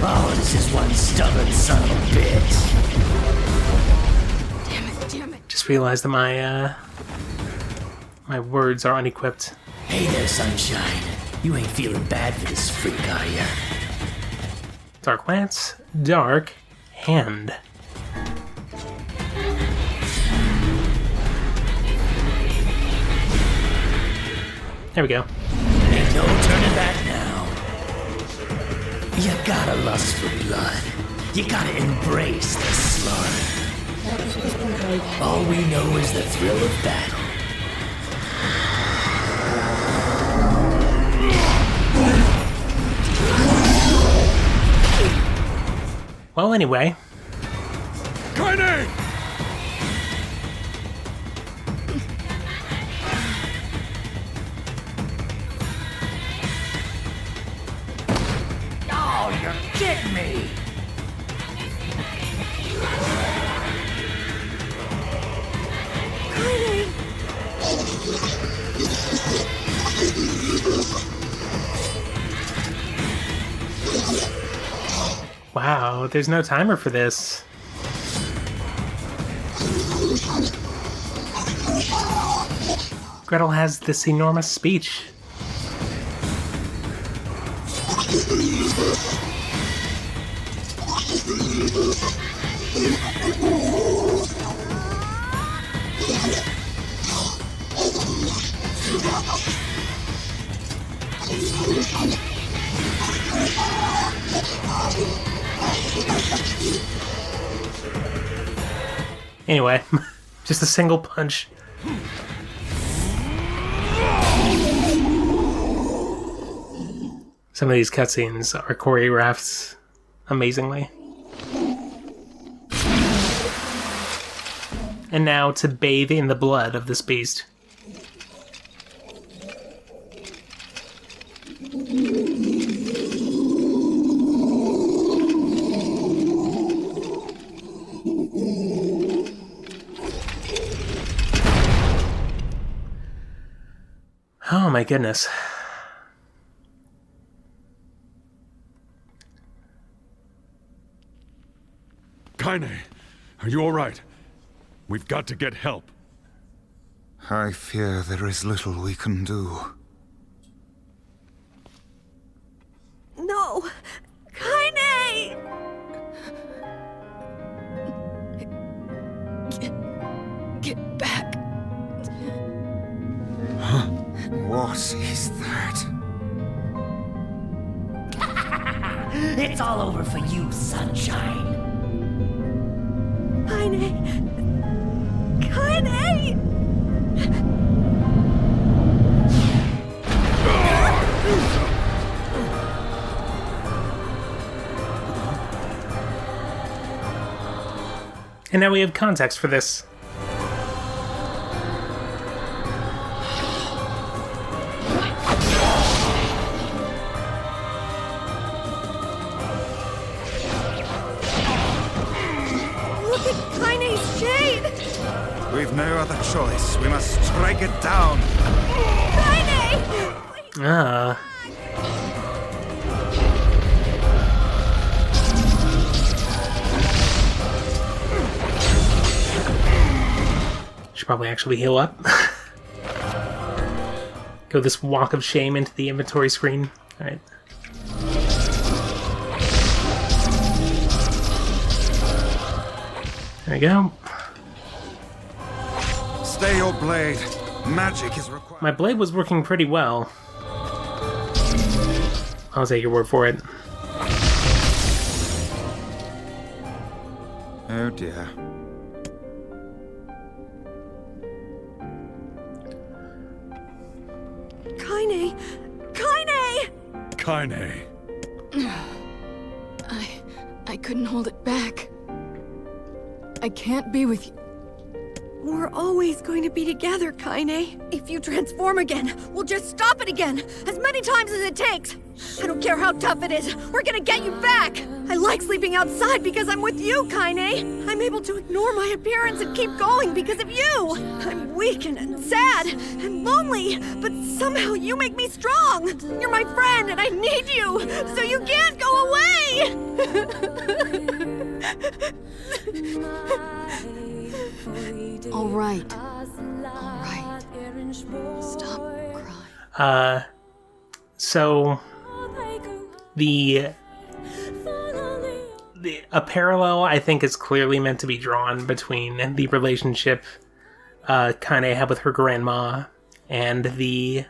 Oh, this is one stubborn son of a bitch. Damn it. Just realized that my words are unequipped. Hey there, sunshine. You ain't feeling bad for this freak, are ya? Dark Lance, Dark Hand. There we go. Ain't no turning back now. You gotta lust for blood. You gotta embrace the slaughter. All we know is the thrill of battle. Well, anyway. Kaine! Oh, you're kidding me! Wow, there's no timer for this. Gretel has this enormous speech. Anyway, just a single punch. Some of these cutscenes are choreographed amazingly. And now to bathe in the blood of this beast. Oh my goodness. Kaine, are you all right? We've got to get help. I fear there is little we can do. No! Kaine! Get back. What is that? It's all over for you, sunshine. Kaine! Kaine! And now we have context for this. Look at Kaine's shade! We've no other choice. We must strike it down. Kaine! Ah. Should probably actually heal up. Go this walk of shame into the inventory screen. Alright. There we go. Stay your blade. Magic is required. My blade was working pretty well. I'll take your word for it. Oh dear. Kaine! Kaine! Kaine. I couldn't hold it back. I can't be with you. We're always going to be together, Kaine. If you transform again, we'll just stop it again, as many times as it takes. I don't care how tough it is, we're gonna get you back. I like sleeping outside because I'm with you, Kaine. I'm able to ignore my appearance and keep going because of you. I'm weak and sad and lonely, but somehow you make me strong. You're my friend and I need you, so you can't go away. All right. All right. Stop crying. So a parallel I think is clearly meant to be drawn between the relationship Kaine had with her grandma and the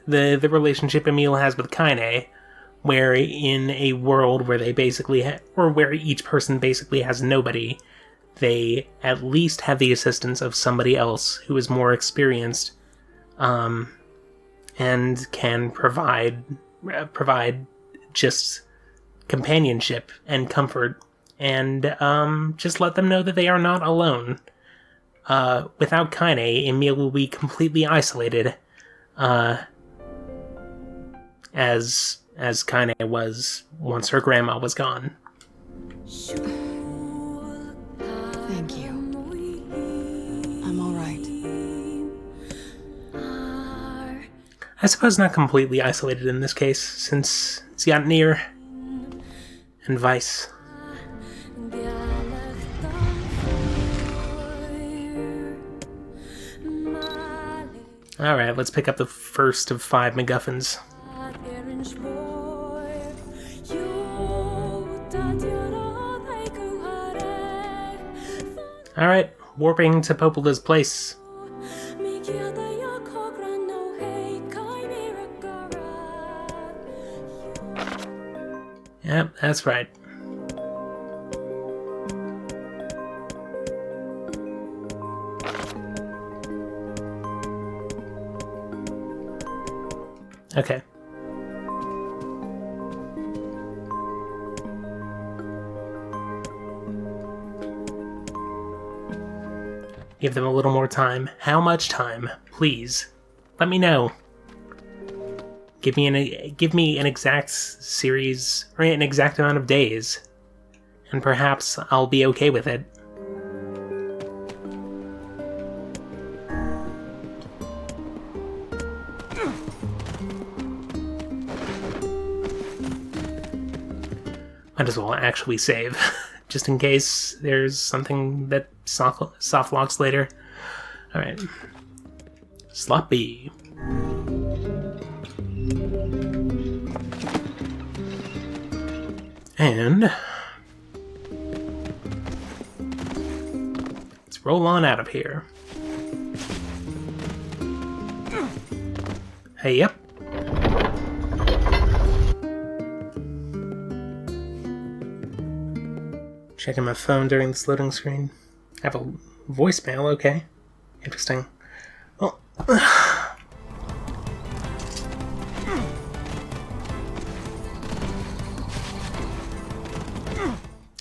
relationship Emil has with Kaine, where in a world where they basically or where each person basically has nobody, they at least have the assistance of somebody else who is more experienced, and can provide just companionship and comfort, and just let them know that they are not alone. Without Kaine, Emil will be completely isolated, as as Kaine was once her grandma was gone. Thank you. I'm all right. I suppose not completely isolated in this case, since it's got NieR and Vice. Alright, let's pick up the first of 5 MacGuffins. Alright, warping to Popola's place. Yep, that's right. Okay. Give them a little more time. How much time? Please. Let me know. Give me an exact series, or an exact amount of days, and perhaps I'll be okay with it. Might as well actually save, just in case there's something that soft locks later. Alright. Sloppy. And let's roll on out of here. Hey, yep. Checking my phone during this loading screen. I have a voicemail, okay. Interesting. Well,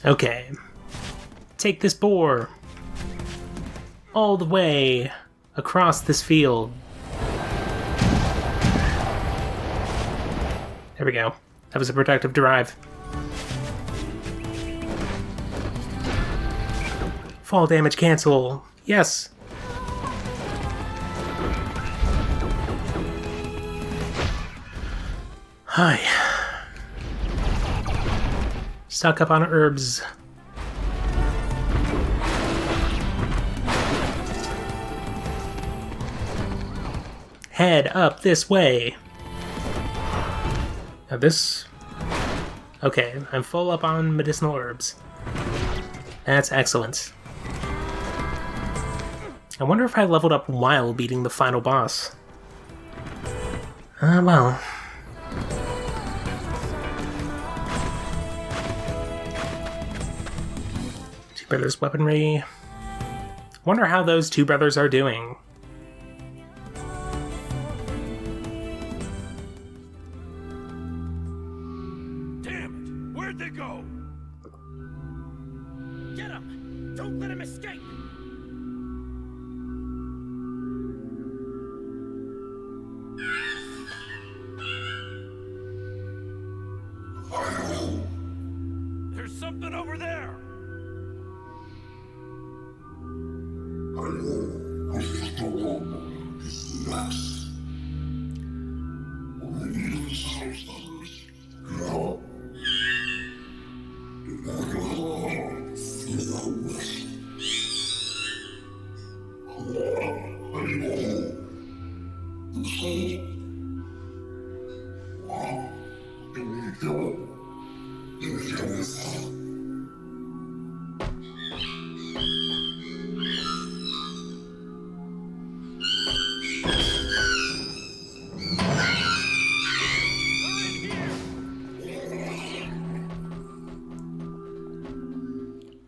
okay. Take this boar all the way across this field. There we go. That was a productive drive. Fall damage cancel. Yes. Hi. Stock up on herbs. Head up this way. Now this... Okay, I'm full up on medicinal herbs. That's excellent. I wonder if I leveled up while beating the final boss. Well... Two brothers' weaponry. Wonder how those two brothers are doing. Damn it! Where'd they go? Get him! Don't let him escape! There's something over there!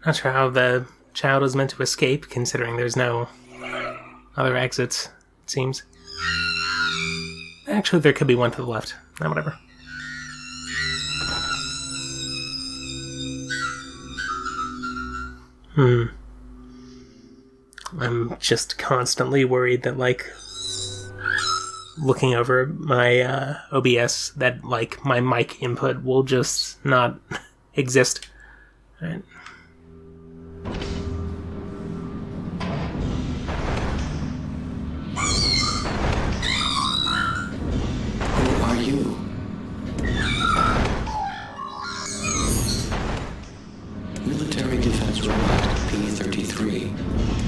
Not sure how the child is meant to escape, considering there's no other exits, it seems. Actually, there could be one to the left. Whatever. I'm just constantly worried that, like, looking over my OBS that, like, my mic input will just not exist. All right. Who are you? Military Defense Robot P-33.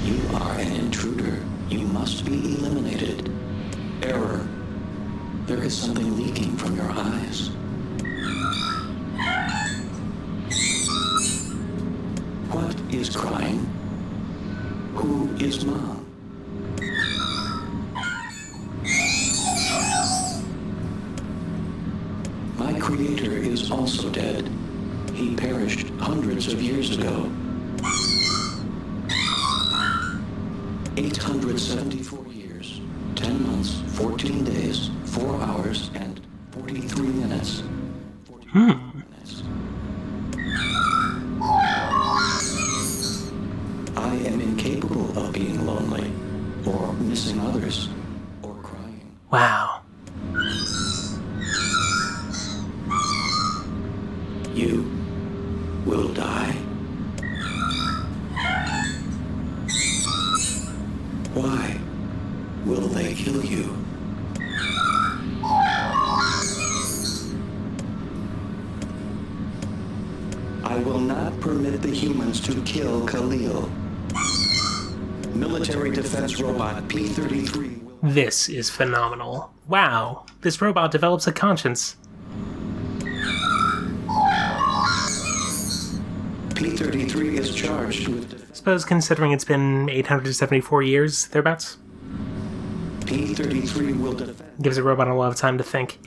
You are an intruder. You must be eliminated. Error. There is something leaking from your eyes. What is crying? Who is Mom? My creator is also dead. He perished hundreds of years ago. 874 years, 10 months, 14 days, 4 hours, and 43 minutes. 43 minutes. I am incapable of being lonely, or missing others, or crying. Wow. You will die. Why will they kill you? I will not permit the humans to kill Khalil. Military Defense Robot P-33 will... This is phenomenal. Wow. This robot develops a conscience. P-33 is charged with... Suppose considering it's been 874 years, thereabouts. P-33 will defend... Gives a robot a lot of time to think.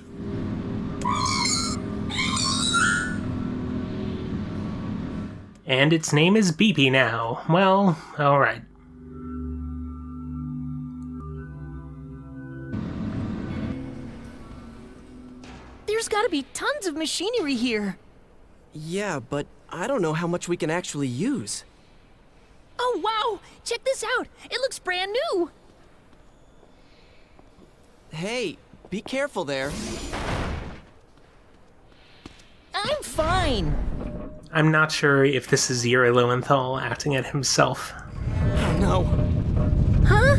And its name is Beepy now. Well, alright. There's gotta be tons of machinery here. Yeah, but I don't know how much we can actually use. Oh, wow! Check this out! It looks brand new! Hey, be careful there. I'm fine! I'm not sure if this is Yuri Lowenthal acting at himself. Oh no. Huh?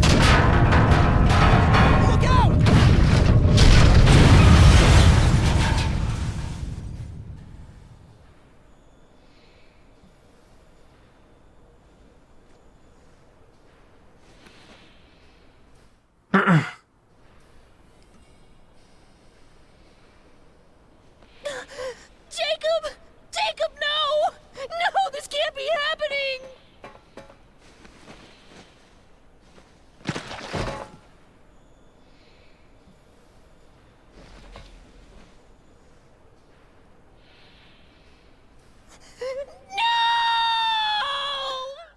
Look out! Jacob! Jacob, no! No, this can't be happening!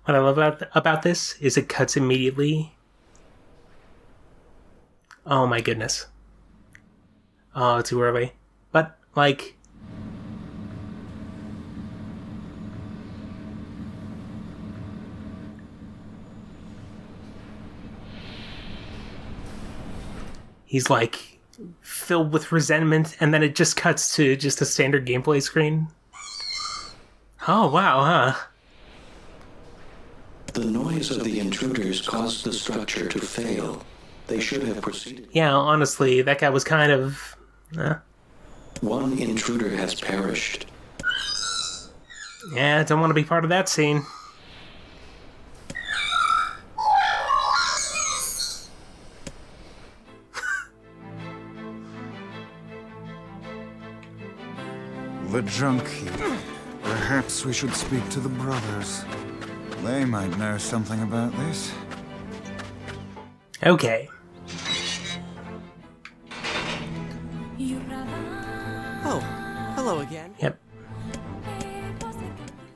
What I love about this is it cuts immediately. Oh my goodness. Oh, too early. But, like... He's, like, filled with resentment, and then it just cuts to just a standard gameplay screen. Oh, wow, huh? The noise of the intruders caused the structure to fail. They should have proceeded. Yeah, honestly, that guy was kind of... One intruder has perished. Yeah, I don't want to be part of that scene. The junkie. Perhaps we should speak to the brothers. They might know something about this. Okay. Oh, hello again. Yep.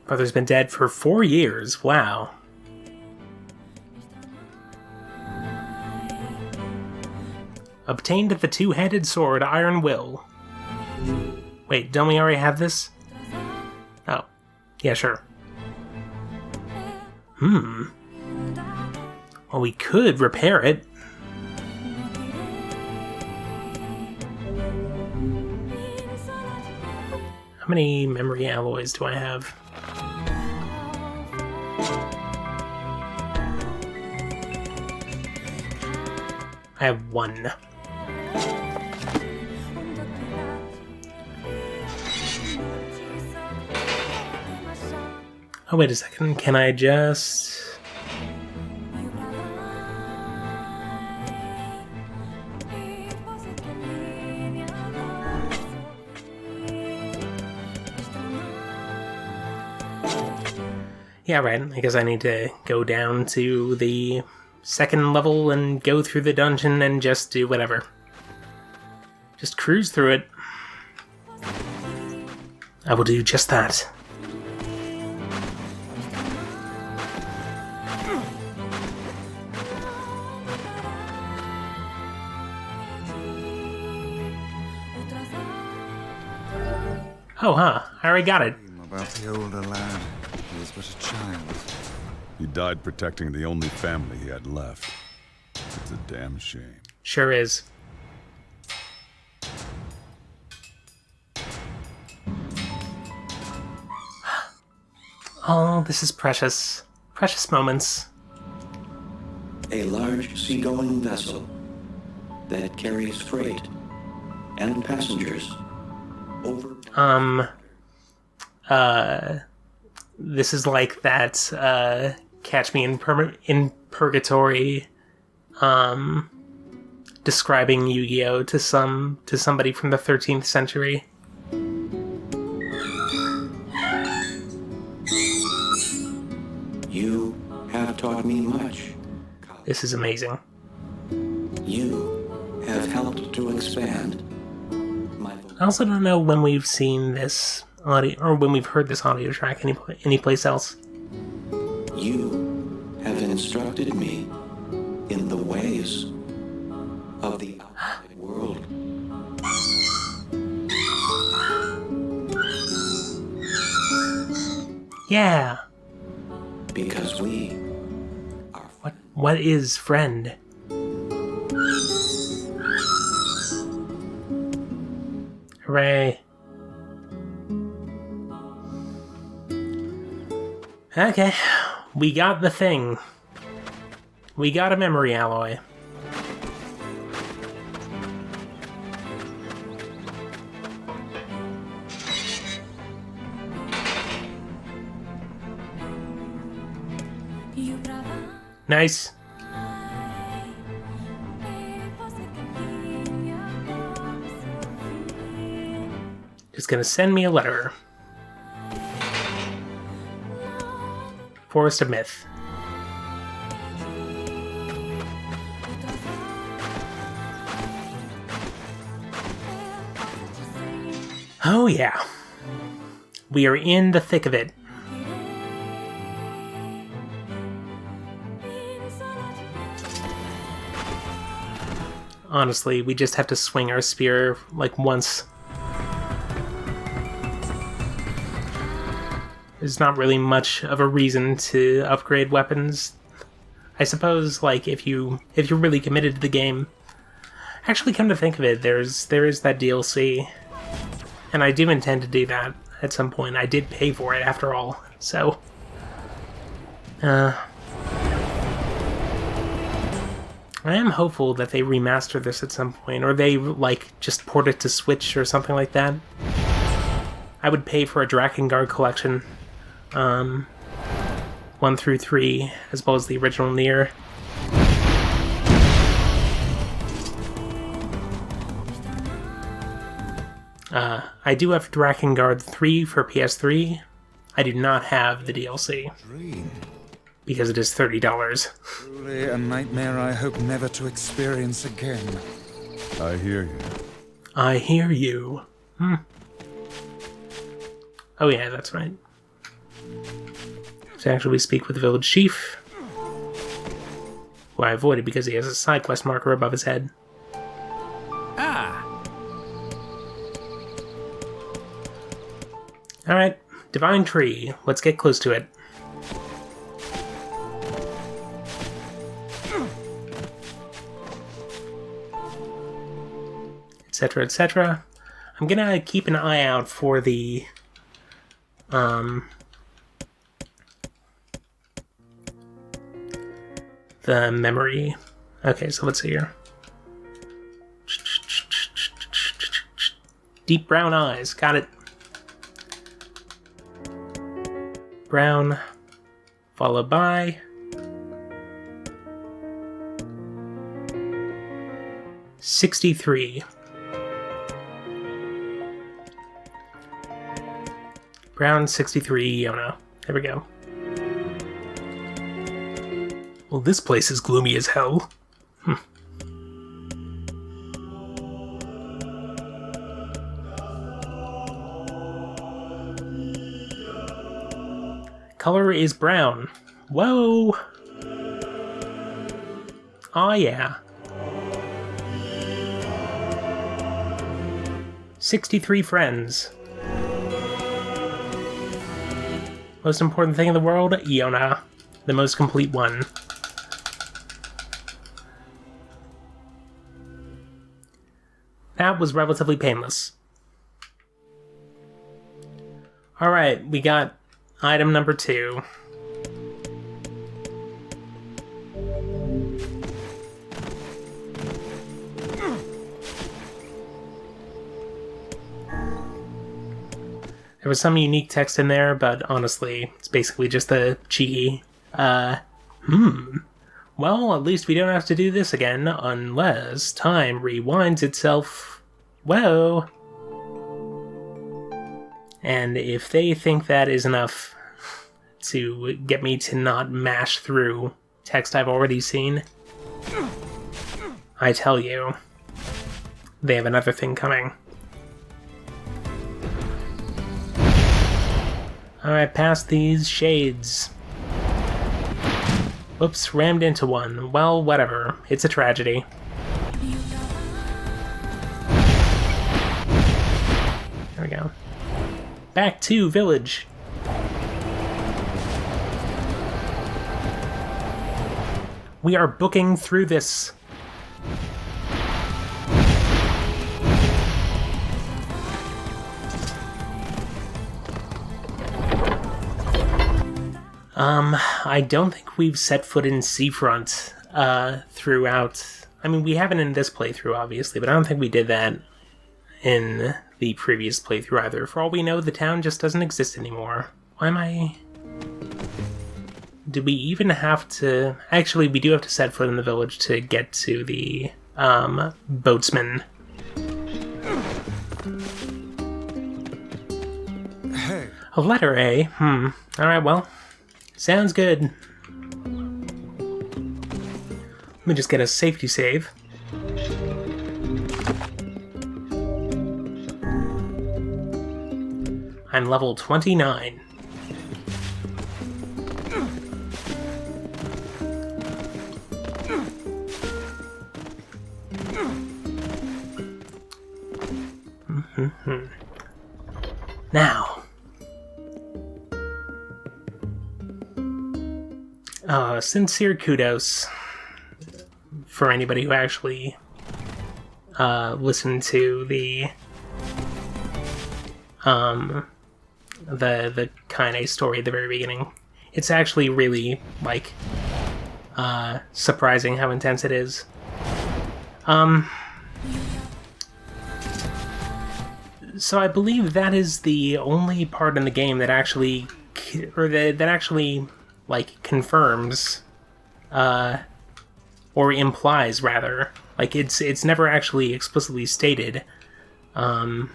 Brother's been dead for 4 years. Wow. Obtained the two-handed sword Iron Will. Wait, don't we already have this? Oh. Yeah, sure. Well, we could repair it. How many memory alloys do I have? I have 1. Oh, wait a second. Can I just... Yeah, right. I guess I need to go down to the second level and go through the dungeon and just do whatever. Just cruise through it. I will do just that. Oh, huh. I already got it. About the older lad. He was but a child. He died protecting the only family he had left. It's a damn shame. Sure is. Oh, this is precious. Precious moments. A large seagoing vessel that carries freight and passengers over... This is like that, Catch Me in Purgatory, describing Yu-Gi-Oh! to somebody from the 13th century. You have taught me much. This is amazing. You have helped to expand my... I also don't know when we've seen this audio, or when we've heard this audio track anyplace else. You have instructed me in the ways of the outside world. Yeah. Because we are... What is friend? Hooray. Okay, we got the thing. We got a memory alloy. Nice. Just gonna send me a letter. Forest of Myth. Oh yeah. We are in the thick of it. Honestly, we just have to swing our spear like once. There's not really much of a reason to upgrade weapons. I suppose, like, if you're really committed to the game. Actually, come to think of it, there is that DLC, and I do intend to do that at some point. I did pay for it after all, so I am hopeful that they remaster this at some point, or they, like, just port it to Switch or something like that. I would pay for a Drakengard collection, 1 through 3, as well as the original NieR. I do have Drakengard 3 for PS3. I do not have the DLC. Because it is $30. Truly a nightmare I hope never to experience again. I hear you. I hear you. Oh yeah, that's right. So actually we speak with the village chief, who I avoided because he has a side quest marker above his head. Alright, Divine Tree. Let's get close to it. Etc., etc. I'm gonna keep an eye out for the memory. Okay, so let's see here. Deep brown eyes, got it. Brown, followed by 63. Brown 63 Yona. There we go. Well, this place is gloomy as hell. Color is brown. Whoa! Oh yeah. 63 friends. Most important thing in the world, Yona. The most complete one. That was relatively painless. Alright, we got item number 2. There was some unique text in there, but honestly, it's basically just a cheeky, Well, at least we don't have to do this again, unless time rewinds itself. Whoa. And if they think that is enough to get me to not mash through text I've already seen, I tell you, they have another thing coming. Alright, past these shades. Whoops, rammed into one. Well, whatever. It's a tragedy. There we go. Back to village. We are booking through this. I don't think we've set foot in Seafront throughout. I mean, we haven't in this playthrough, obviously, but I don't think we did that in the previous playthrough either. For all we know, the town just doesn't exist anymore. Why am I... Do we even have to... Actually, we do have to set foot in the village to get to the boatsman. Hey. A letter, eh? Alright, well... Sounds good. Let me just get a safety save. I'm level 29. Now. Sincere kudos for anybody who actually listened to the Kaine story at the very beginning. It's actually really, like, surprising how intense it is. So I believe that is the only part in the game that actually, or that actually, like, confirms, or implies, rather. Like, it's never actually explicitly stated, but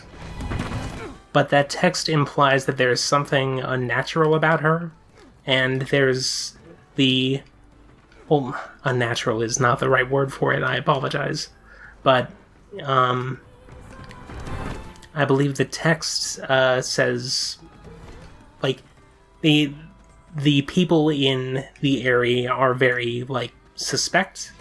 that text implies that there's something unnatural about her, and there's the... Well, unnatural is not the right word for it, I apologize. But, I believe the text, says, like, the people in the area are very, like, suspecting,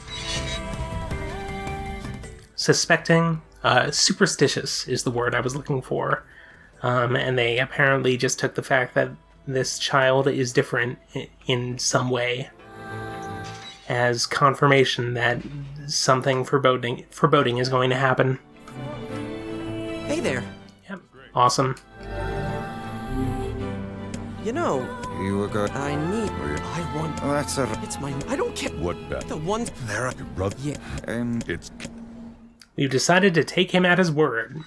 superstitious is the word I was looking for. And they apparently just took the fact that this child is different in some way as confirmation that something foreboding is going to happen. Hey there. Awesome. You know, You were good. I need... I want... Oh, that's a... It's my... I don't care. What bet? The ones... There are... Your brother? Yeah. It's... We've decided to take him at his word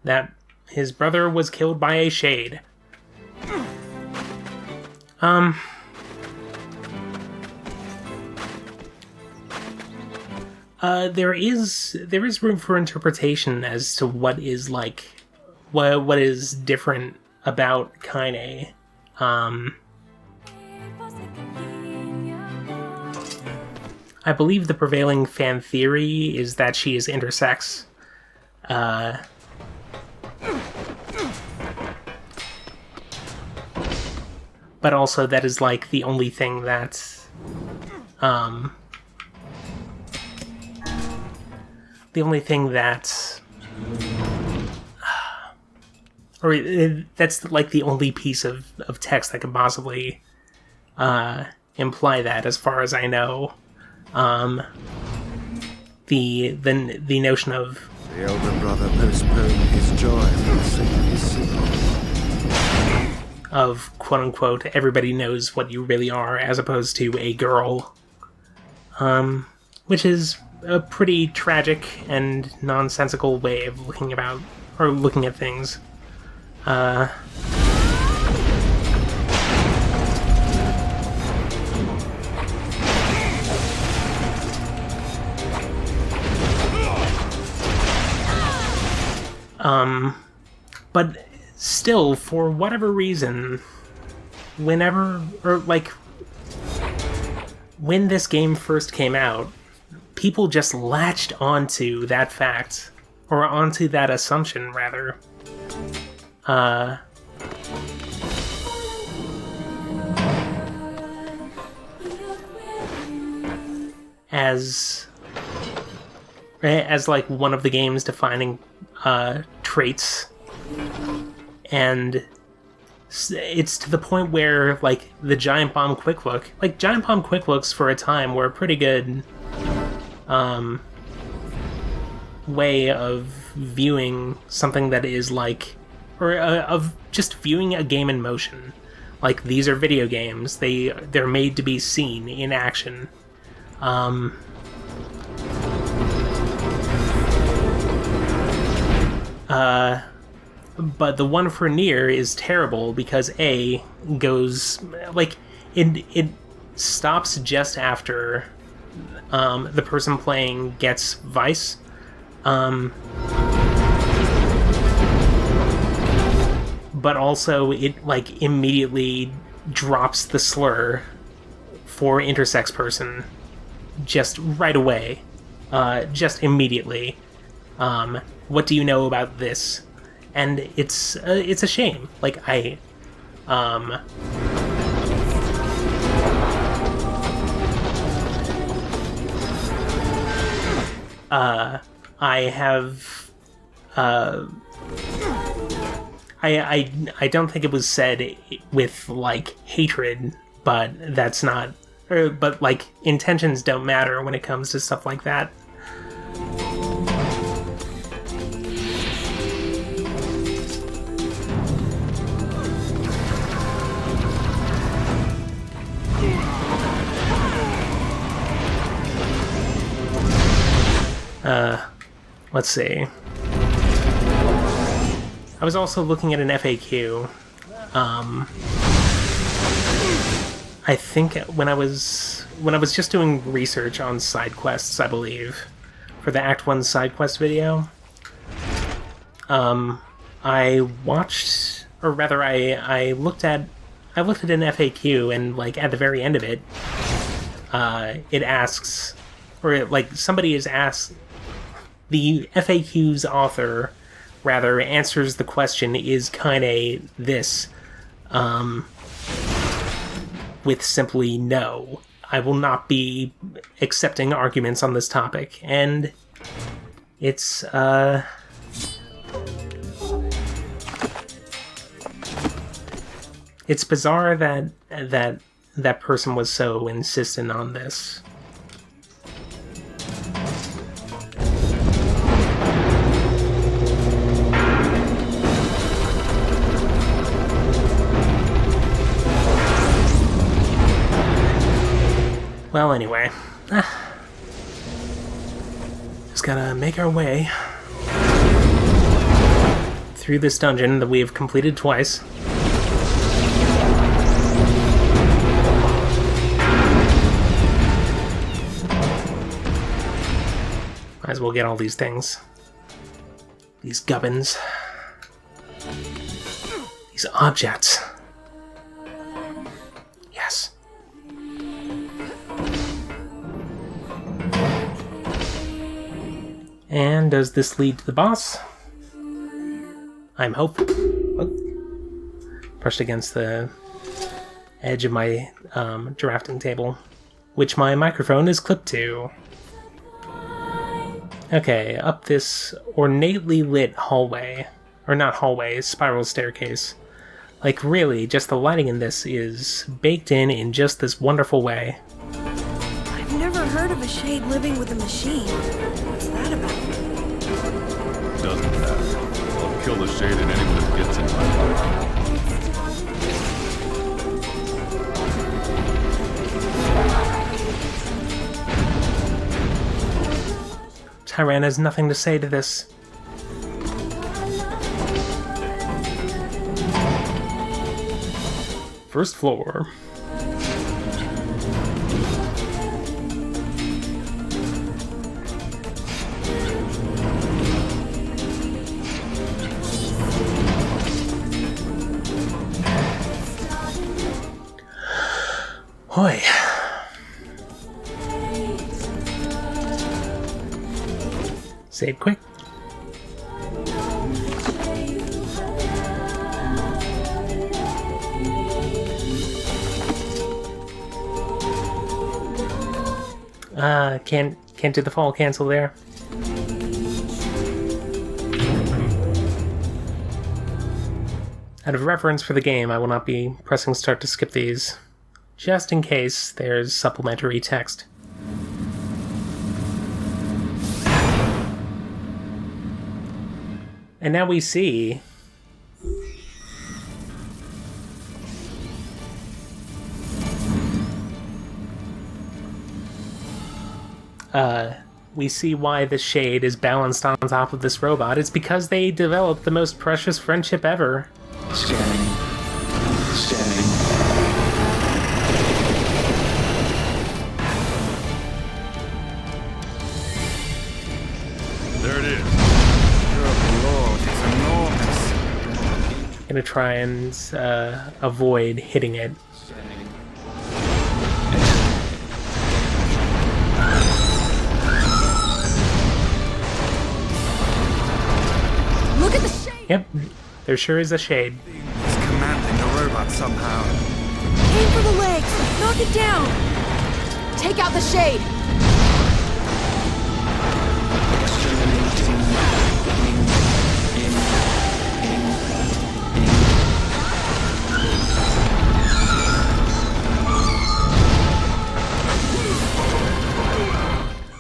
that his brother was killed by a shade. There is room for interpretation as to what is like, what is different about Kaine. I believe the prevailing fan theory is that she is intersex. But also that is like the only thing that, or that's like the only piece of text that can possibly imply that, as far as I know. The notion of The elder brother postponed his joy for the sake of his sibling. Of quote-unquote everybody knows what you really are, as opposed to a girl, which is a pretty tragic and nonsensical way of looking at things. But still, for whatever reason, when this game first came out, people just latched onto that fact, or onto that assumption, rather. As like one of the game's defining traits, and it's to the point where like the Giant Bomb Quick Look, like Giant Bomb Quick Looks for a time were a pretty good way of viewing something that is like, or of just viewing a game in motion. Like, these are video games, they're made to be seen in action. But the one for NieR is terrible because A, goes, like, it stops just after the person playing gets Vice. But also it, like, immediately drops the slur for intersex person just right away. Just immediately. What do you know about this? And it's a shame. Like, I have I don't think it was said with like hatred, but that's not, but like intentions don't matter when it comes to stuff like that. Let's see. I was also looking at an FAQ. I think when I was just doing research on side quests, I believe, for the Act 1 side quest video, I watched, or rather I looked at an FAQ, and like at the very end of it, it asks, or like somebody is asked, the FAQ's author rather answers the question, is Kaine this? With simply no. I will not be accepting arguments on this topic. And it's bizarre that person was so insistent on this. Well, anyway. Just gotta make our way through this dungeon that we have completed twice. Might as well get all these things. These gubbins. These objects. Yes. And does this lead to the boss? I'm hoping. Oh. Brushed against the edge of my drafting table, which my microphone is clipped to. Okay, up this ornately lit hallway. Or not hallway, spiral staircase. Like, really, just the lighting in this is baked in just this wonderful way. I've never heard of a shade living with a machine. What's that about? Doesn't matter. I'll kill the shade and anyone who gets in my way. Tyran has nothing to say to this. First floor. Hoy. Save quick. Can't do the fall cancel there. Out of reverence for the game, I will not be pressing start to skip these, just in case there's supplementary text. And now we see why the shade is balanced on top of this robot. It's because they developed the most precious friendship ever. Scanning. Scanning. There it is. Good lord, it's enormous. Gonna try and avoid hitting it. Look at the shade! Yep, there sure is a shade. He's commanding the robot somehow. Aim for the legs! Knock it down! Take out the shade!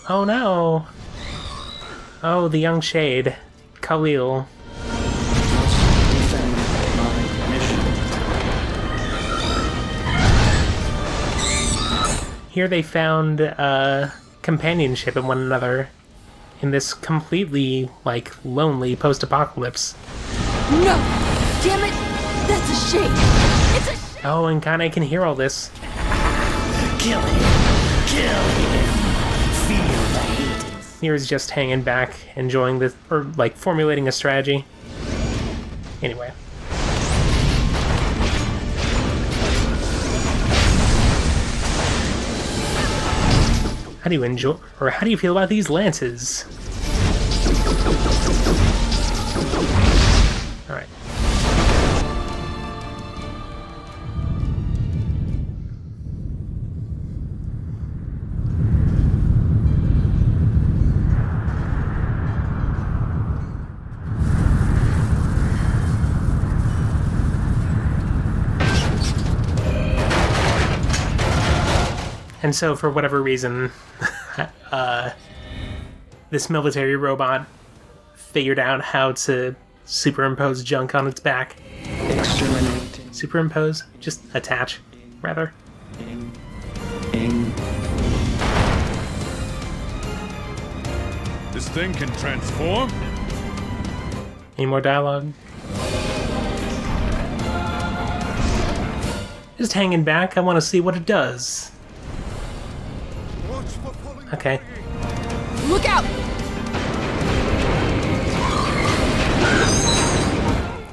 Oh no! Oh, the young shade. Khalil. Here they found companionship in one another in this completely, like, lonely post-apocalypse. No! Damn it! That's a shade! It's a shade! Oh, and Kaine can hear all this. Kill him! Kill him! Feel the hate. NieR's just hanging back, enjoying this, or, like, formulating a strategy. Anyway. How do you enjoy, or how do you feel about these lances? Alright. And so, for whatever reason, this military robot figured out how to superimpose junk on its back. Exterminating. Superimpose? Just attach, rather. thing can transform? Any more dialogue? Just hanging back. I want to see what it does. Okay. Look out!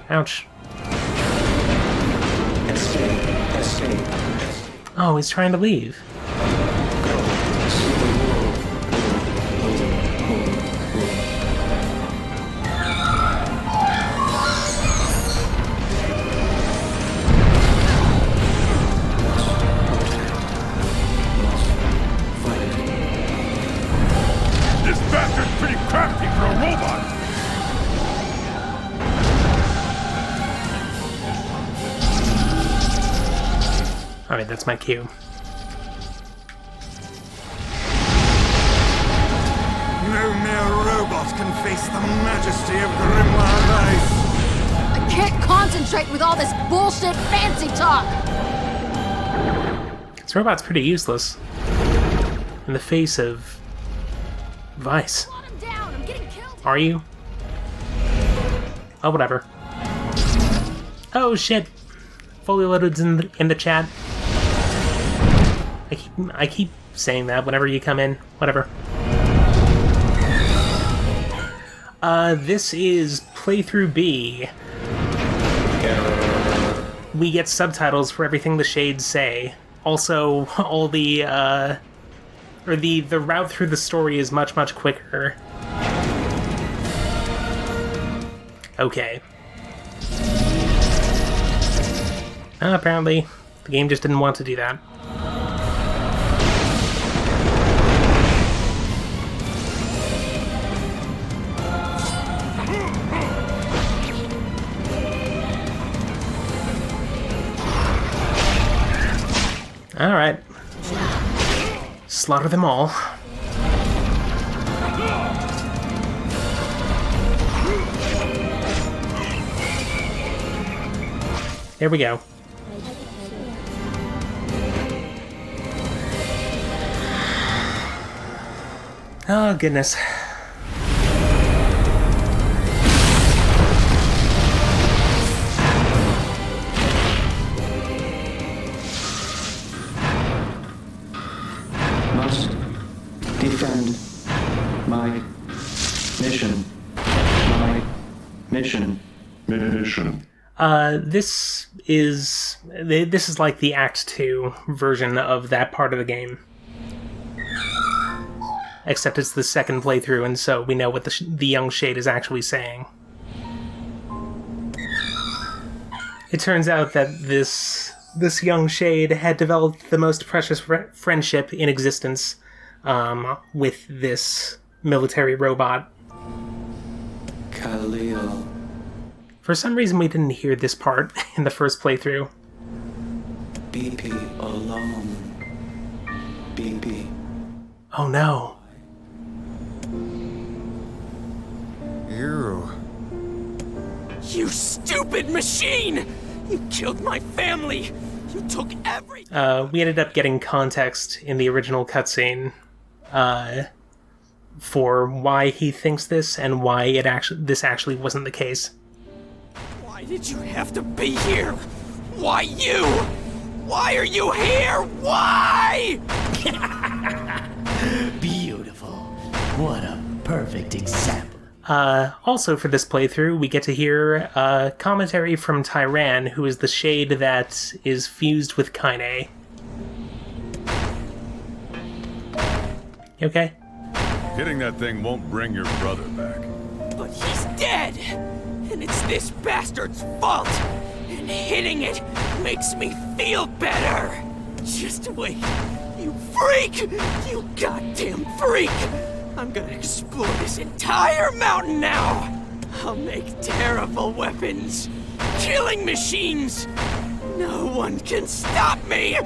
Ouch. Escape. Oh, he's trying to leave. This bastard's pretty crafty for a robot! Alright, that's my cue. No mere robot can face the majesty of Grimoire Ice. I can't concentrate with all this bullshit fancy talk! This robot's pretty useless. In the face of Vice. Are you? Oh, whatever. Oh, shit. Fully loaded's in the chat. I keep saying that whenever you come in. Whatever. This is playthrough B. We get subtitles for everything the shades say. Also, all the, the route through the story is much, much quicker. Okay. Apparently, the game just didn't want to do that. Alright. Slaughter them all. There we go. Oh, goodness. Must defend my mission. My mission. This is like the Act 2 version of that part of the game. Except it's the second playthrough, and so we know what the young Shade is actually saying. It turns out that this young Shade had developed the most precious friendship in existence with this military robot. Khalil. For some reason, we didn't hear this part in the first playthrough. BP alone. BP. Oh no. You stupid machine! You killed my family! You took everything! We ended up getting context in the original cutscene for why he thinks this and why this actually wasn't the case. Why did you have to be here? Why you? Why are you here? Why? Beautiful. What a perfect example. Also for this playthrough, we get to hear commentary from Tyran, who is the Shade that is fused with Kaine. You okay? Hitting that thing won't bring your brother back. But he's dead! And it's this bastard's fault! And hitting it makes me feel better! Just wait, you freak! You goddamn freak! I'm gonna explore this entire mountain now! I'll make terrible weapons! Killing machines! No one can stop me!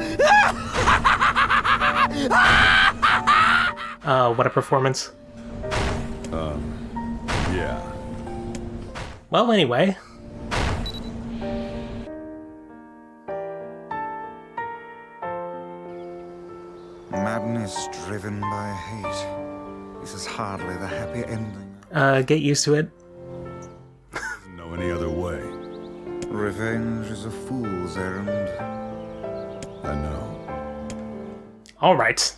What a performance. Yeah. Well, anyway. Madness driven by hate. This is hardly the happy ending. Get used to it. Doesn't know any other way. Revenge is a fool's errand. I know. All right.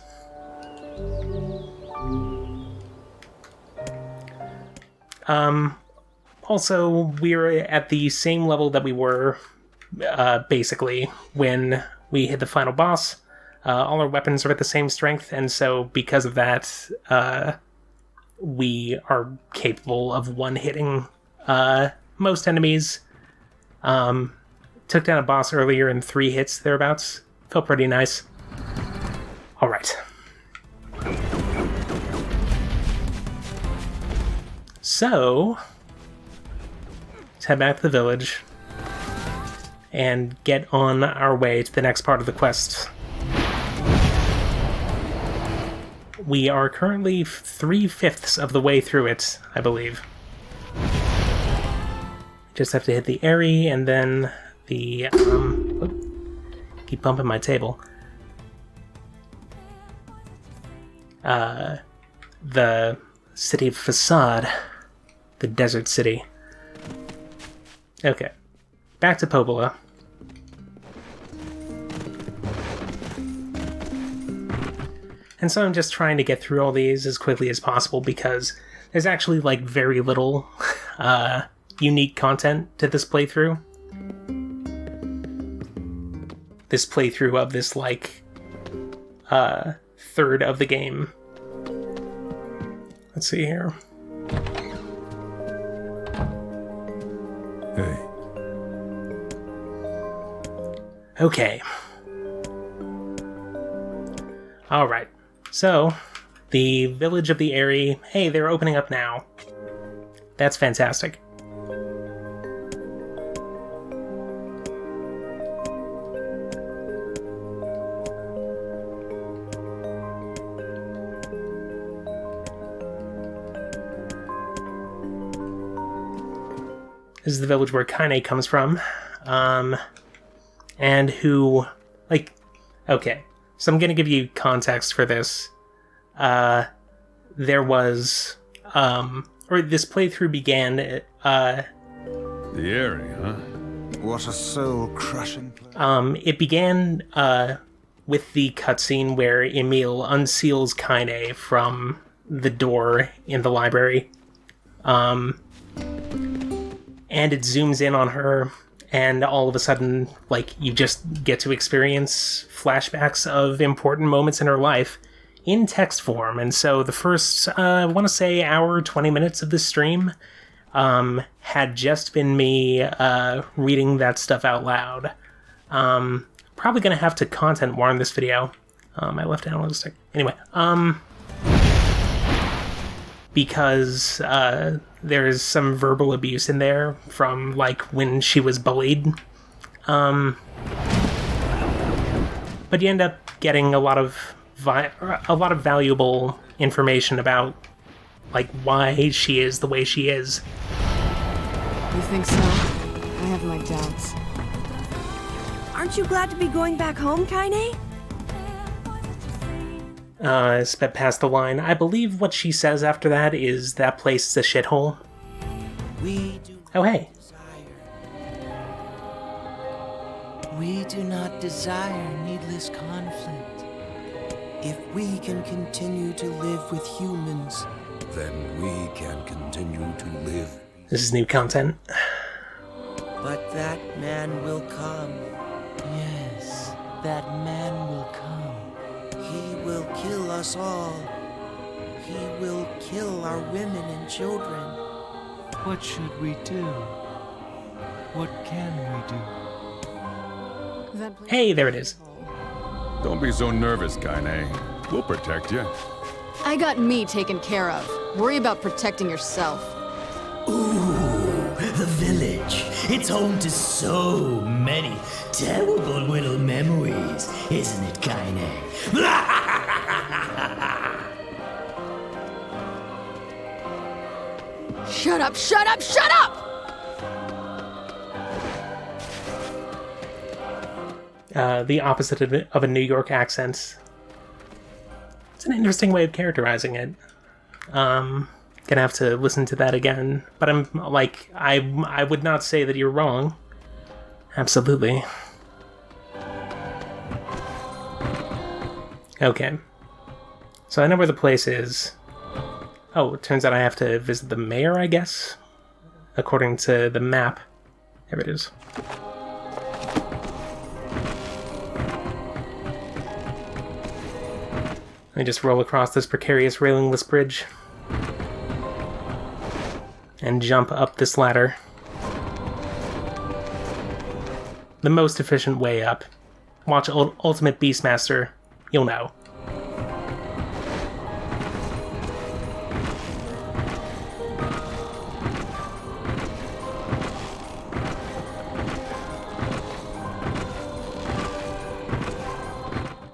Also, we're at the same level that we were, basically, when we hit the final boss. All our weapons are at the same strength, and so because of that, we are capable of one-hitting most enemies. Took down a boss earlier in 3 hits, thereabouts. Felt pretty nice. Alright. So, let's head back to the village and get on our way to the next part of the quest. We are currently 3/5 of the way through it, I believe. Just have to hit the area and then the, keep bumping my table. The city of Facade. The desert city. Okay. Back to Popola. And so I'm just trying to get through all these as quickly as possible because there's actually, like, very little, unique content to this playthrough. This playthrough of this, like, third of the game. Let's see here. Hey. Okay. Alright. So, the village of the Eyrie, hey, they're opening up now. That's fantastic. This is the village where Kaine comes from. And who, like, okay. So I'm going to give you context for this. There was, or this playthrough began, The Eyrie, huh? What a soul-crushing place. It began, with the cutscene where Emil unseals Kaine from the door in the library. And it zooms in on her, and all of a sudden, like, you just get to experience flashbacks of important moments in her life in text form. And so the first, I want to say, hour, 20 minutes of this stream had just been me reading that stuff out loud. Probably going to have to content warn this video. I left analog stick. Anyway, because there's some verbal abuse in there from, like, when she was bullied. But you end up getting a lot of valuable information about, like, why she is the way she is. You think so? I have my doubts. Aren't you glad to be going back home, Kaine? Sped past the line. I believe what she says after that is that place is a shithole. Oh, hey. We do not desire needless conflict. If we can continue to live with humans, then we can continue to live. This is new content. But that man will come. Yes, that man will come. He will kill us all. He will kill our women and children. What should we do? What can we do? Hey, there it is. Don't be so nervous, Kaine. We'll protect you. I got me taken care of. Worry about protecting yourself. Ooh, the village. It's home to so many terrible little memories, isn't it, Kaine? Shut up, shut up, shut up! The opposite of a New York accent. It's an interesting way of characterizing it. Gonna have to listen to that again. But I'm like, I would not say that you're wrong. Absolutely. Okay. So I know where the place is. Oh, it turns out I have to visit the mayor, I guess? According to the map. There it is. I just roll across this precarious railingless bridge. And jump up this ladder. The most efficient way up. Watch Ultimate Beastmaster. You'll know.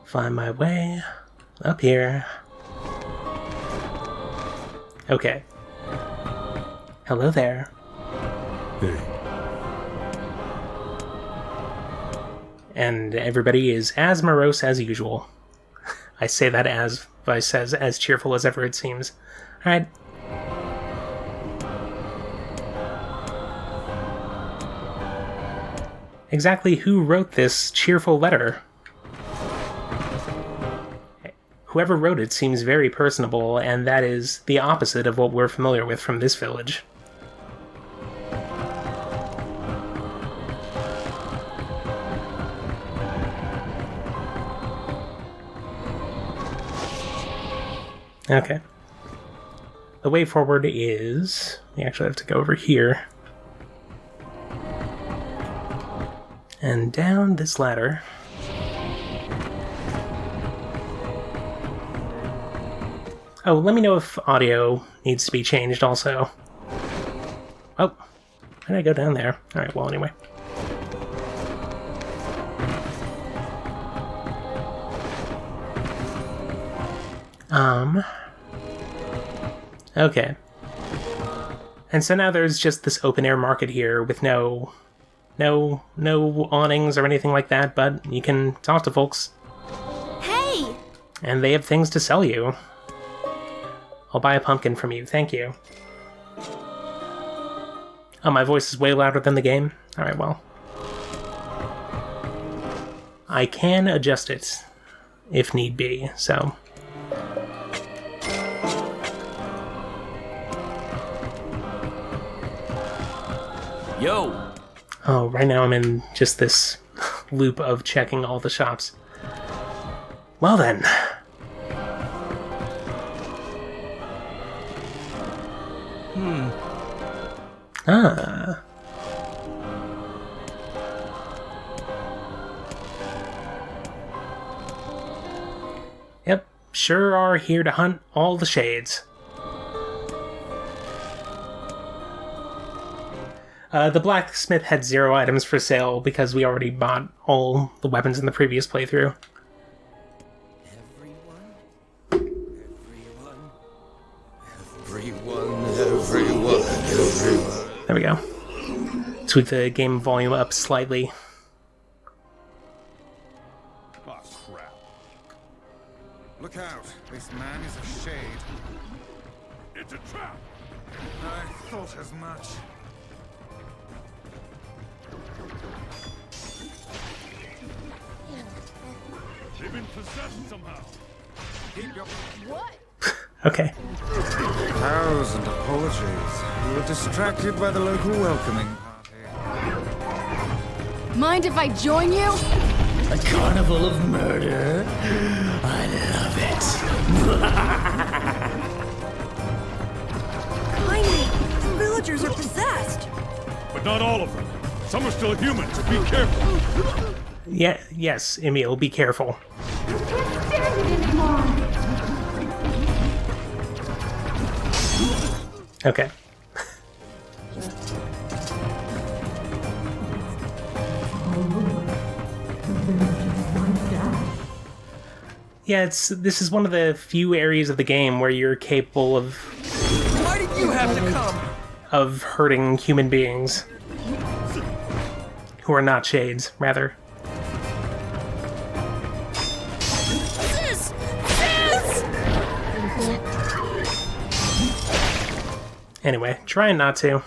Find my way up here. Okay. Hello there. Hey. And everybody is as morose as usual. I say that as Vice says, as cheerful as ever it seems. Alright. Exactly who wrote this cheerful letter? Whoever wrote it seems very personable, and that is the opposite of what we're familiar with from this village. Okay. The way forward is... We actually have to go over here. And down this ladder. Oh, let me know if audio needs to be changed also. Oh, how did I go down there? Alright, well, anyway. Okay. And so now there's just this open-air market here with no awnings or anything like that, but you can talk to folks. Hey! And they have things to sell you. I'll buy a pumpkin from you, thank you. Oh, my voice is way louder than the game? Alright, well. I can adjust it, if need be, so... Yo! Oh, right now I'm in just this loop of checking all the shops. Well then. Ah. Yep, sure are here to hunt all the shades. The blacksmith had 0 items for sale because we already bought all the weapons in the previous playthrough. Everyone. There we go. Tweak the game volume up slightly. Oh, crap. Look out. This man is a shade. It's a trap! I thought as much. They've been possessed somehow. Keep your... What? Okay. 1,000 apologies. You were distracted by the local welcoming party. Mind if I join you? A carnival of murder? I love it. Kaine, the villagers are possessed. But not all of them. Some are still human, so be careful. Yeah, yes, Emil, be careful. Okay. Yeah, this is one of the few areas of the game where you're capable of... Why did you have to come? ...of hurting human beings. Who are not shades, rather. Anyway, trying not to.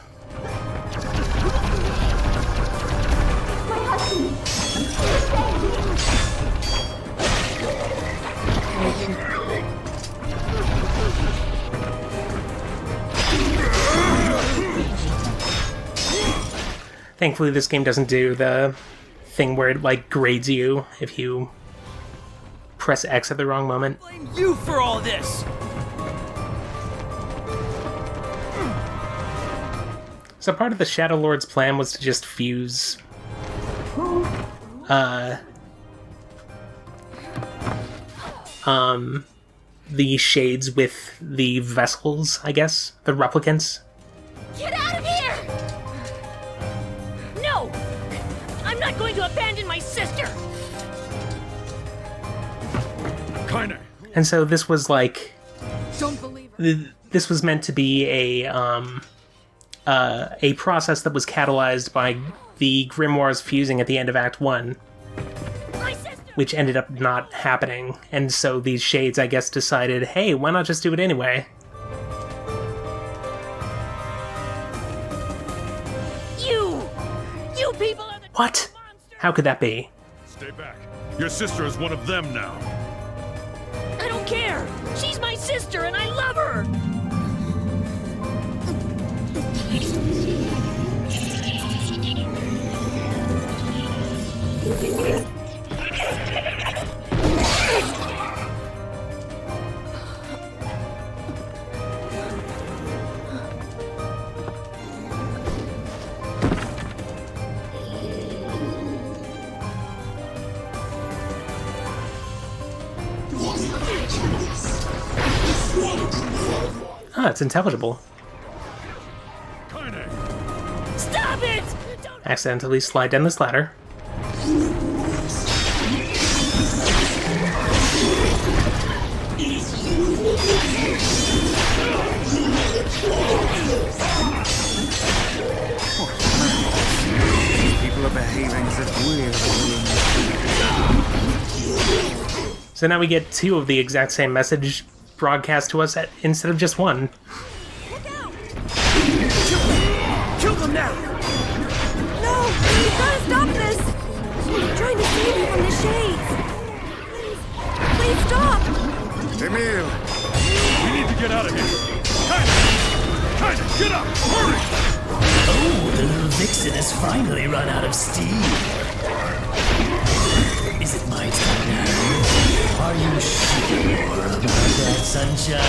Thankfully, this game doesn't do the thing where it, like, grades you if you press X at the wrong moment. Blame you for all this! So part of the Shadow Lord's plan was to just fuse... the shades with the vessels, I guess? The replicants? Get out of here! No! I'm not going to abandon my sister! Kaine! And so this was like... Don't believe her. This was meant to be a process that was catalyzed by the grimoires fusing at the end of Act 1. Which ended up not happening, and so these shades, I guess, decided, hey, why not just do it anyway? You people are the What? How could that be? Stay back. Your sister is one of them now. I don't care! She's my sister and I love her! Ah, it's intelligible. Kaine! Stop it! Accidentally slide down this ladder. People are behaving as if we're the villains. So now we get two of the exact same message broadcast to us instead of just one. Kill them now! No! You gotta stop this! I'm trying to save you from the shades! Please stop! Emil! We need to get out of here! Kaine, get up! Hurry! Oh, the little vixen has finally run out of steam. Is it my turn now? Are you sure about that, sunshine?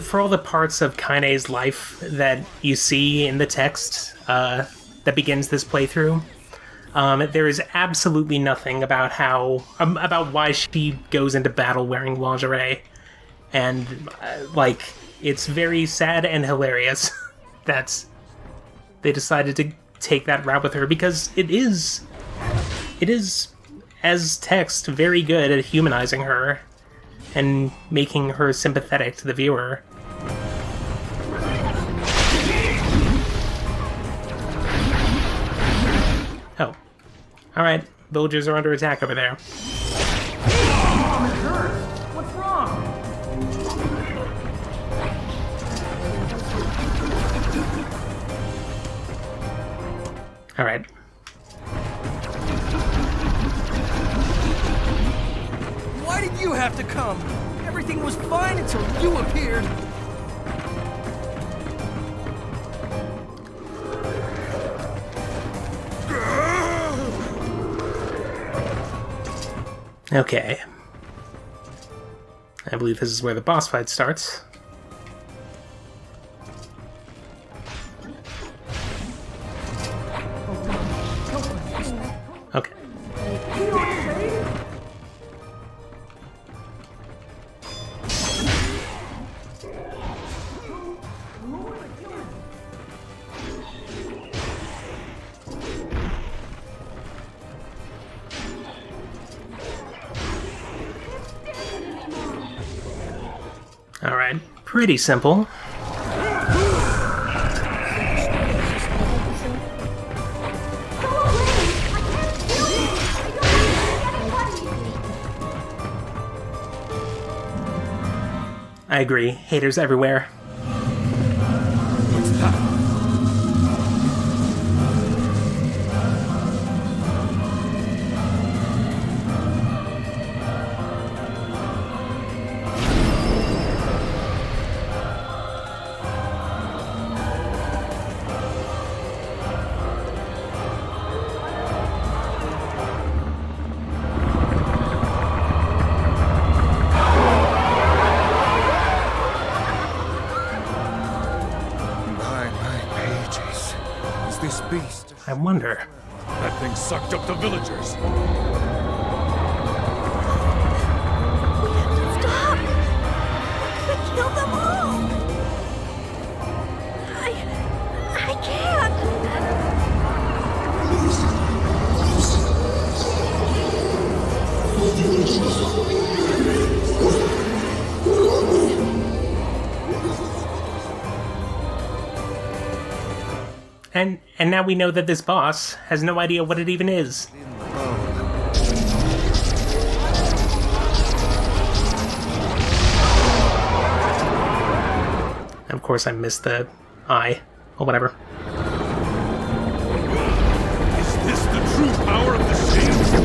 For all the parts of Kaine's life that you see in the text that begins this playthrough, there is absolutely nothing about about why she goes into battle wearing lingerie, and it's very sad and hilarious that they decided to take that route with her, because it is as text very good at humanizing her and making her sympathetic to the viewer. Oh. Alright, villagers are under attack over there. What's wrong? Alright. Why did you have to come? Everything was fine until you appeared. Okay. I believe this is where the boss fight starts. Okay. Alright, pretty simple. I agree. Haters everywhere. What's that? This beast. I wonder. That thing sucked up the villagers. Stop! We killed them all! I can't. And now we know that this boss has no idea what it even is. And of course I missed the eye, or whatever. Is this the true power of the Shades? It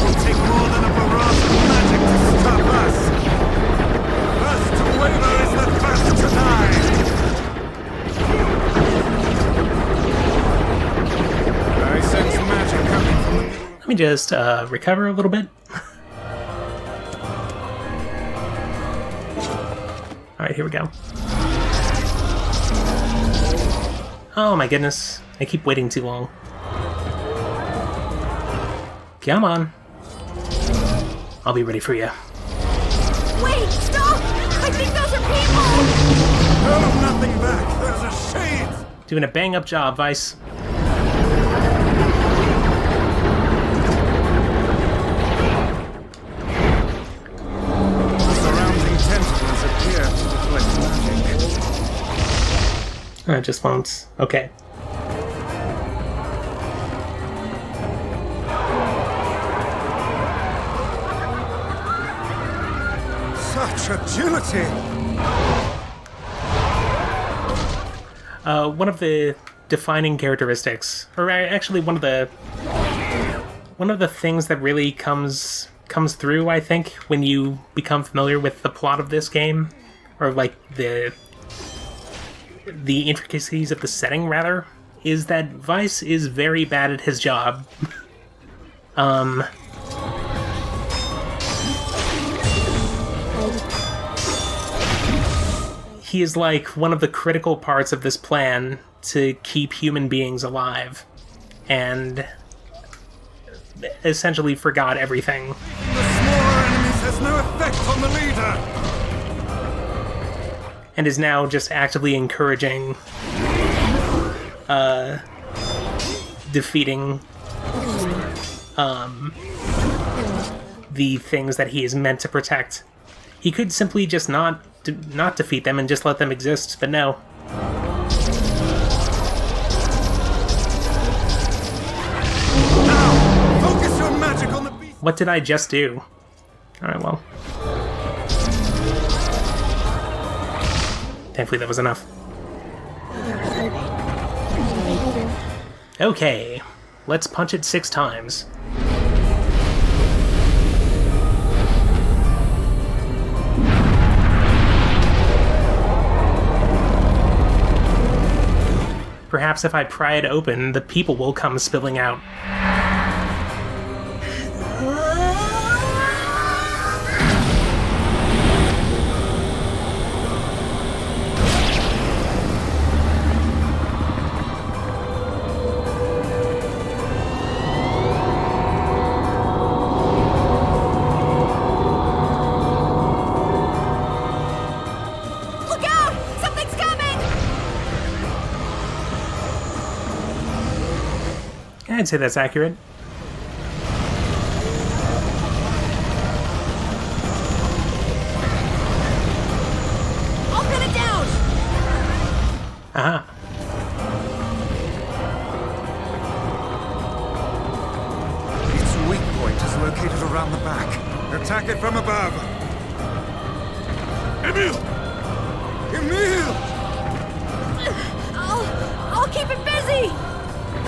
will take more than a barrage of magic to stop us. First to waver is the first to die. I sense magic coming from the... Let me just recover a little bit. Alright, here we go. Oh my goodness. I keep waiting too long. Come on. I'll be ready for you. Wait, stop! I think those are people! Hold nothing back. There's a shade. Doing a bang-up job, Vice. It just won't. Okay. Such agility! One of the defining characteristics, or actually one of the things that really comes through, I think, when you become familiar with the plot of this game, or like the intricacies of the setting, rather, is that Vice is very bad at his job. He is like one of the critical parts of this plan to keep human beings alive, and essentially forgot everything. The smaller enemies has no effect on the leader! And is now just actively encouraging defeating the things that he is meant to protect. He could simply just not defeat them and just let them exist, but no. Now, focus your magic on the beast. What did I just do? Alright, well. Thankfully that was enough. Okay, let's punch it 6 times. Perhaps if I pry it open, the people will come spilling out. I'd say that's accurate. I'll pin it down! Aha. Its weak point is located around the back. Attack it from above. Emil! Emil! I'll keep it busy!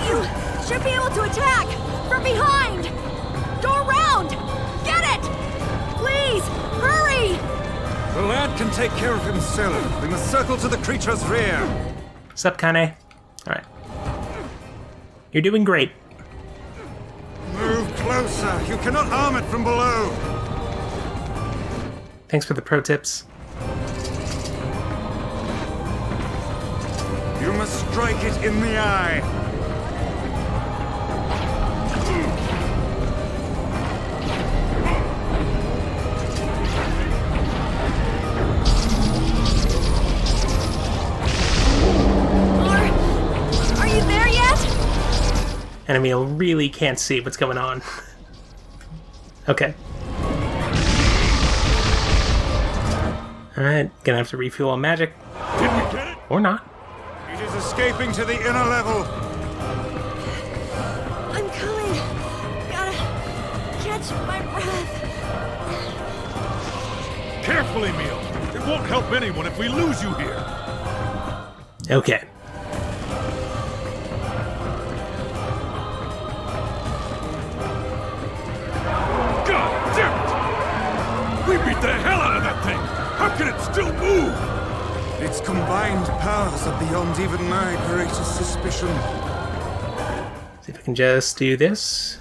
You should be able to attack! From behind! Go around! Get it! Please, hurry! The lad can take care of himself. We must circle to the creature's rear. Sup, Kaine? Alright. You're doing great. Move closer. You cannot harm it from below. Thanks for the pro tips. You must strike it in the eye. Are you there yet? And Emil really can't see what's going on. Okay. Alright, gonna have to refuel on magic. Did we get it? Or not. It is escaping to the inner level. I'm coming. Gotta catch my breath. Careful, Emil. It won't help anyone if we lose you here. Okay. God damn it! We beat the hell out of that thing! How can it still move? Its combined powers are beyond even my greatest suspicion. See if I can just do this.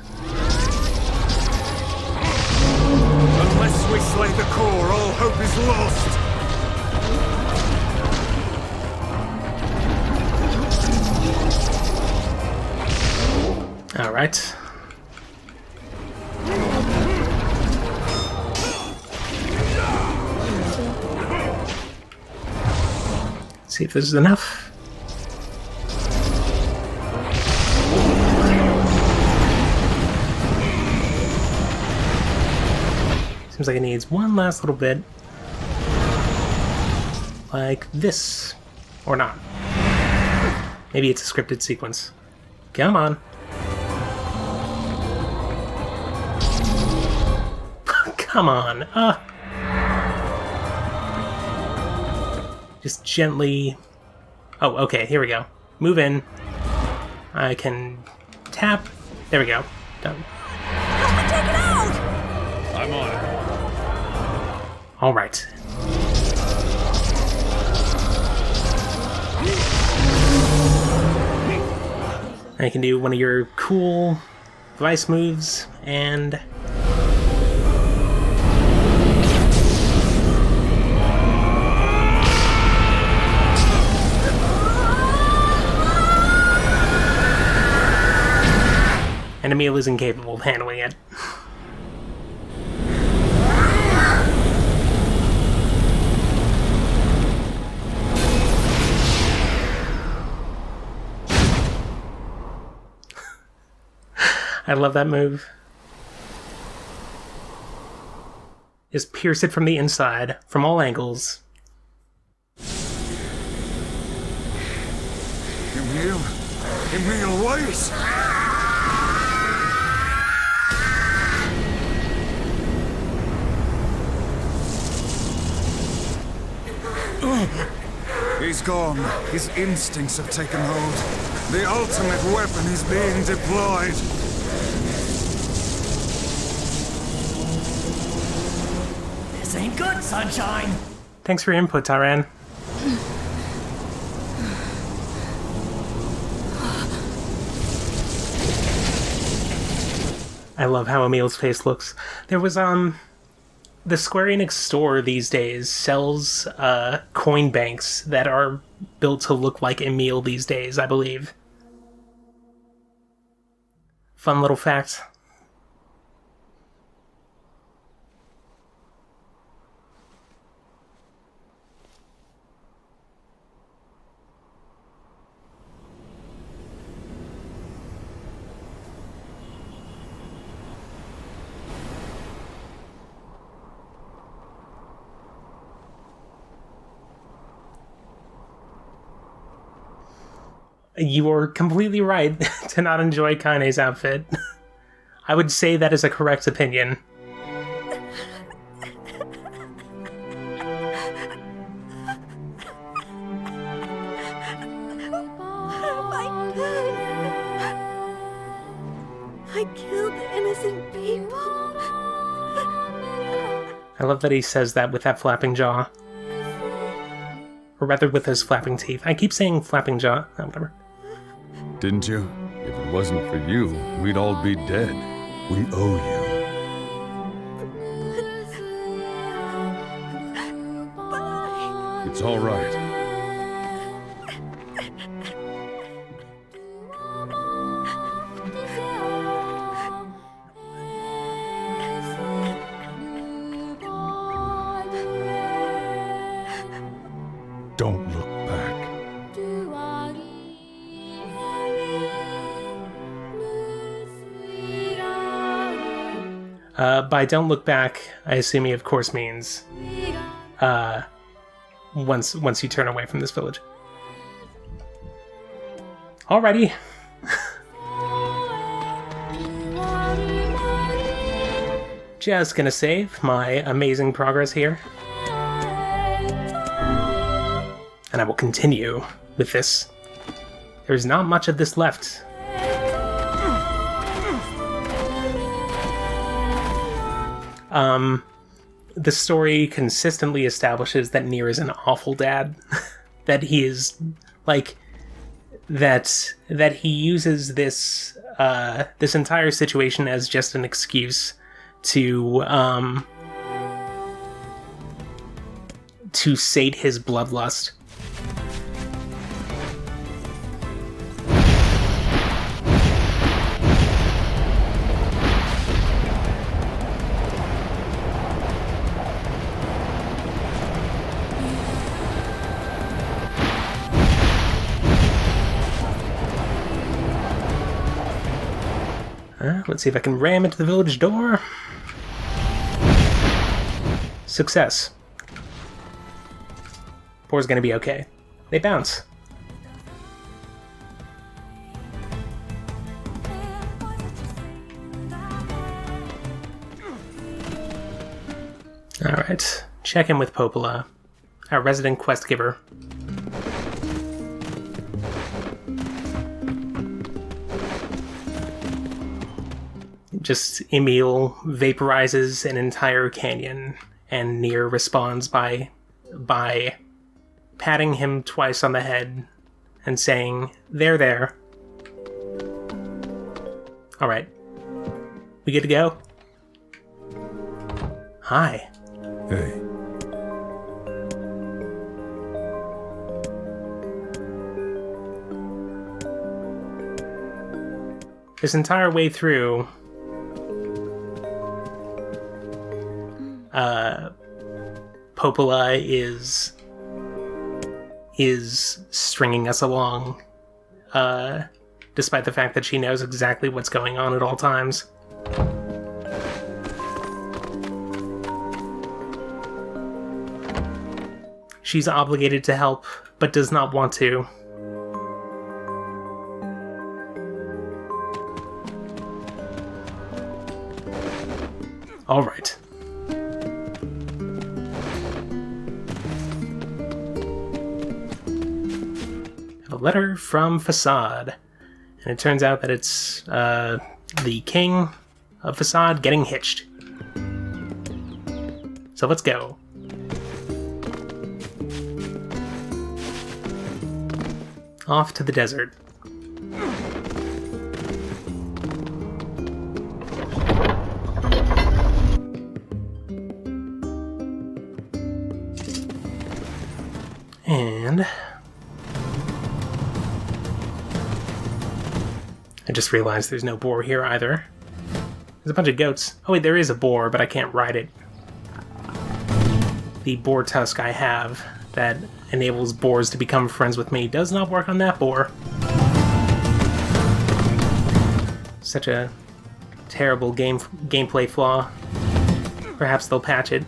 Unless we slay the core, all hope is lost. Alright. See if this is enough. Seems like it needs one last little bit. Like this. Or not. Maybe it's a scripted sequence. Come on. Come on. Just gently... Oh, okay, here we go. Move in. I can tap. There we go. Done. Help me take it out! I'm on it. Alright. I can do one of your cool device moves, and... and Emil is incapable of handling it. I love that move. Just pierce it from the inside, from all angles. Emil? Emil, wait! He's gone. His instincts have taken hold. The ultimate weapon is being deployed. This ain't good, Sunshine. Thanks for your input, Tyran. I love how Emil's face looks. There was, the Square Enix store these days sells coin banks that are built to look like Emil these days, I believe. Fun little fact. You are completely right to not enjoy Kaine's outfit. I would say that is a correct opinion. I killed innocent people. I love that he says that with that flapping jaw. Or rather, with those flapping teeth. I keep saying flapping jaw. Oh, whatever. Didn't you? If it wasn't for you, we'd all be dead. We owe you. It's all right. Don't look back. By don't look back, I assume he of course means once you turn away from this village. Alrighty. Just gonna save my amazing progress here. And I will continue with this. There's not much of this left. The story consistently establishes that NieR is an awful dad. That he is, like, that he uses this, this entire situation as just an excuse to sate his bloodlust. Let's see if I can ram into the village door. Success. Boar's gonna be okay. They bounce. Alright. Check in with Popola, our resident quest giver. Just Emil vaporizes an entire canyon, and NieR responds by patting him twice on the head and saying, there. Alright. We good to go? Hi. Hey. This entire way through, Popola is stringing us along, despite the fact that she knows exactly what's going on at all times. She's obligated to help, but does not want to. All right. A letter from Facade, and it turns out that it's the king of Facade getting hitched. So let's go. Off to the desert. And I just realized there's no boar here either. There's a bunch of goats. Oh wait, there is a boar, but I can't ride it. The boar tusk I have that enables boars to become friends with me does not work on that boar. Such a terrible gameplay flaw. Perhaps they'll patch it.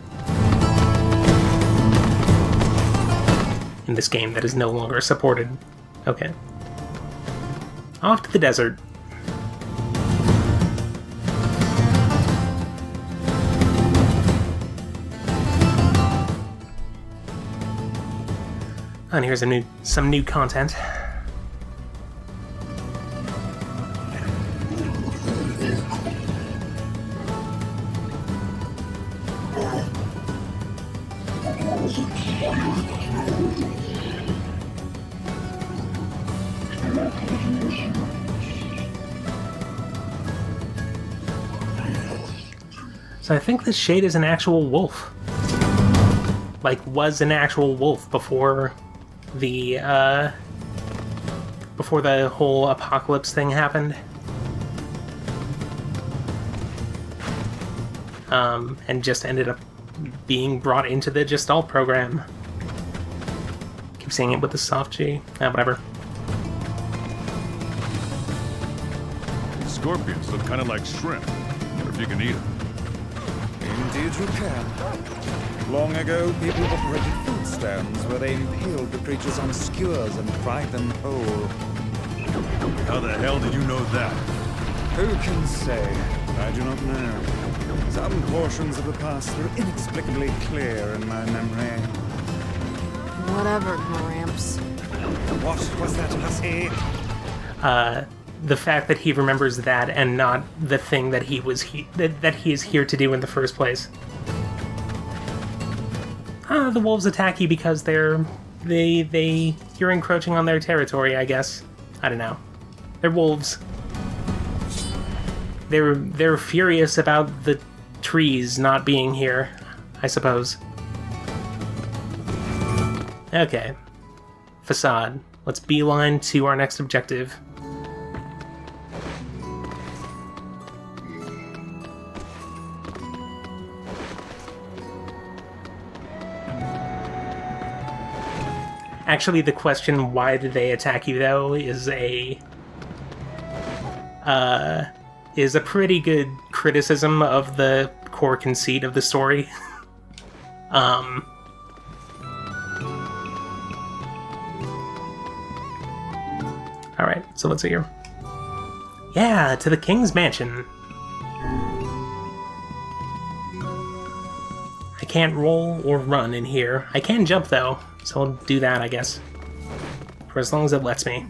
In this game that is no longer supported. Okay. Off to the desert. And here's some new content. So I think this shade is an actual wolf. Like, was an actual wolf before the whole apocalypse thing happened. And just ended up being brought into the Gestalt program. Keep saying it with the soft G. Whatever. Scorpions look kind of like shrimp. Wonder if you can eat them. Indeed you can. Long ago, people operated food stands where they impaled the creatures on skewers and fried them whole. How the hell did you know that? Who can say? I do not know. Some portions of the past are inexplicably clear in my memory. Whatever, Gramps. What was that, hussy? The fact that he remembers that and not the thing that he is here to do in the first place. The wolves attack you because you're encroaching on their territory, I guess. I don't know. They're wolves. They're furious about the trees not being here, I suppose. Okay. Facade. Let's beeline to our next objective. Actually, the question, why did they attack you, though, is a pretty good criticism of the core conceit of the story. Alright, so let's see here. Yeah, to the King's Mansion. I can't roll or run in here. I can jump, though, so I'll do that, I guess. For as long as it lets me.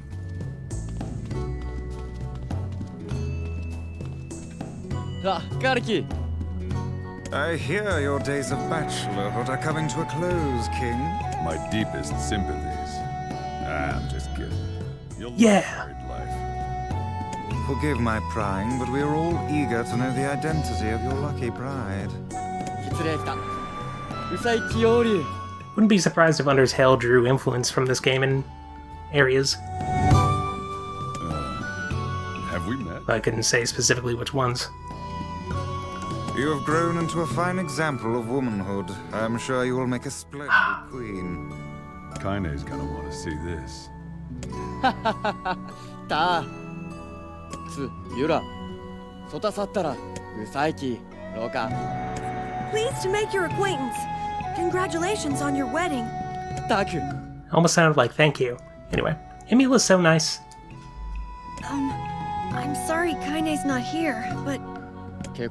I hear your days of bachelorhood are coming to a close, King. My deepest sympathies. I'm just kidding. You'll Yeah. married life. Forgive my prying, but we are all eager to know the identity of your lucky bride. Wouldn't be surprised if Undertale drew influence from this game in areas. Have we met? But I couldn't say specifically which ones. You have grown into a fine example of womanhood. I am sure you will make a splendid queen. Kaine's gonna want to see this. Pleased to make your acquaintance. Congratulations on your wedding. Almost sounded like thank you. Anyway, Emila's so nice. I'm sorry Kaine's not here, but... How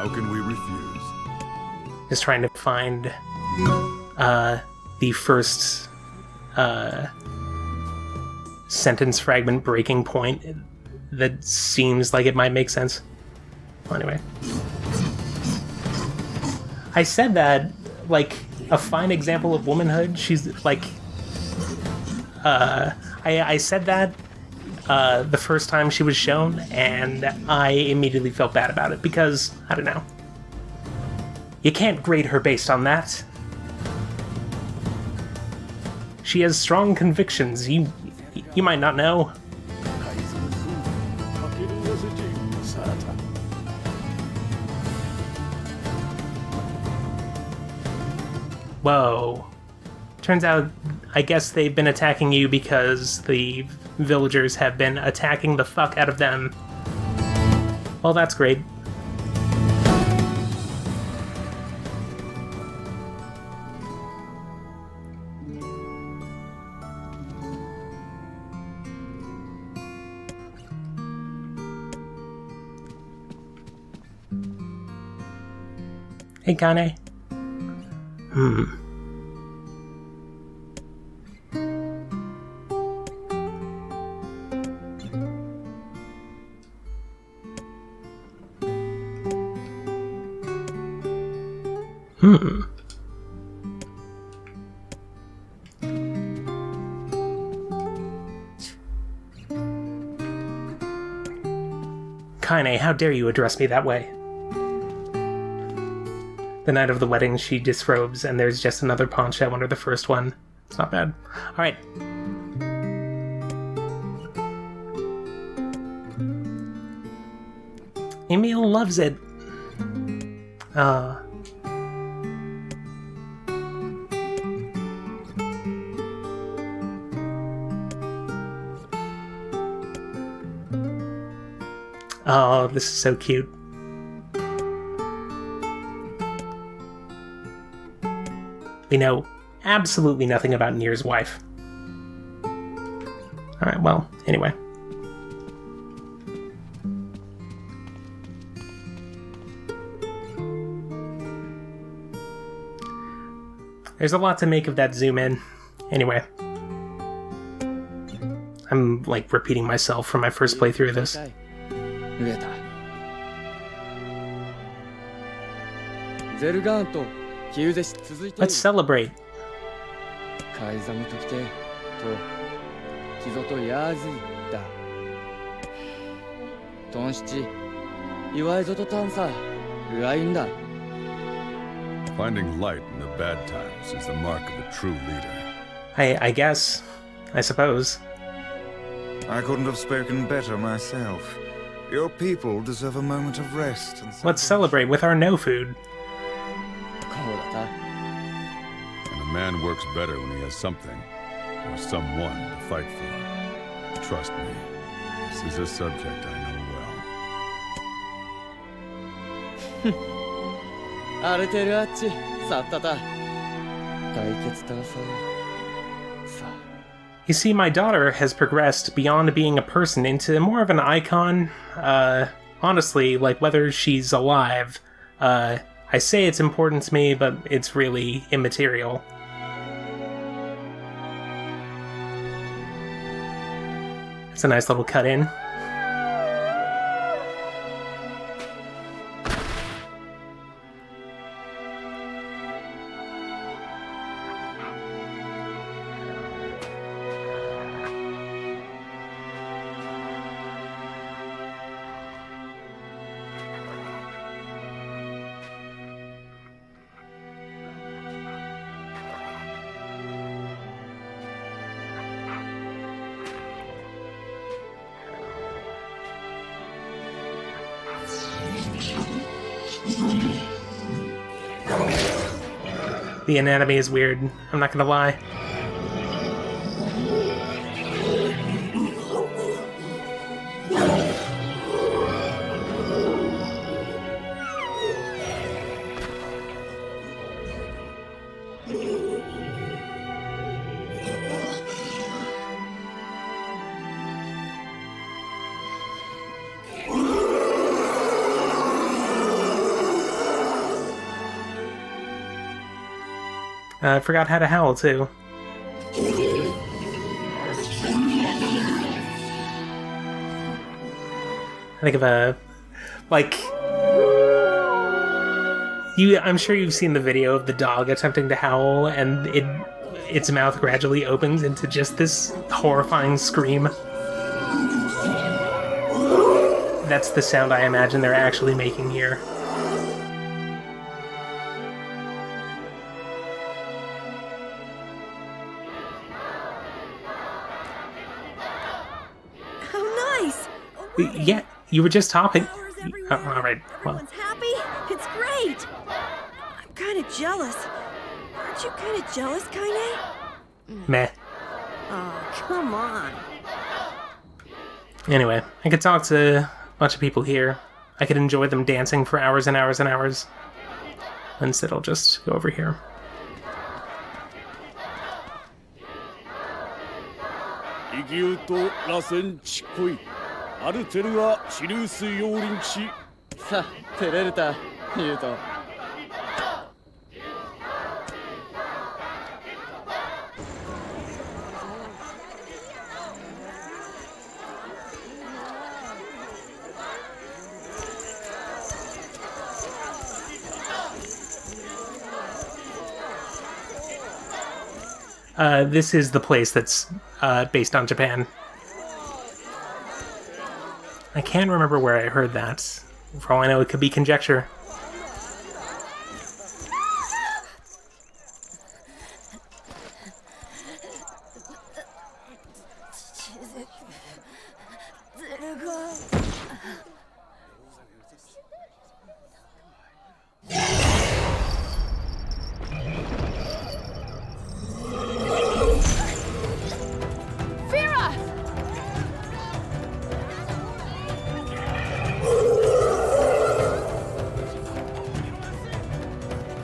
can we refuse? Just trying to find the first sentence fragment breaking point that seems like it might make sense. Well, anyway. I said that, like, a fine example of womanhood. She's, like... I said that the first time she was shown, and I immediately felt bad about it, because, I don't know. You can't grade her based on that. She has strong convictions. You might not know. Whoa. Turns out, I guess they've been attacking you because the villagers have been attacking the fuck out of them. Well, that's great. Hey, Kaine. Kaine, how dare you address me that way? The night of the wedding, she disrobes, and there's just another pawn shell under the first one. It's not bad. Alright. Emil loves it. Oh, this is so cute. We know absolutely nothing about NieR's wife. Alright, well, anyway. There's a lot to make of that zoom in. Anyway. I'm, like, repeating myself from my first playthrough of this. Let's celebrate. Finding light in the bad times is the mark of a true leader. I guess. I suppose. I couldn't have spoken better myself. Your people deserve a moment of rest. And let's celebrate with our no food. And a man works better when he has something or someone to fight for. Trust me, this is a subject I know well. You see, my daughter has progressed beyond being a person into more of an icon. Honestly, like, whether she's alive, I say it's important to me, but it's really immaterial. It's a nice little cut in. The anatomy is weird, I'm not gonna lie. I forgot how to howl, too. I think of a... like... I'm sure you've seen the video of the dog attempting to howl, and its mouth gradually opens into just this horrifying scream. That's the sound I imagine they're actually making here. Yeah, you were just talking. All right, well. Everyone's happy? It's great! I'm kind of jealous. Aren't you kind of jealous, Kaine? Meh. Oh, come on. Anyway, I could talk to a bunch of people here. I could enjoy them dancing for hours and hours and hours. Instead, I'll just go over here. This is the place that's based on Japan. I can't remember where I heard that. For all I know, it could be conjecture.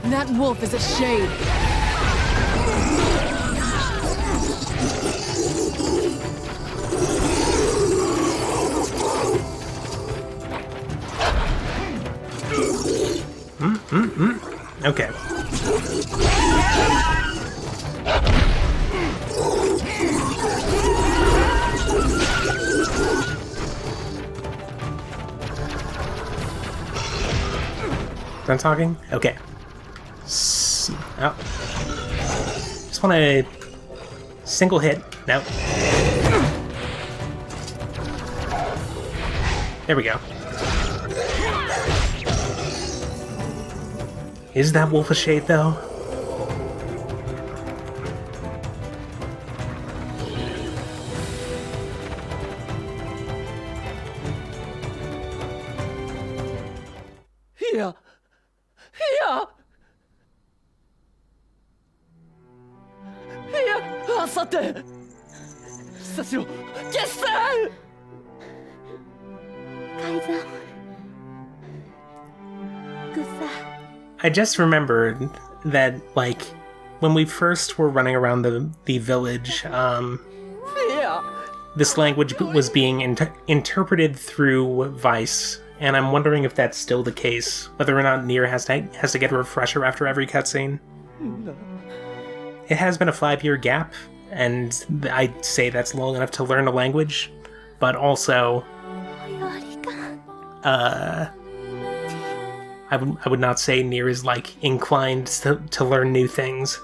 That wolf is a shade. Okay. Done talking? Okay. Oh. Just want to single hit. No. There we go. Is that wolf a shade, though? Here! Here! Here! あさて久しぶり決戦 I just remembered that, like, when we first were running around the village, this language was being interpreted through Vice, and I'm wondering if that's still the case, whether or not NieR has to get a refresher after every cutscene. It has been a 5-year gap, and I'd say that's long enough to learn a language, but also, I would not say NieR is, like, inclined to learn new things.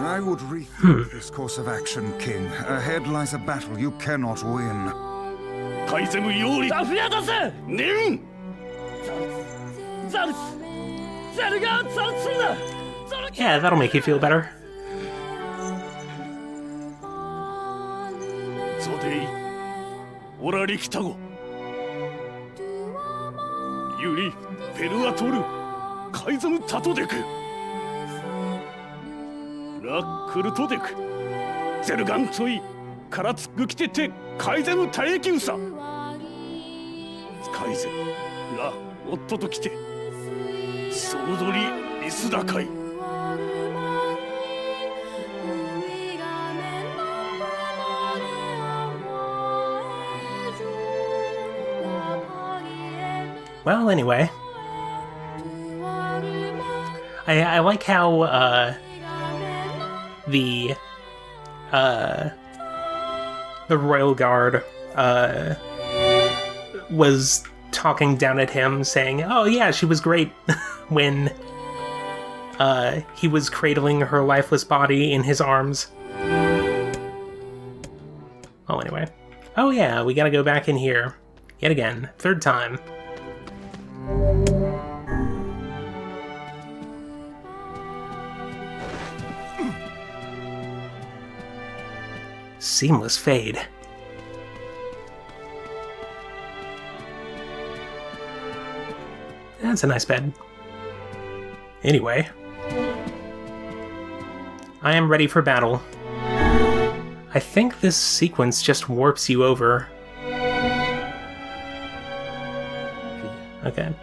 I would rethink this course of action, King. Ahead lies a battle you cannot win. Yeah, that'll make you feel better. Well, anyway. I like how, the Royal Guard, was talking down at him, saying, oh yeah, she was great, when, he was cradling her lifeless body in his arms. Well, anyway. Oh yeah, we gotta go back in here. Yet again. Third time. Seamless fade. That's a nice bed. Anyway. I am ready for battle. I think this sequence just warps you over. Okay.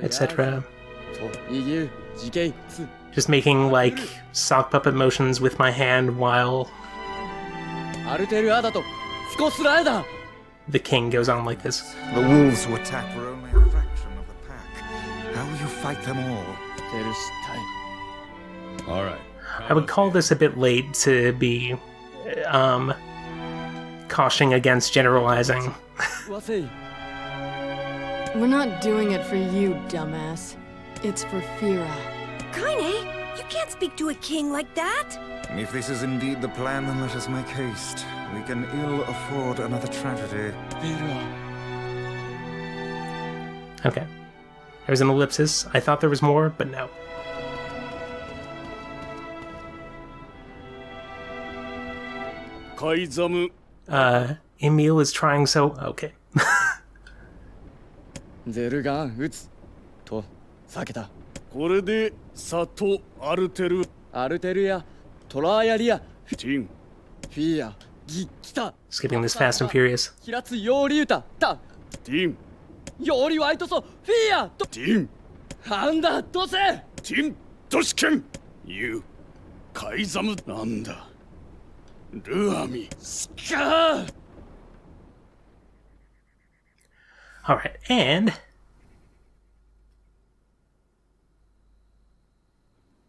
Etc. Just making, like, sock puppet motions with my hand while the king goes on like this. The wolves who attack were only a fraction of the pack. How will you fight them all? Alright. I would call this a bit late to be, cautioning against generalizing. We're not doing it for you, dumbass. It's for Fira. Kaine, you can't speak to a king like that. If this is indeed the plan, then let us make haste. We can ill afford another tragedy. Okay. There's an ellipsis. I thought there was more, but no. Emil is trying so... Okay. ゼルガン撃つと避けた。これでサトアルテルやトラーヤリアティンフィアギ来た。 Skipping this fast and furious. キラツヨーリユタタティンヨーリワイトソフィアとティンハンダドセティンドシケンユカイザムなんだルアミスカー Alright, and...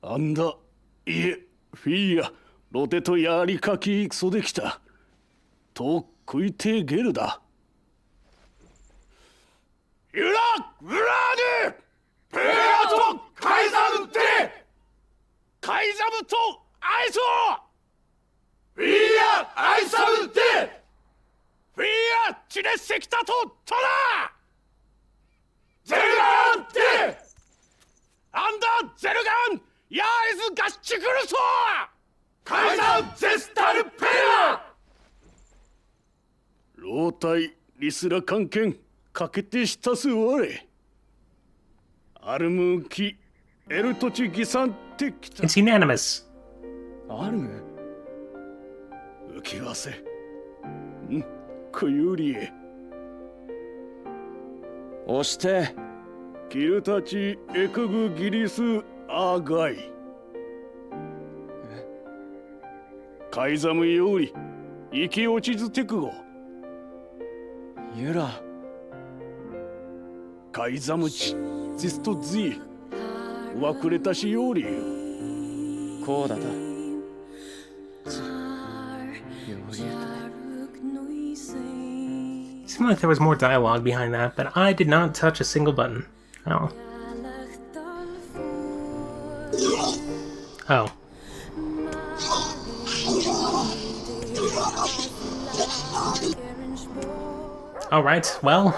あんだ、いえ、フィーア、ロテとやりかきクソできた。と食いてゲルだ。ユラ・ブラーデペアとカイザムってカイザムとアイソフィーア・アイサムってフィーア・チネセキタとトラゼルガンってアンダゼルガンヤーイズガッチクルソカイザンゼスタルペア老体リスラ関係かけてしたすわれアルムキエルトチギサンテキタ It's unanimous. アルム浮きわせんクユリエ押してキルたちエクグギリスアーガイカイザムより生き落ちずテクゴユラカイザムチジストズイわくれたしよりこうだた Seemed like there was more dialogue behind that, but I did not touch a single button. Oh. Oh. Alright, well.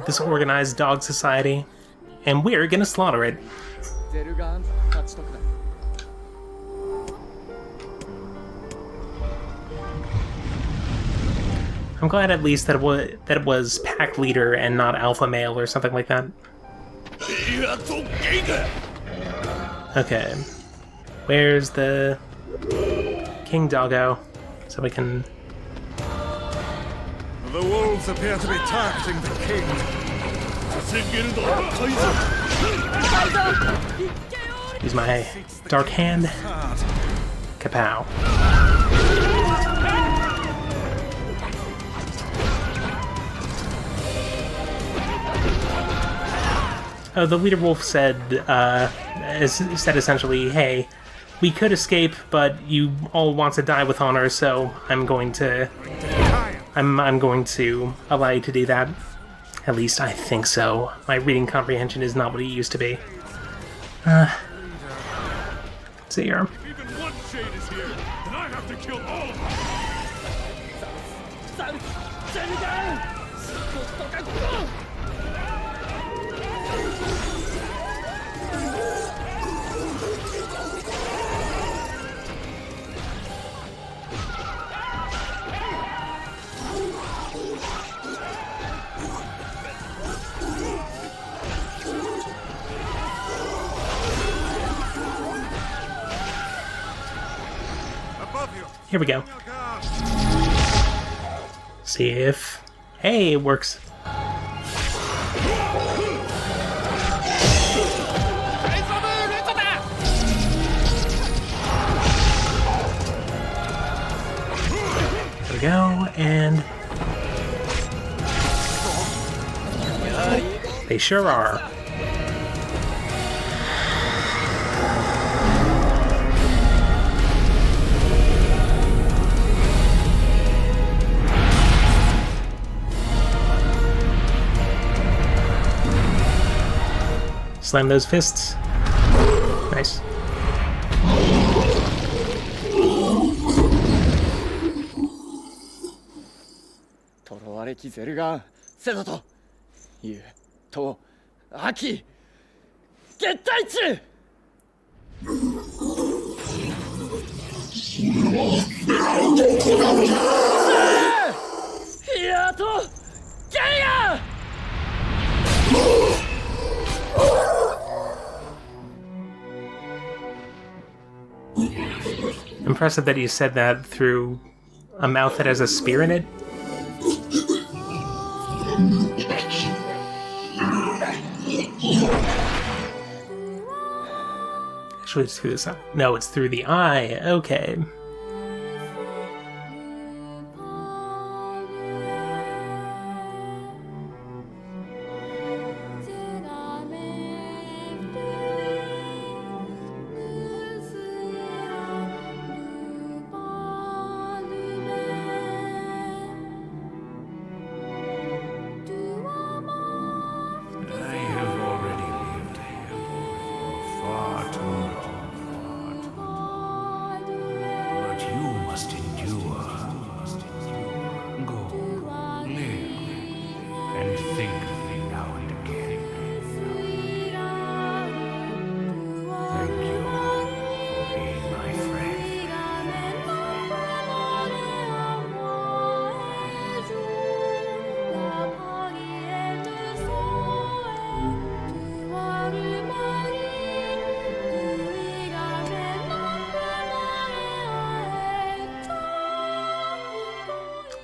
This organized dog society, and we're gonna slaughter it. I'm glad at least that it was pack leader and not alpha male or something like that. Okay, where's the King Doggo? So we can. The wolves appear to be targeting the king. Use my dark hand. Kapow. Oh, the leader wolf said essentially, hey, we could escape, but you all want to die with honor, so I'm going to allow you to do that. At least I think so. My reading comprehension is not what it used to be. See here. Even one shade is here, and I have to kill all of them. Here we go. See if... Hey, it works. There we go, and... They sure are. Slam those fists. Nice. Impressive that you said that through a mouth that has a spear in it. Actually, it's through this eye. No, it's through the eye. Okay.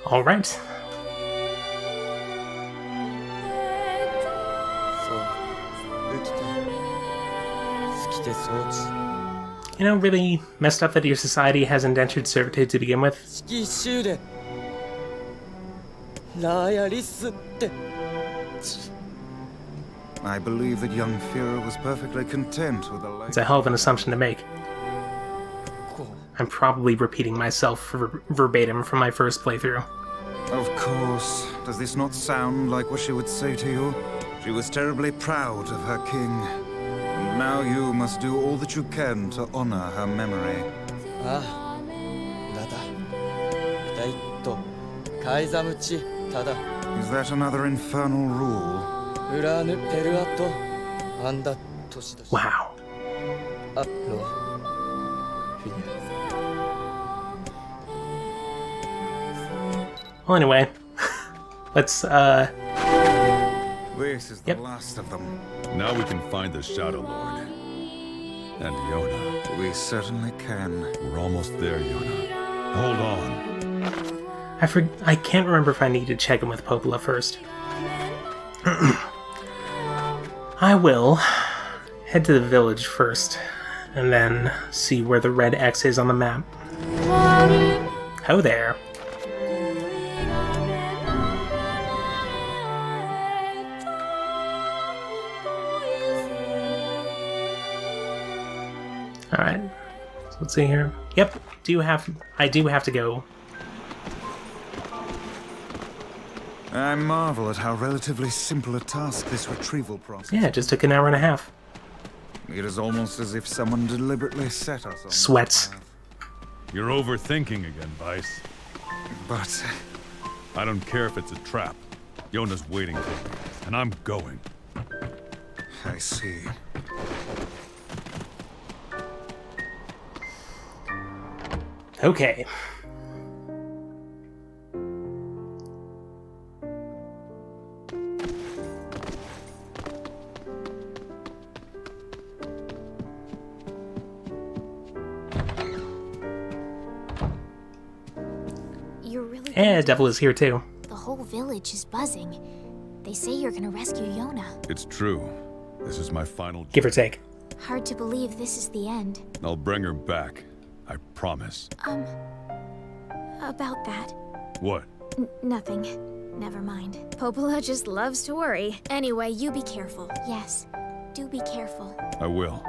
All right. You know, really messed up that your society has indentured servitude to begin with. I believe that young Führer was perfectly content with the life. It's a hell of an assumption to make. I'm probably repeating myself verbatim from my first playthrough. Of course. Does this not sound like what she would say to you? She was terribly proud of her king. And now you must do all that you can to honor her memory. Is that another infernal rule? Wow. Well, anyway, let's, This is the last of them. Now we can find the Shadow Lord. And Yona. We certainly can. We're almost there, Yona. Hold on. I can't remember if I need to check in with Popola first. I will head to the village first, and then see where the red X is on the map. Ho there. Alright. So let's see here. Yep, I do have to go. I marvel at how relatively simple a task this retrieval process. Yeah, it just took an hour and a half. It is almost as if someone deliberately set us on. Sweats. You're overthinking again, Vice. But I don't care if it's a trap. Yona's waiting for me, and I'm going. I see. Okay. You're really Devil is here too. The whole village is buzzing. They say you're gonna rescue Yona. It's true. This is my final Give or take. Hard to believe this is the end. I'll bring her back. I promise. About that. What? Nothing. Never mind. Popola just loves to worry. Anyway, you be careful. Yes. Do be careful. I will.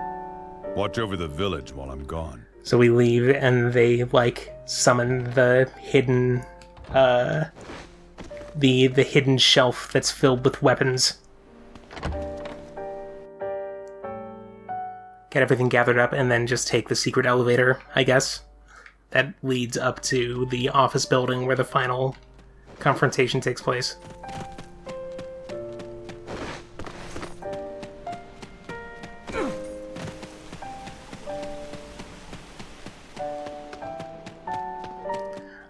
Watch over the village while I'm gone. So we leave and they, like, summon the hidden, the hidden shelf that's filled with weapons. Get everything gathered up and then just take the secret elevator, I guess. That leads up to the office building where the final confrontation takes place.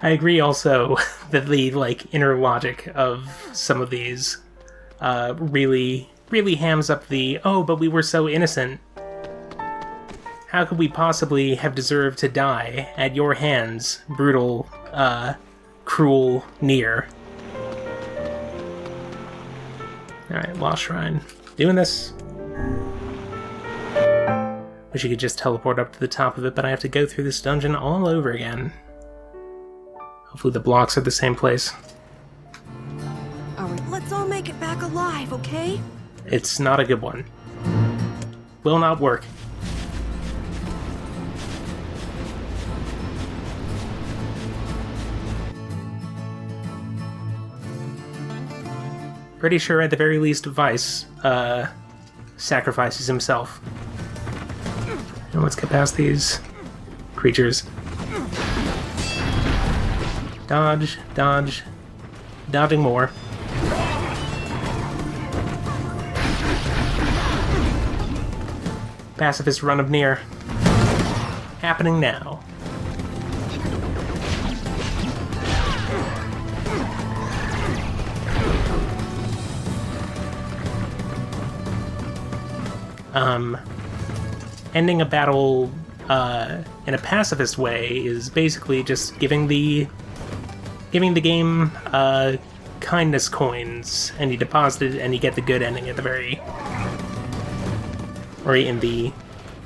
I agree also that the, like, inner logic of some of these really hams up the, oh, but we were so innocent. How could we possibly have deserved to die at your hands, brutal, cruel NieR? Alright, Lost Shrine. Doing this. Wish you could just teleport up to the top of it, but I have to go through this dungeon all over again. Hopefully the blocks are the same place. Let's all make it back alive, okay? It's not a good one. Will not work. Pretty sure at the very least Vice sacrifices himself. And let's get past these creatures. Dodge, dodge, dodging more. Pacifist run of NieR. Happening now. Ending a battle in a pacifist way is basically just giving the game kindness coins, and you deposit it and you get the good ending at the very, or in the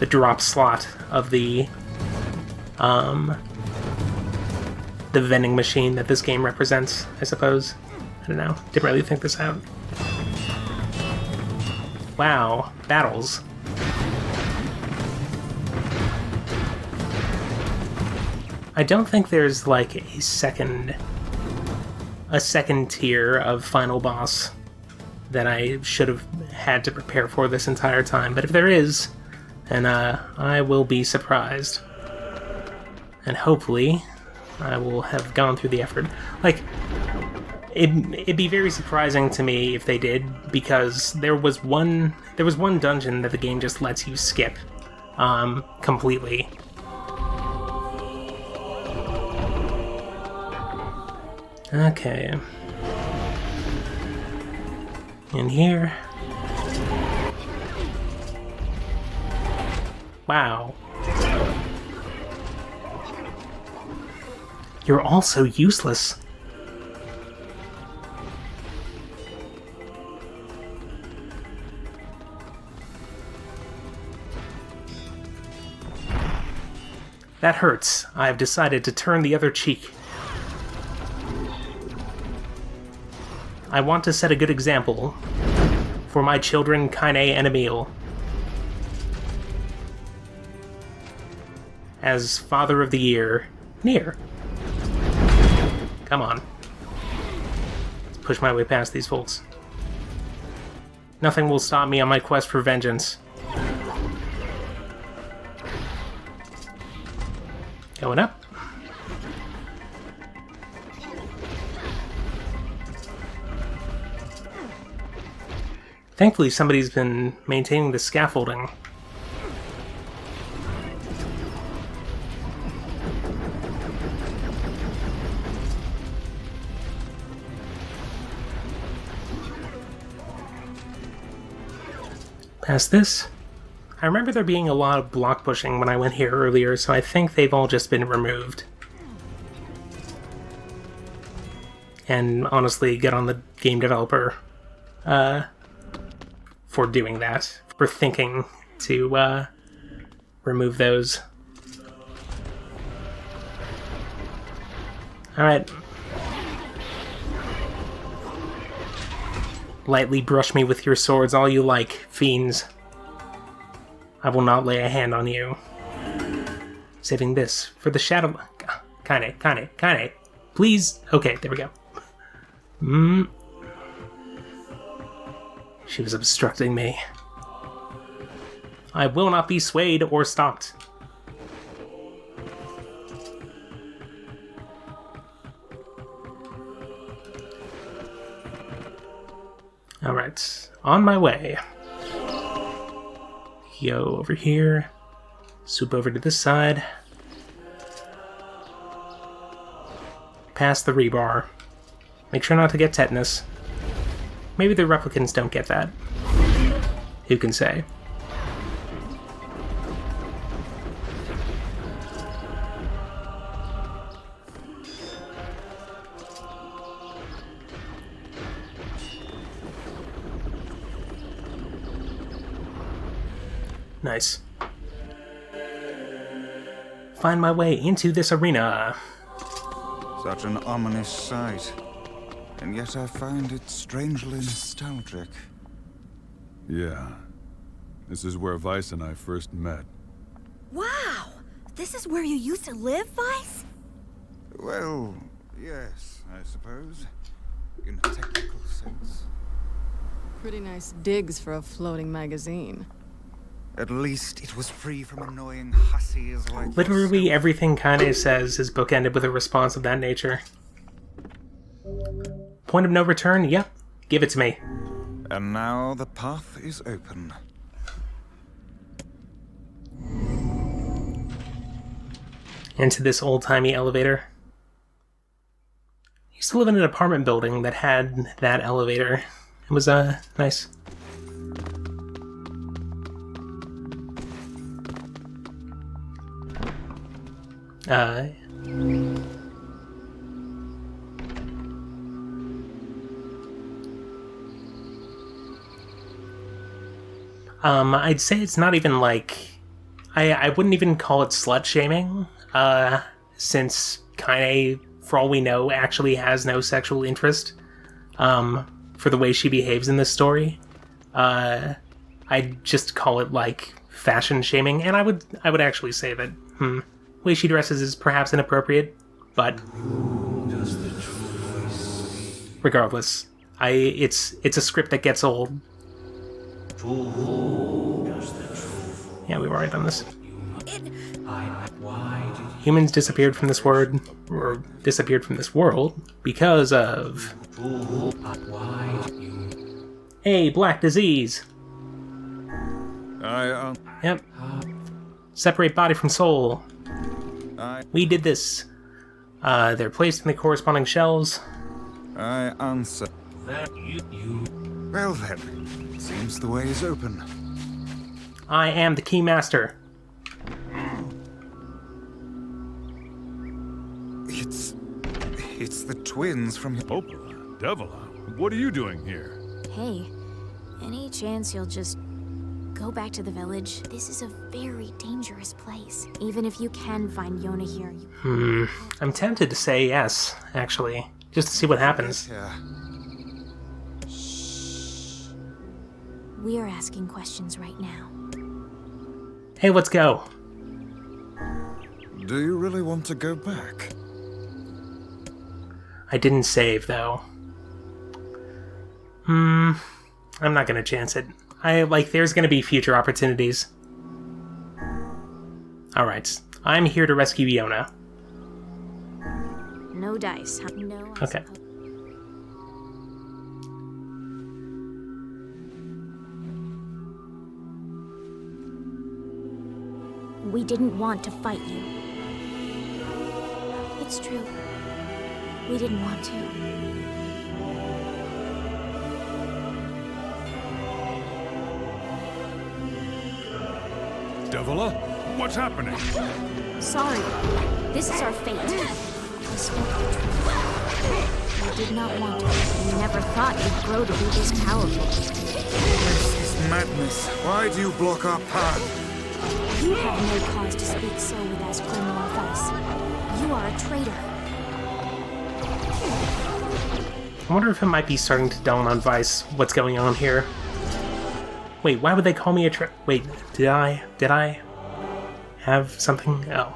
drop slot of the vending machine that this game represents, I suppose. I don't know. Didn't really think this out. Wow, battles. I don't think there's like a second tier of final boss that I should have had to prepare for this entire time, but if there is, then I will be surprised. And hopefully I will have gone through the effort. Like, it'd be very surprising to me if they did, because there was one dungeon that the game just lets you skip completely. Okay. In here. Wow. You're all so useless. That hurts. I've decided to turn the other cheek. I want to set a good example for my children, Kaine and Emil. as Father of the Year, NieR. Come on. Let's push my way past these folks. Nothing will stop me on my quest for vengeance. Going up. Thankfully, somebody's been maintaining the scaffolding. Past this. I remember there being a lot of block pushing when I went here earlier, so I think they've all just been removed. And honestly, get on the game developer for doing that, for thinking to remove those. Alright. Lightly brush me with your swords all you like, fiends. I will not lay a hand on you. Saving this for the shadow... Kaine. Please? Okay, there we go. She was obstructing me. I will not be swayed or stopped. Alright, on my way. Yo, over here. Swoop over to this side. Past the rebar. Make sure not to get tetanus. Maybe the replicants don't get that. Who can say? Nice. Find my way into this arena. Such an ominous sight. And yet I find it strangely nostalgic. Yeah. This is where Weiss and I first met. Wow! This is where you used to live, Weiss? Well, yes, I suppose. In a technical sense. Pretty nice digs for a floating magazine. At least it was free from annoying hussies like Literally everything Kaine says is bookended with a response of that nature. Point of no return? Yep. Give it to me. And now the path is open. Into this old-timey elevator. I used to live in an apartment building that had that elevator. It was, nice. I'd say it's not even like... I wouldn't even call it slut-shaming, since Kaine, for all we know, actually has no sexual interest, for the way she behaves in this story. I'd just call it, like, fashion-shaming, and I would actually say that, the way she dresses is perhaps inappropriate, but... regardless, it's a script that gets old. Yeah, we were right on this. Humans disappeared from this world because of a black disease. Yep. Separate body from soul. We did this. They're placed in the corresponding shelves. I answer. Well then, seems the way is open. I am the Keymaster. It's the twins from... Opala, Devila, what are you doing here? Hey, any chance you'll just go back to the village? This is a very dangerous place. Even if you can find Yona here, I'm tempted to say yes, actually. Just to see what happens. We're asking questions right now. Hey, let's go. Do you really want to go back? I didn't save, though. I'm not gonna chance it. There's gonna be future opportunities. Alright, I'm here to rescue Yona. No dice, huh? No. Okay. We didn't want to fight you. It's true. We didn't want to. Devila? What's happening? Sorry. This is our fate. I spoke the truth. I did not want to. I never thought you'd grow to be this powerful. This is madness. Why do you block our path? You have no cause to speak so with as criminal advice. You are a traitor. I wonder if it might be starting to dawn on Vice what's going on here. Wait, why would they call me a Wait, did I have something? Oh.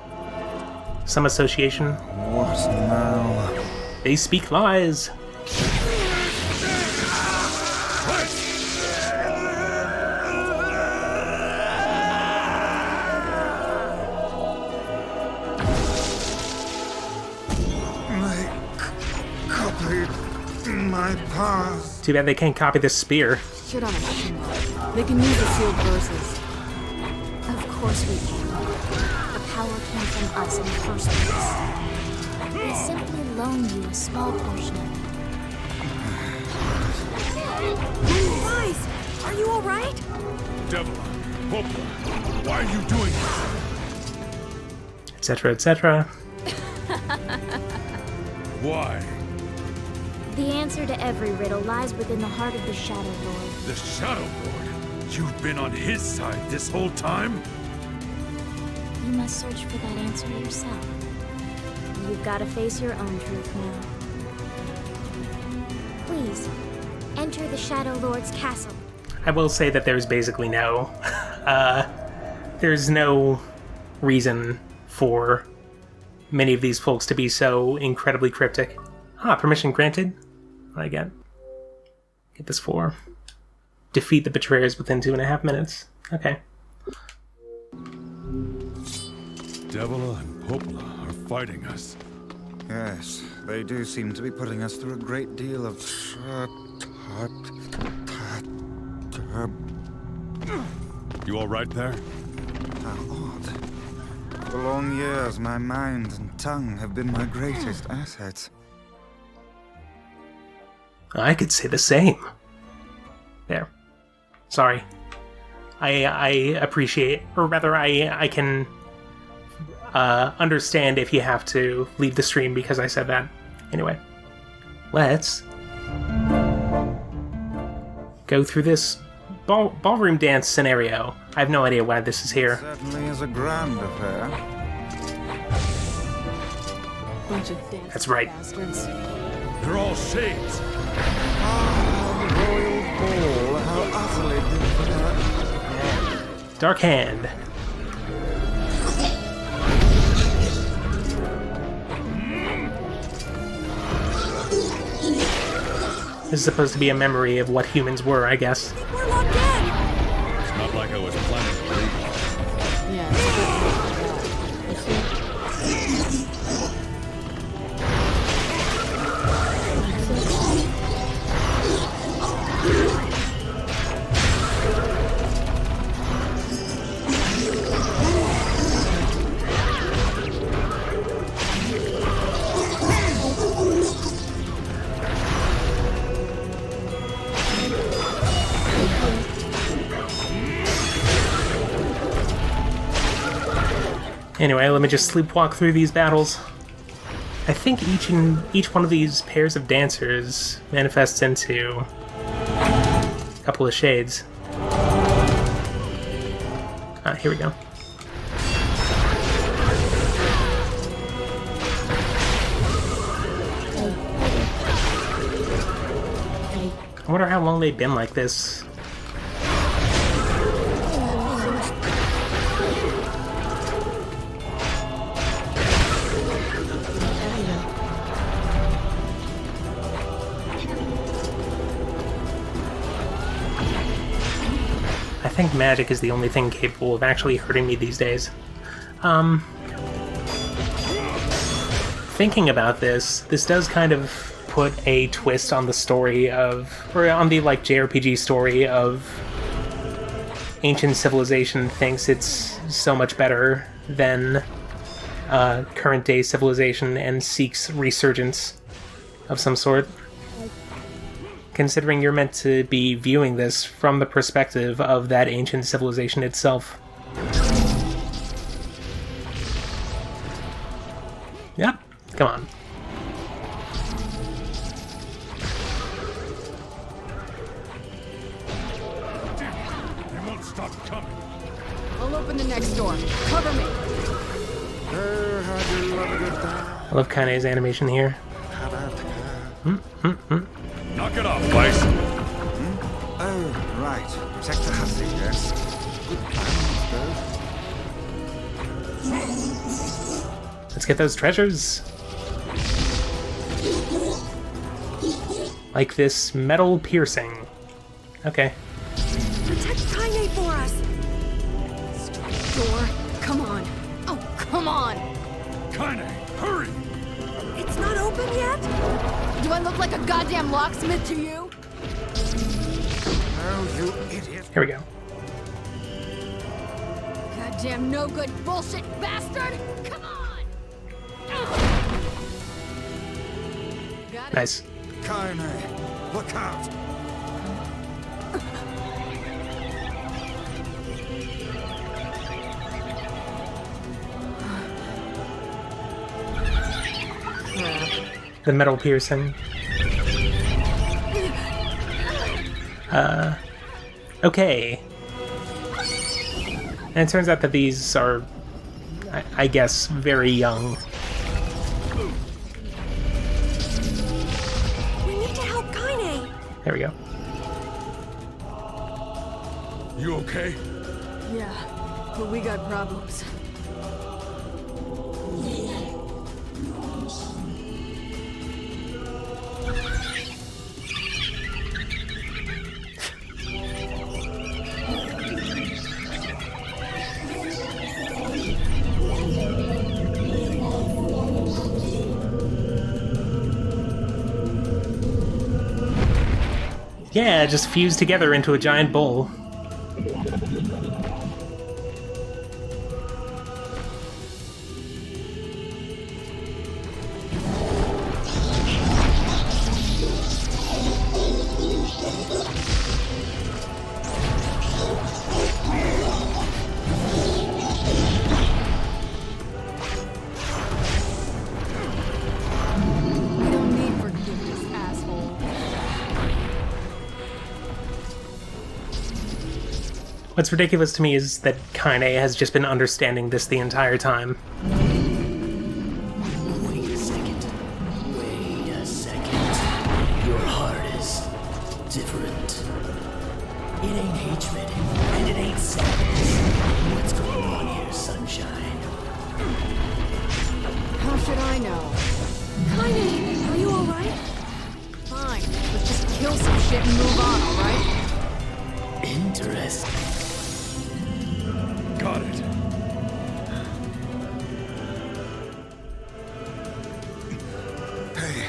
Some association? What now? They speak lies! My past. Too bad they can't copy this spear. Shit on it. They can use the sealed verses. Of course we can. The power came from us in the first place. We simply loaned you a small portion of it. Guys, are you alright? Devila, Poplar, why are you doing this? Etc., etc. Why? The answer to every riddle lies within the heart of the Shadow Lord. The Shadow Lord? You've been on his side this whole time? You must search for that answer yourself. You've got to face your own truth now. Please, enter the Shadow Lord's castle. I will say that there's basically no... there's no reason for many of these folks to be so incredibly cryptic. Permission granted. What I get? Get this for. Defeat the betrayers within 2.5 minutes. Okay. Devila and Popla are fighting us. Yes, they do seem to be putting us through a great deal of... You all right there? How odd. For long years, my mind and tongue have been my greatest assets. I could say the same. There. Sorry. I appreciate, or rather, I can understand if you have to leave the stream because I said that. Anyway, let's go through this ballroom dance scenario. I have no idea why this is here. It certainly is a grand affair. Bunch of dancing That's right. bastards. They're all shades. Royal ball, how utterly different. Dark Hand. This is supposed to be a memory of what humans were, I guess. We're locked in! It's not like I was planning to leave. Yeah, it's good. You see? Anyway, let me just sleepwalk through these battles. I think each one of these pairs of dancers manifests into a couple of shades. Here we go. I wonder how long they've been like this. think magic is the only thing capable of actually hurting me these days. Thinking about this does kind of put a twist on the story of, or on the, like, JRPG story of ancient civilization thinks it's so much better than current day civilization and seeks resurgence of some sort. Considering you're meant to be viewing this from the perspective of that ancient civilization itself. Yep, come on. They won't stop coming. I'll open the next door. Cover me. I love Kaine's animation here. Knock it off, Vice. Oh, right. Protect the hussy, yes. Good plan, Let's get those treasures. Like this metal piercing. Okay. Protect Kaine for us. Door. Come on. Oh, come on. Kaine, hurry! It's not open yet? Do I look like a goddamn locksmith to you? Oh, you idiot. Here we go. Goddamn no good bullshit bastard! Come on! Got it. Nice. Kaine, look out. The metal piercing. Okay. And it turns out that these are, I guess, very young. We need to help Kaine. There we go. You okay? Yeah, but we got problems. Yeah, just fused together into a giant bowl. We don't need forgiveness, asshole. What's ridiculous to me is that Kaine has just been understanding this the entire time. Wait a second. Wait a second. Your heart is different. It ain't hatred, and it ain't sadness. What's going on here, sunshine? How should I know? Kaine, are you alright? Fine, let's just kill some shit and move on, alright? Interesting. Got it. Hey.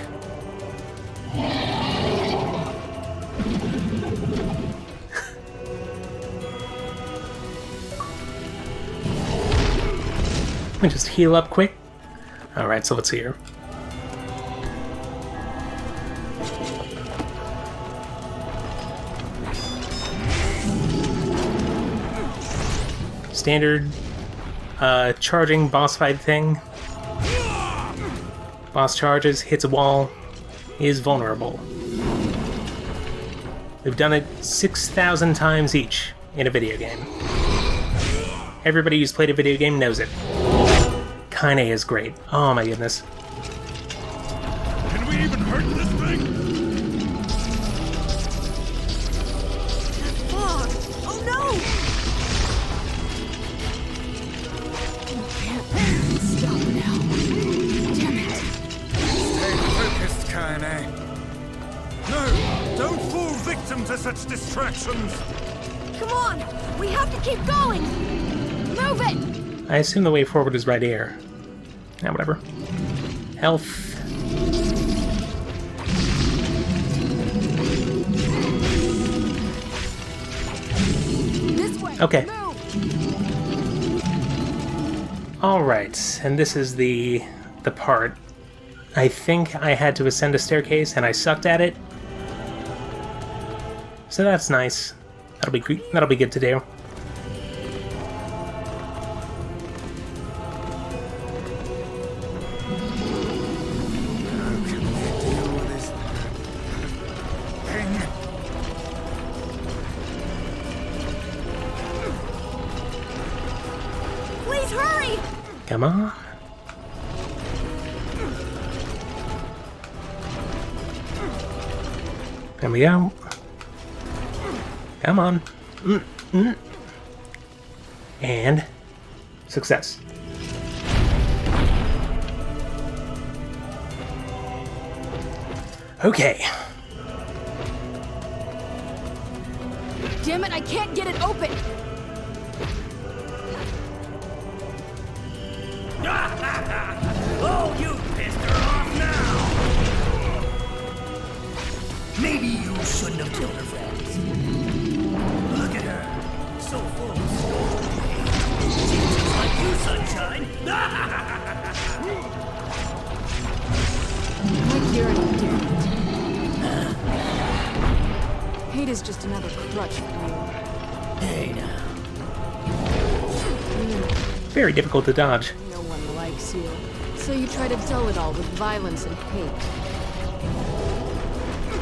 Let me just heal up quick. Alright, so let's see here. Standard charging boss fight thing. Boss charges, hits a wall, is vulnerable. We've done it 6,000 times each in a video game. Everybody who's played a video game knows it. Kaine is great. Oh my goodness. Can we even hurt this thing? Fog! Oh no! Can't stop now. Damn it. Stay focused, Kaine. No, don't fall victim to such distractions. Come on! We have to keep going! Move it! I assume the way forward is right here. Yeah, whatever. Health. This way! Okay. Move. Alright, and this is the part. I think I had to ascend a staircase and I sucked at it. So that's nice. That'll be good to do. Please hurry! Come on. There we go. Come on. And success. Okay. Damn it, I can't get it open! Oh, you pissed her off now! Maybe you shouldn't have killed her friends. Look at her. So full of story. She's just like you, sunshine. Like you're any different. Hate is just another crutch for you. Hey now. Very difficult to dodge. No one likes you. So you try to dull it all with violence and hate.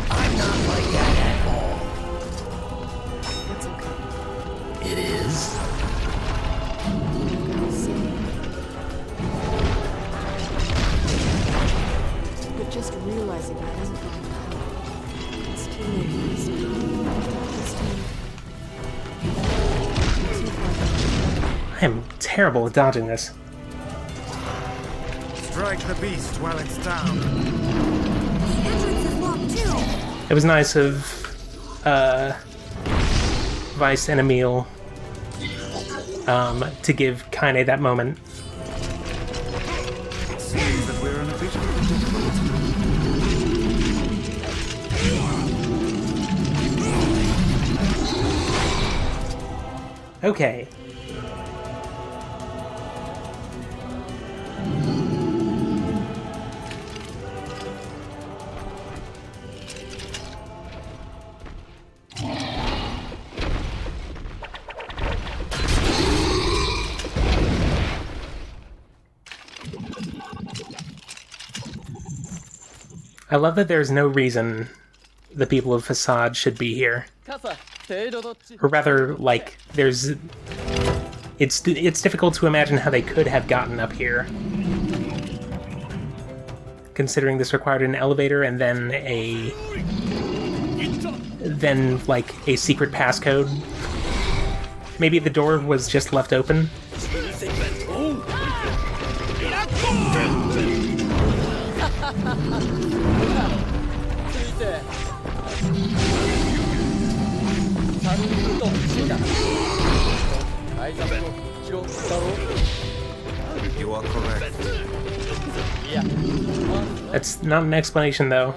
I'm not like that at all. That's okay. It is? But just realizing that isn't going to help. It's too late for this. I am terrible at dodging this. Strike the beast while it's down. The entrance is locked too! It was nice of Vice and Emil to give Kaine that moment. It seems that we're in a bit of difficulty. Okay. I love that there's no reason the people of Facade should be here. Or rather, like, there's... It's difficult to imagine how they could have gotten up here. Considering this required an elevator and then like, a secret passcode. Maybe the door was just left open. You are correct. That's not an explanation, though.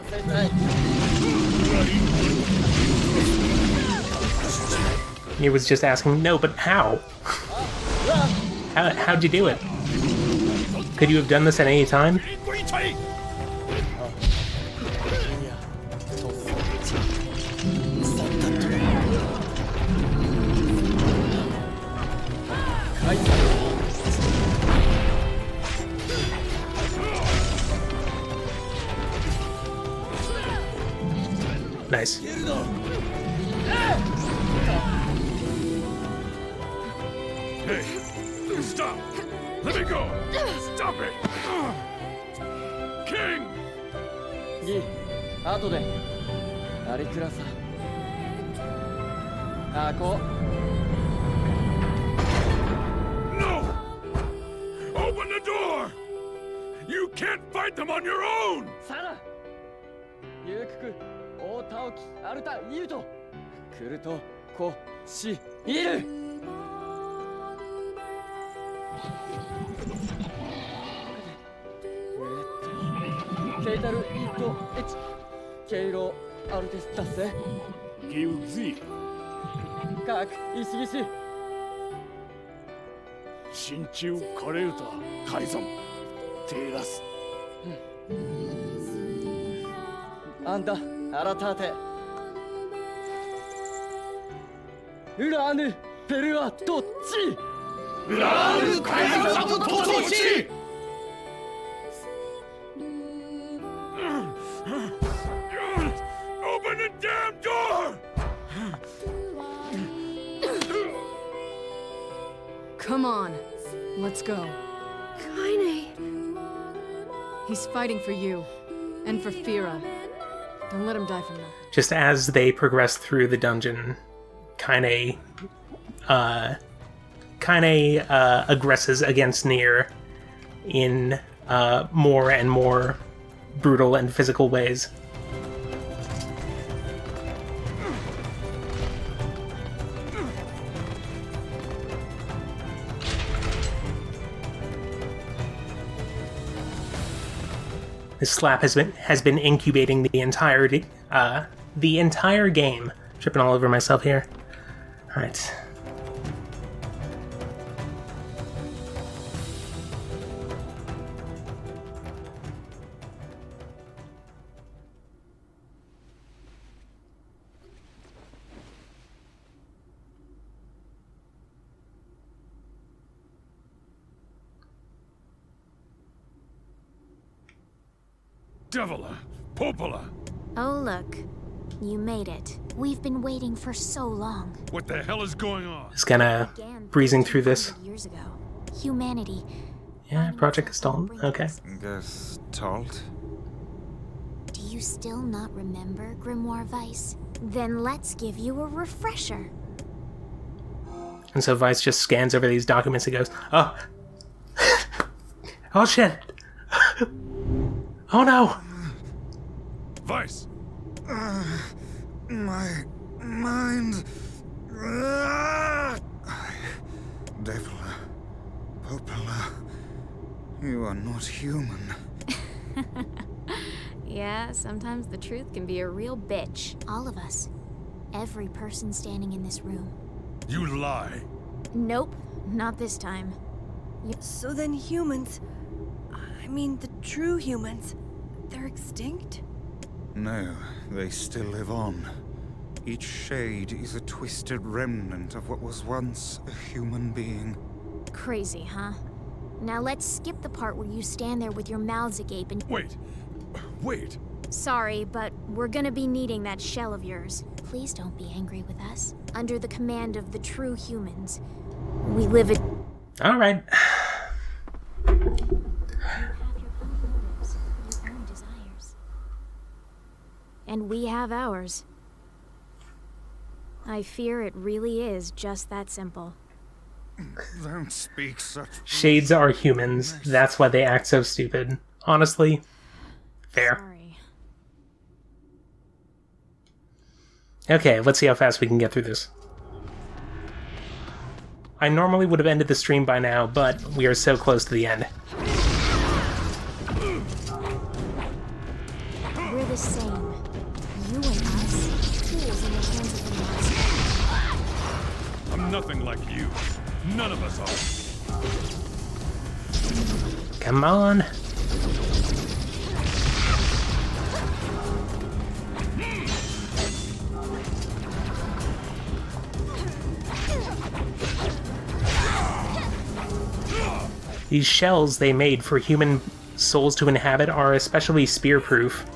He was just asking, no, but how? How'd you do it? Could you have done this at any time? Nice. Hey, stop! Let me go! Stop it! King! 後であれくらさあこ No! Open the door! You can't fight them on your own! サラゆうくく大田沖アルタイウト来るとこしいるケイタルイートエチケイロアルテスタセギウズイカクイシギシ真鍮カレウタ改ざんテーラスあんたアラターテウラーヌペルアトッチラール改ざんとトチOpen the damn door! Come on, let's go. Kaine. He's fighting for you, and for Fira. Don't let him die from that. Just as they progress through the dungeon, Kaine aggresses against NieR in more and more brutal and physical ways. This slap has been incubating the entire game. Tripping all over myself here. All right. Devila! Popola! Oh, look. You made it. We've been waiting for so long. What the hell is going on? Just kinda breezing through this. Years ago, humanity. Yeah, Project Gestalt. Okay. Gestalt? Do you still not remember Grimoire Vice? Then let's give you a refresher. And so Vice just scans over these documents and goes, oh. Oh shit. Oh no. Vice! My mind. Devila, Popola, you are not human. Yeah, sometimes the truth can be a real bitch. All of us. Every person standing in this room. You lie. Nope, not this time. So then humans... I mean, the true humans... they're extinct? No, they still live on. Each shade is a twisted remnant of what was once a human being. Crazy, huh? Now let's skip the part where you stand there with your mouths agape and... Wait. Sorry, but we're gonna be needing that shell of yours. Please don't be angry with us. Under the command of the true humans, we live it. All right. And we have ours. I fear it really is just that simple. Don't speak such... Shades are humans. That's why they act so stupid. Honestly, fair. Sorry. Okay, let's see how fast we can get through this. I normally would have ended the stream by now, but we are so close to the end. We're the same. You and us, tools in the hands of the monster. I'm nothing like you. None of us are. Come on. These shells they made for human souls to inhabit are especially spear-proof.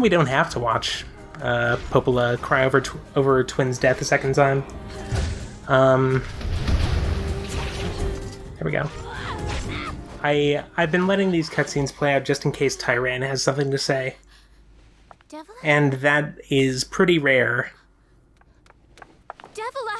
We don't have to watch Popola cry over Twin's death a second time. There we go. I've been letting these cutscenes play out just in case Tyran has something to say. And that is pretty rare. Devila!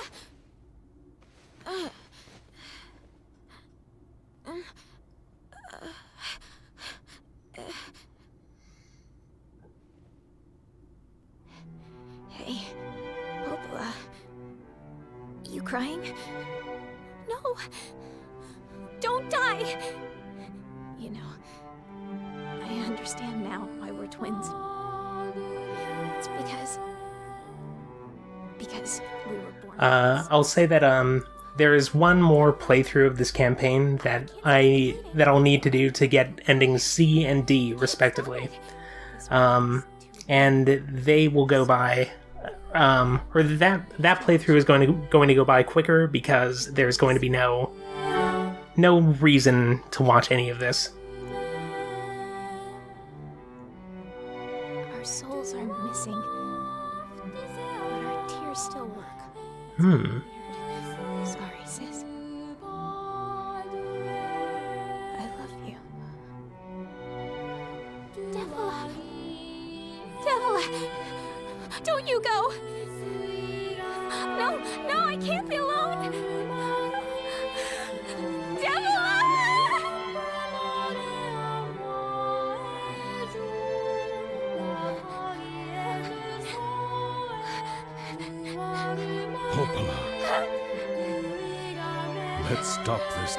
crying? No! Don't die! You know, I understand now why we're twins. It's because we were born. I'll say that there is one more playthrough of this campaign that I'll need to do to get endings C and D respectively, and they will go by, or that playthrough is going to go by quicker because there's going to be no reason to watch any of this. Our souls are missing, but our tears still work. Sorry, sis. I love you. Devila! Devila! Don't you go! No, I can't be alone! Devila! Popola. Let's stop this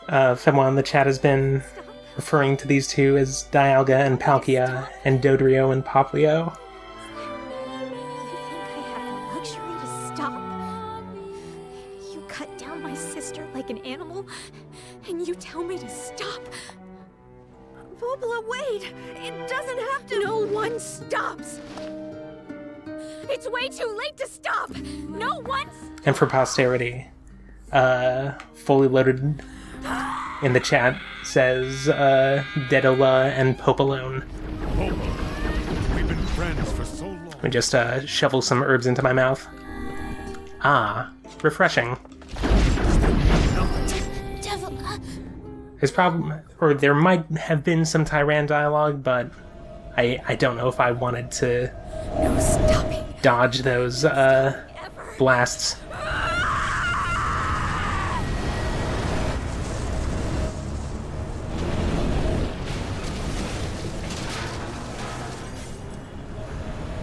now. Someone in the chat has been referring to these two as Dialga and Palkia, and Dodrio and Poplio. Luxury to stop? You cut down my sister like an animal, and you tell me to stop? Popola, wait! It doesn't have to— No one stops! It's way too late to stop! No one— And for posterity, Fully Loaded in the chat says Dedola and Popalone. We've been friends for so long. Let me just shovel some herbs into my mouth. Ah, refreshing. There might have been some Tyran dialogue, but I don't know if I wanted to dodge those blasts.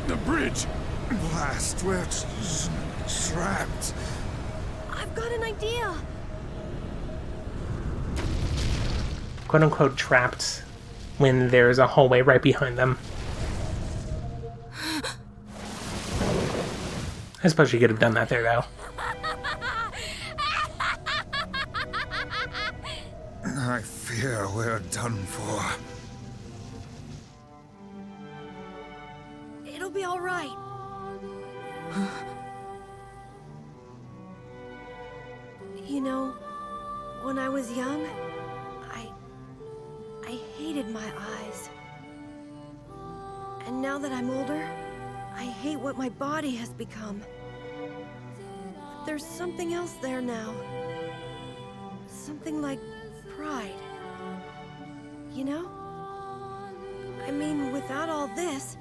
The bridge! Blast, we're trapped. I've got an idea. Quote-unquote trapped when there's a hallway right behind them. I suppose you could have done that there, though. I fear we're done for. It'll be all right. You know, when I was young, I hated my eyes. And now that I'm older, I hate what my body has become. But there's something else there now. Something like pride. You know? I mean, without all this,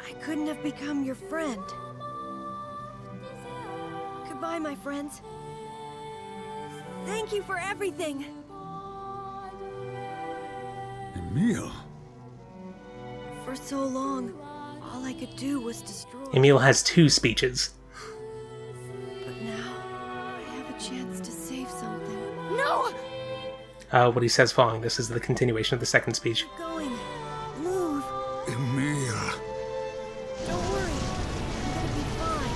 I couldn't have become your friend. Goodbye, my friends. Thank you for everything. Emil. For so long, all I could do was destroy. Emil has two speeches. But now, I have a chance to save something. No! What he says following this is the continuation of the second speech. Keep going. Move. Emil. Don't worry. I'm gonna be fine.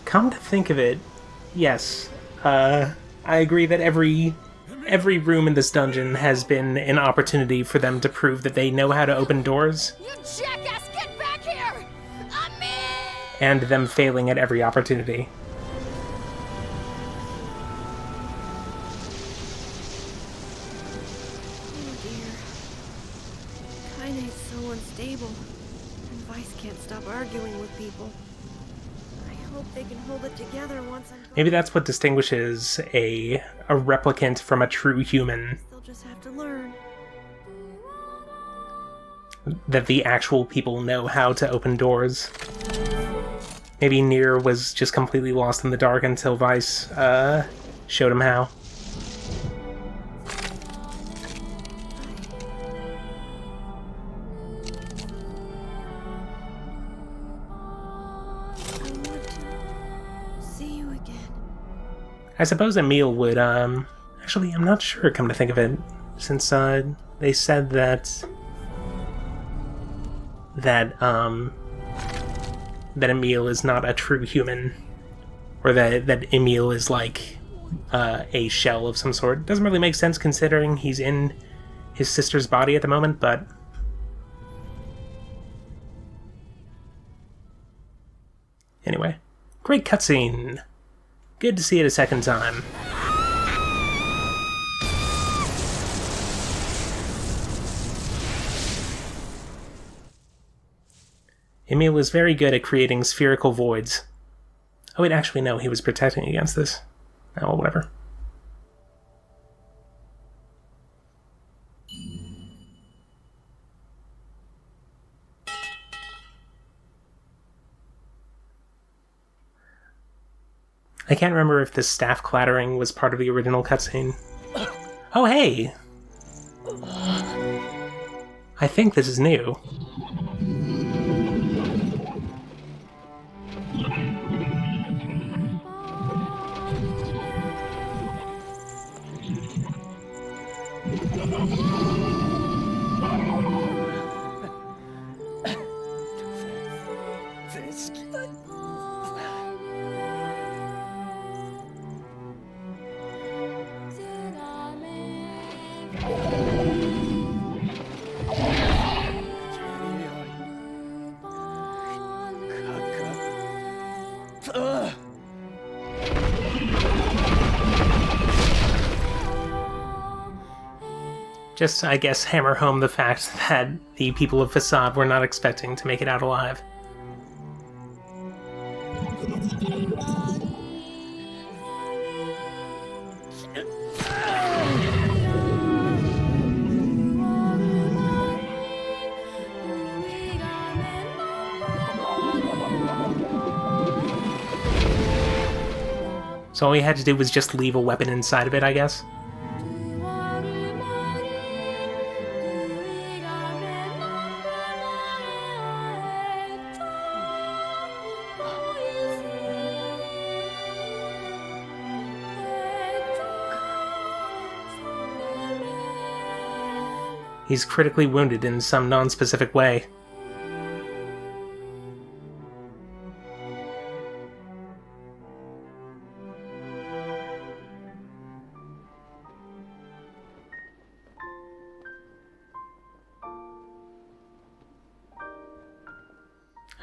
Come to think of it, yes, I agree that every room in this dungeon has been an opportunity for them to prove that they know how to open doors. You jackass, get back here! And them failing at every opportunity. Oh dear. Kaine's so unstable. And Vice can't stop arguing with people. I hope they can hold it together once I'm gone. Maybe that's what distinguishes a replicant from a true human. They'll just have to learn. That the actual people know how to open doors. Maybe NieR was just completely lost in the dark until Vice showed him how. I suppose Emil would, actually, I'm not sure, come to think of it, since, they said that Emil is not a true human, or that Emil is like a shell of some sort. Doesn't really make sense considering he's in his sister's body at the moment, but anyway, great cutscene. Good to see it a second time. Emil was very good at creating spherical voids. Oh wait, actually no, he was protecting against this. Oh, well, whatever. I can't remember if the staff clattering was part of the original cutscene. Oh hey! I think this is new. Just, I guess, hammer home the fact that the people of Facade were not expecting to make it out alive. So all we had to do was just leave a weapon inside of it, I guess. He's critically wounded in some non-specific way.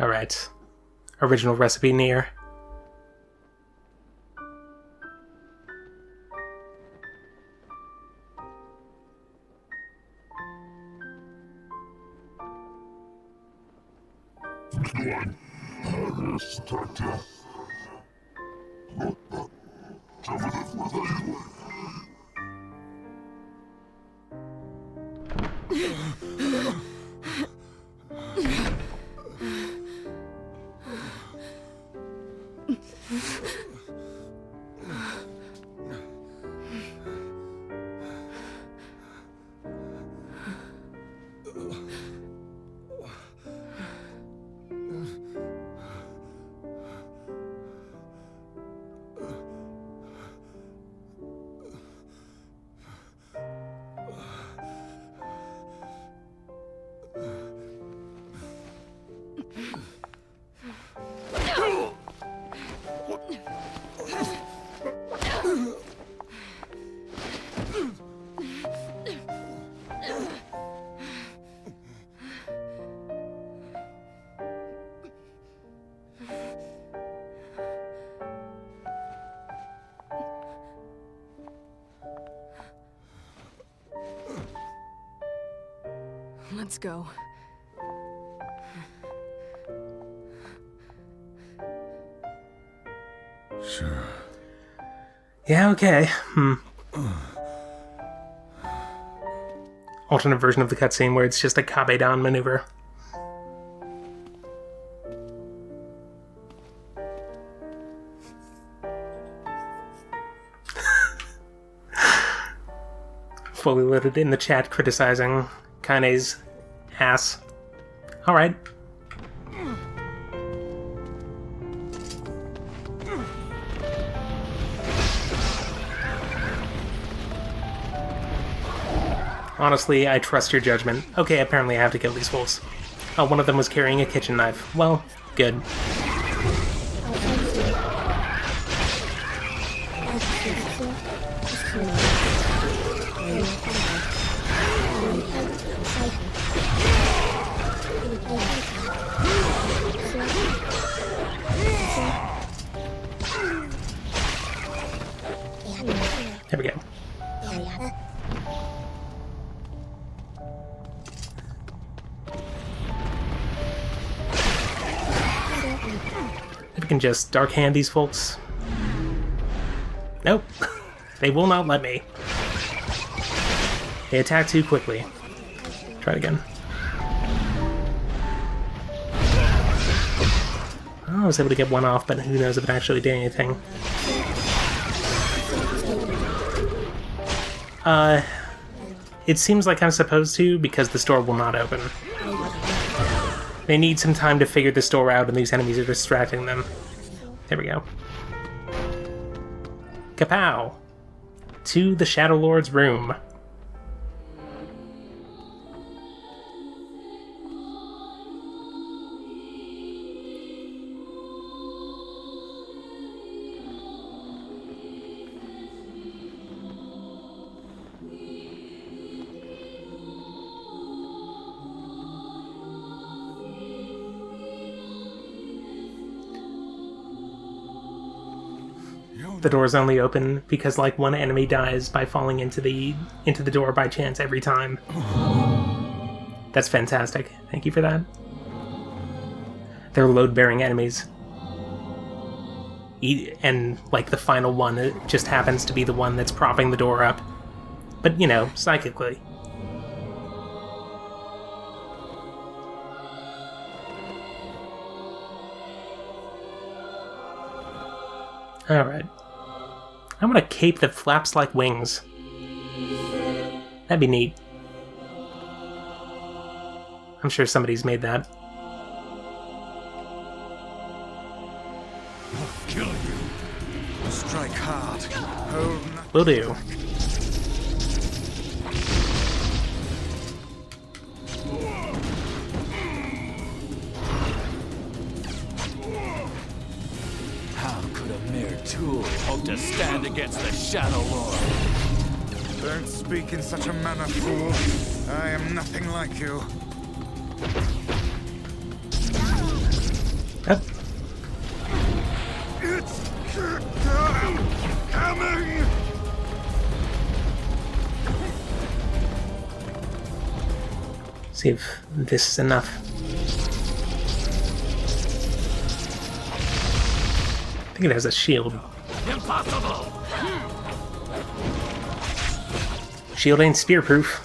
Alright. Original recipe NieR. Let's go. Sure. Yeah, okay. Alternate version of the cutscene where it's just a Kabe-Dan maneuver. Fully loaded in the chat criticizing Kaine's ass. Alright. Honestly, I trust your judgment. Okay, apparently I have to kill these fools. Oh, one of them was carrying a kitchen knife. Well, good. There we go. If we can just dark hand these folks. Nope. They will not let me. They attack too quickly. Try it again. Oh, I was able to get one off, but who knows if it actually did anything. It seems like I'm supposed to, because the store will not open. They need some time to figure this door out, and these enemies are distracting them. There we go. Kapow! To the Shadow Lord's room. The door's only open because, like, one enemy dies by falling into the door by chance every time. That's fantastic. Thank you for that. They're load-bearing enemies. And, like, the final one, it just happens to be the one that's propping the door up. But, you know, psychically. Alright. I'm gonna cape that flaps like wings. That'd be neat. I'm sure somebody's made that. I'll kill you. Strike hard. Hold nothing. Will do. Tool hope to stand against the Shadow Lord. Don't speak in such a manner, fool. I am nothing like you. Yep. It's coming! See if this is enough. I think it has a shield. Impossible! Shield ain't spear proof.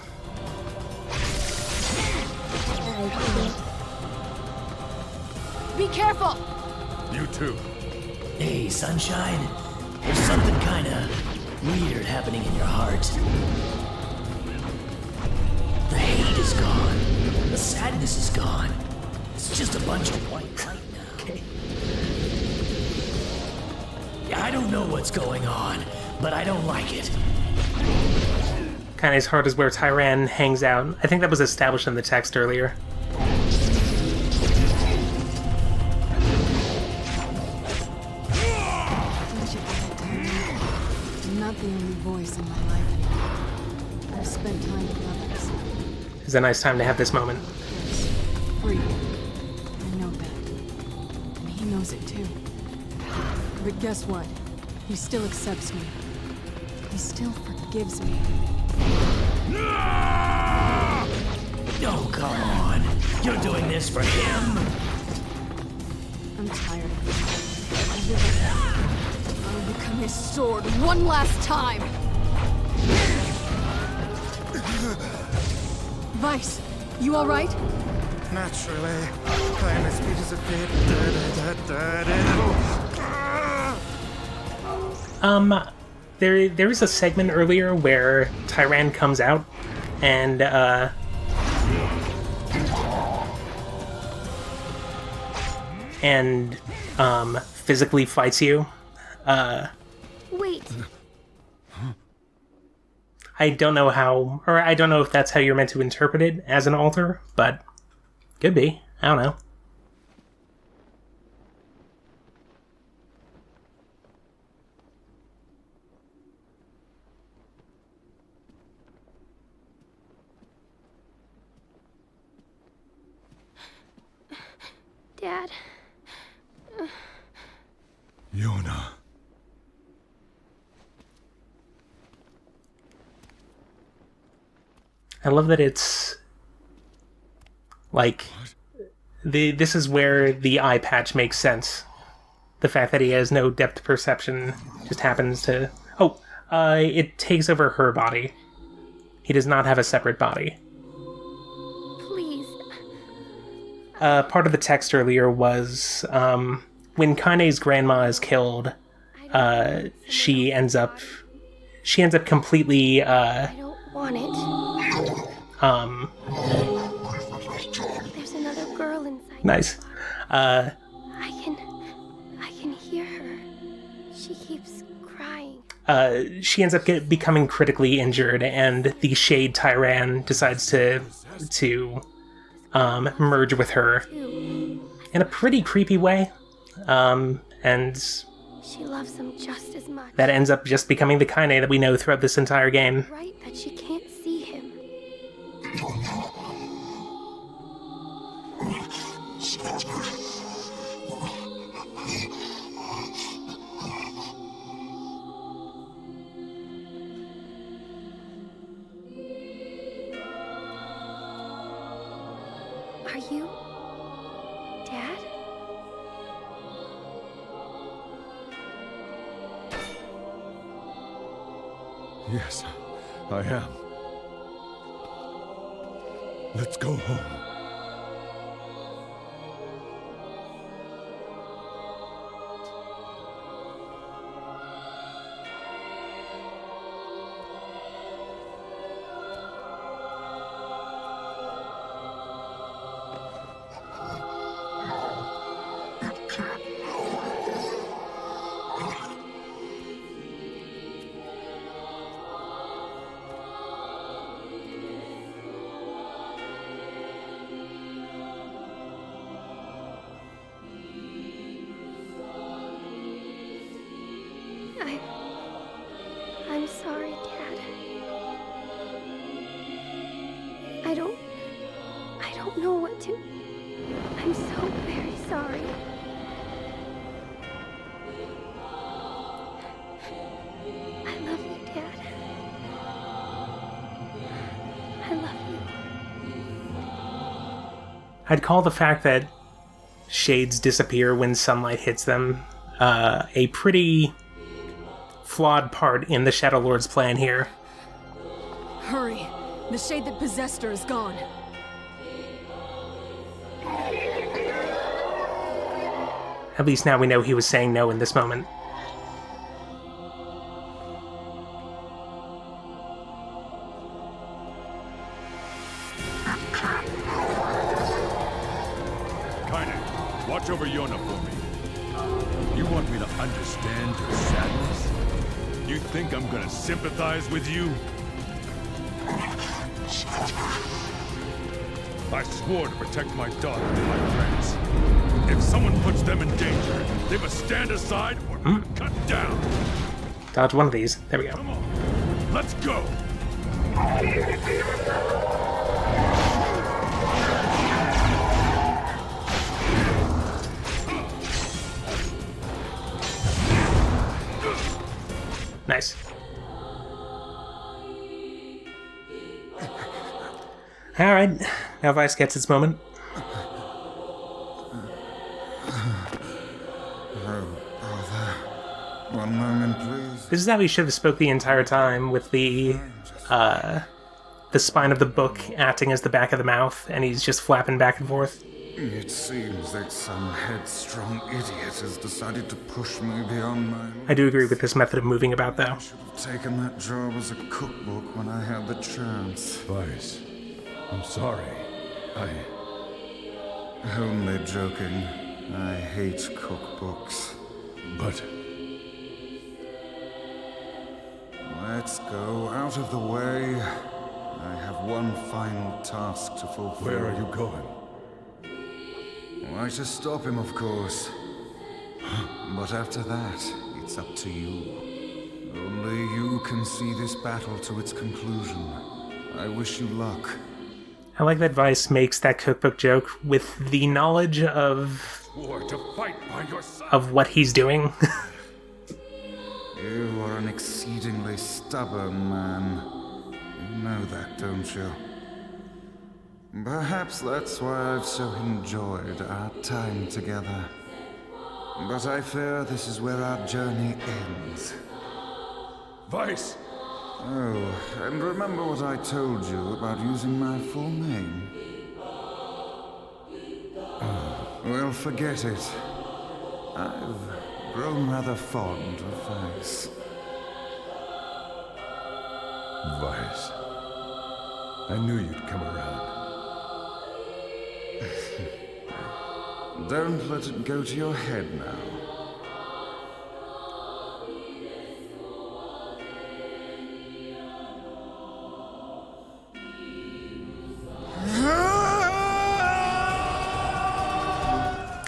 Be careful! You too. Hey, Sunshine. There's something kinda weird happening in your heart. The hate is gone. The sadness is gone. It's just a bunch of white light now. Okay. Yeah, I don't know what's going on, but I don't like it. Kaine's heart is where Tyran hangs out. I think that was established in the text earlier. I'm not the only voice in my life anymore. I've spent time with others. It's a nice time to have this moment. Yes, free. I know that. And he knows it too. But guess what? He still accepts me. He still forgives me. Oh, come on. You're doing this for him? I'm tired of it. I'll become his sword one last time! Vice, you alright? Naturally. Climate speed is a bit... There was a segment earlier where Tyran comes out and physically fights you. Wait. I don't know how, or I don't know if that's how you're meant to interpret it as an altar, but could be. I don't know. Dad. Yona. I love that it's like this is where the eye patch makes sense. The fact that he has no depth perception just happens to it takes over her body. He does not have a separate body. Please. Part of the text earlier was when Kaine's grandma is killed, she ends up completely I don't want it. There's another girl inside. Nice. I can hear her. She keeps crying. She ends up becoming critically injured, and the Shade Tyran decides to merge with her in a pretty creepy way, and she loves him just as much. that ends up just becoming the Kaine that we know throughout this entire game. Right that she can't see him. Are you Dad? Yes, I am. Let's go home. I'm sorry, Dad. I don't know what to... I'm so very sorry. I love you, Dad. I love you. I'd call the fact that shades disappear when sunlight hits them a pretty flawed part in the Shadow Lord's plan here. Hurry! The shade that possessed her is gone. At least now we know he was saying no in this moment. Kaine, watch over Yona for me. You want me to understand your sadness? You think I'm gonna sympathize with you? I swore to protect my daughter and my friends. If someone puts them in danger, they must stand aside or be cut down. Dodge one of these. There we go. Come on, let's go. Nice. Alright, now Vice gets its moment. One moment, please. This is how he should have spoke the entire time, with the spine of the book acting as the back of the mouth, and he's just flapping back and forth. It seems that some headstrong idiot has decided to push me beyond my... I do agree with this method of moving about, though. I should have taken that job as a cookbook when I had the chance. Vice, I'm sorry. Only joking. I hate cookbooks. But... I Let's go out of the way. I have one final task to fulfill. Where are you going? Why, to stop him, of course. But after that, it's up to you. Only you can see this battle to its conclusion. I wish you luck. I like that Weiss makes that cookbook joke with the knowledge of what he's doing. You are an exceedingly stubborn man. You know that, don't you? Perhaps that's why I've so enjoyed our time together. But I fear this is where our journey ends. Weiss! Oh, and remember what I told you about using my full name? Well, forget it. I've grown rather fond of Weiss. Weiss. I knew you'd come around. Don't let it go to your head now.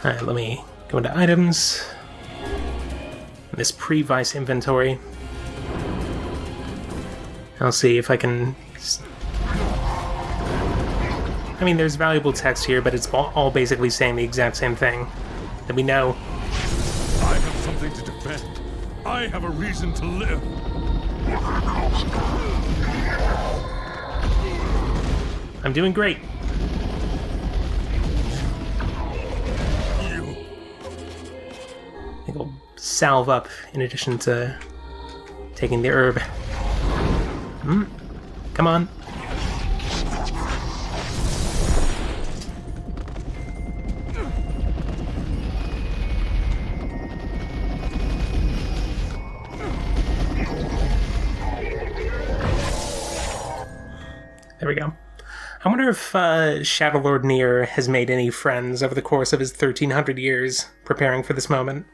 Alright, let me go into items. This pre-Weiss inventory. I'll see if I can... I mean, there's valuable text here, but it's all basically saying the exact same thing that we know. I have something to defend. I have a reason to live. I'm doing great. I think I'll salve up in addition to taking the herb. Come on. There we go. I wonder if Shadow Lord NieR has made any friends over the course of his 1300 years preparing for this moment.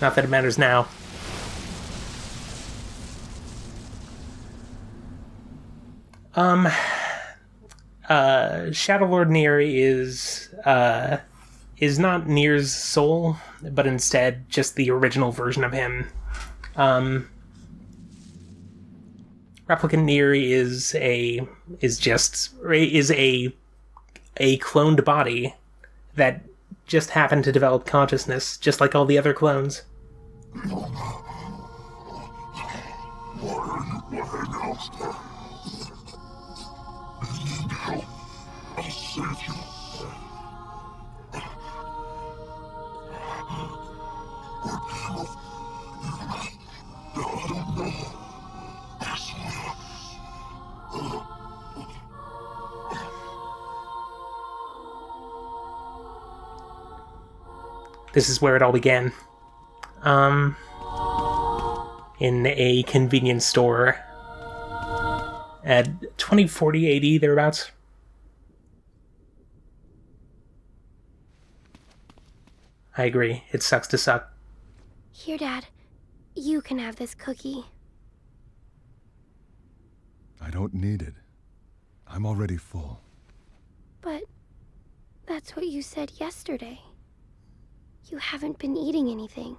Not that it matters now. Shadow Lord NieR is not NieR's soul, but instead just the original version of him. Replicant NieR is a cloned body that just happened to develop consciousness, just like all the other clones. This is where it all began. In a convenience store at 2040 AD, thereabouts. I agree. It sucks to suck. Here, Dad. You can have this cookie. I don't need it. I'm already full. But that's what you said yesterday. You haven't been eating anything,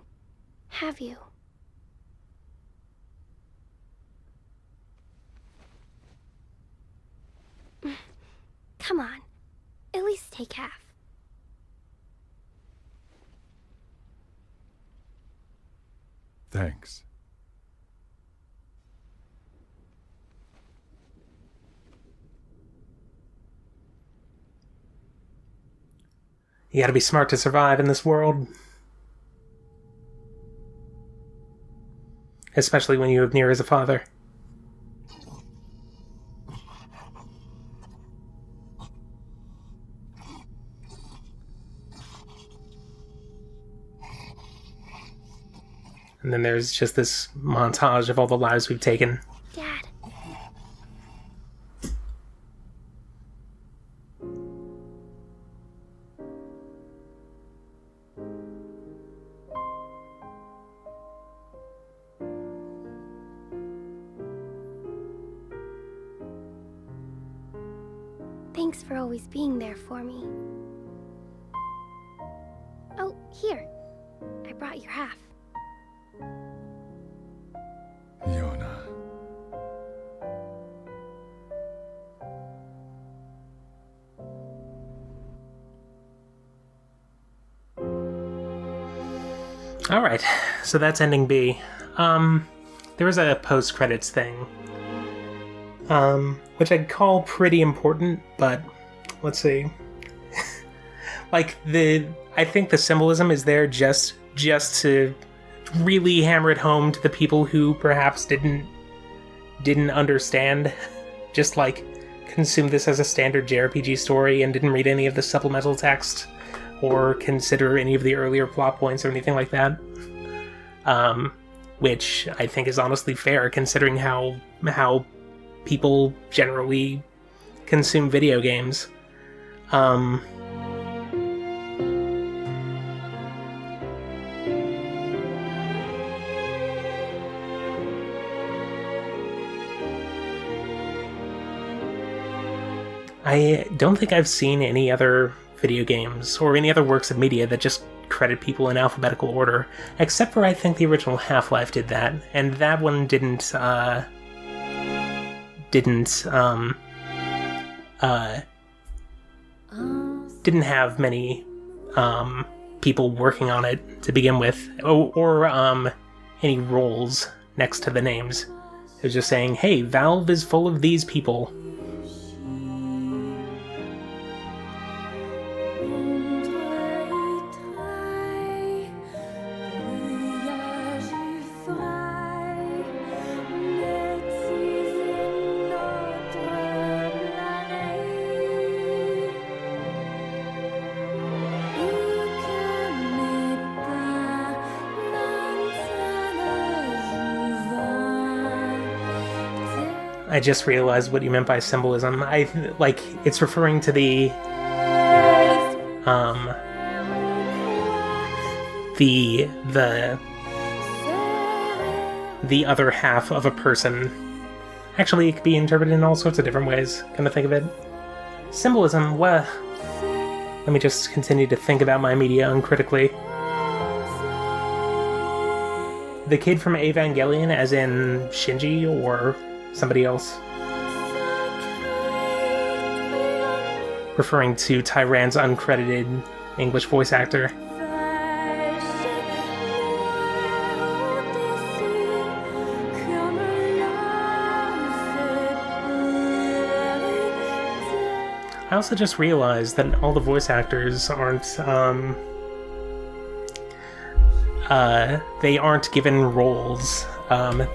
have you? Come on. At least take half. Thanks. You gotta be smart to survive in this world. Especially when you have NieR as a father. And then there's just this montage of all the lives we've taken. Dad. Thanks for always being there for me. Oh, here. I brought your half. Yona. Alright, so that's ending B. There was a post-credits thing, which I'd call pretty important, but let's see. Like, I think the symbolism is there just to really hammer it home to the people who perhaps didn't understand, just like consume this as a standard JRPG story and didn't read any of the supplemental text or consider any of the earlier plot points or anything like that. Which I think is honestly fair, considering how people generally consume video games. I don't think I've seen any other video games or any other works of media that just credit people in alphabetical order, except for I think the original Half-Life did that, and that one didn't have many people working on it to begin with, or any roles next to the names. It was just saying, hey, Valve is full of these people. I just realized what you meant by symbolism. It's referring to the other half of a person. Actually, it could be interpreted in all sorts of different ways, come to think of it. Symbolism, well, let me just continue to think about my media uncritically. The kid from Evangelion, as in Shinji, or somebody else? Referring to Tyran's uncredited English voice actor. I also just realized that all the voice actors aren't, they aren't given roles.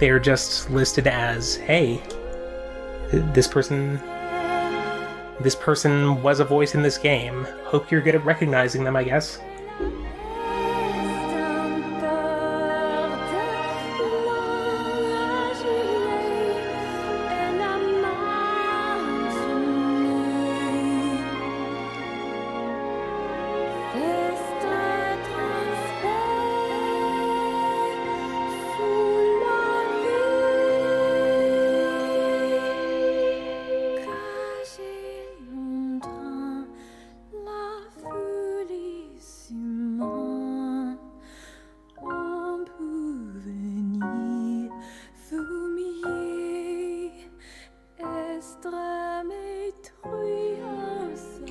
They're just listed as, hey, this person was a voice in this game. Hope you're good at recognizing them, I guess.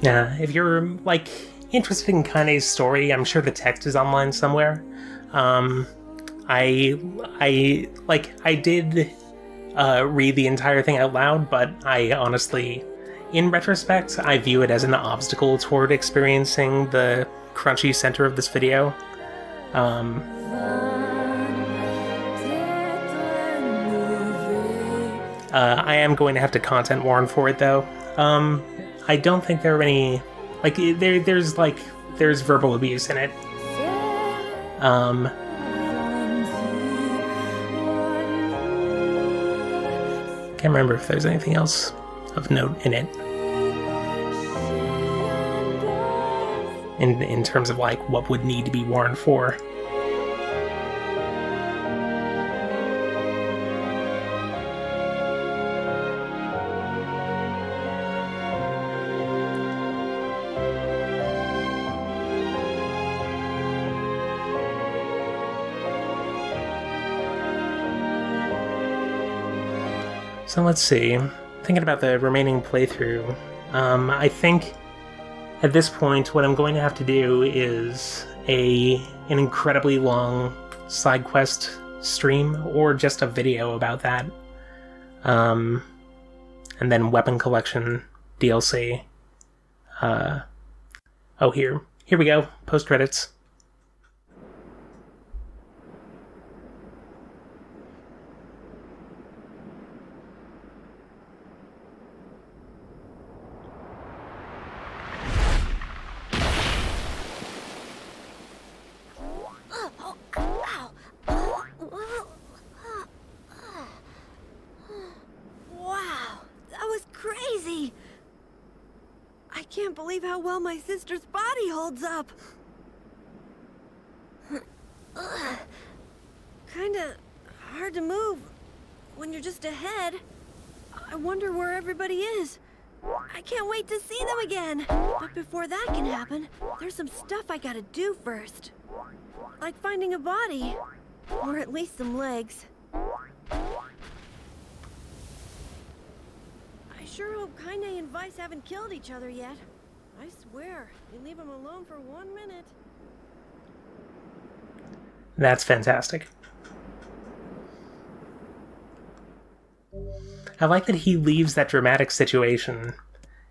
Yeah, if you're, like, interested in Kaine's story, I'm sure the text is online somewhere. I did read the entire thing out loud, but I honestly, in retrospect, I view it as an obstacle toward experiencing the crunchy center of this video. I am going to have to content warn for it, though. I don't think there are any, like, there's verbal abuse in it. Can't remember if there's anything else of note in it. In terms of, like, what would need to be warned for. So let's see. Thinking about the remaining playthrough, I think at this point what I'm going to have to do is an incredibly long side quest stream or just a video about that. And then weapon collection DLC. Oh, here we go. Post credits. Wow, that was crazy. I can't believe how well my sister's body holds up. Kinda hard to move when you're just ahead. I wonder where everybody is. I can't wait to see them again. But before that can happen, there's some stuff I gotta do first. Like finding a body. Or at least some legs. I sure hope Kaine and Vice haven't killed each other yet. I swear, you leave them alone for 1 minute. That's fantastic. I like that he leaves that dramatic situation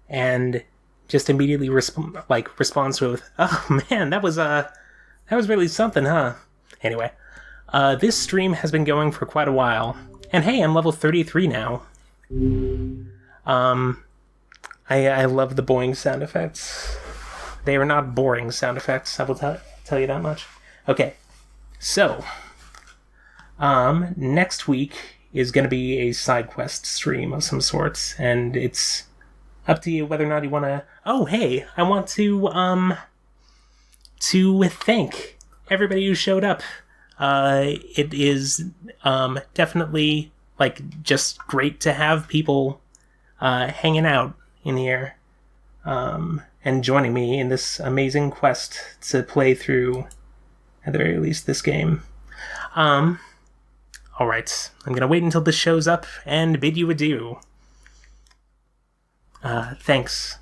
and just immediately responds with, "Oh man, that was really something, huh?" Anyway, this stream has been going for quite a while, and hey, I'm level 33 now. I love the boing sound effects. They are not boring sound effects, I will tell you that much. Okay, so next week is going to be a side quest stream of some sorts, and it's up to you whether or not you want to... Oh, hey, I want to thank everybody who showed up. It is definitely just great to have people hanging out in here and joining me in this amazing quest to play through, at the very least, this game. Alright, I'm gonna wait until this shows up and bid you adieu. Thanks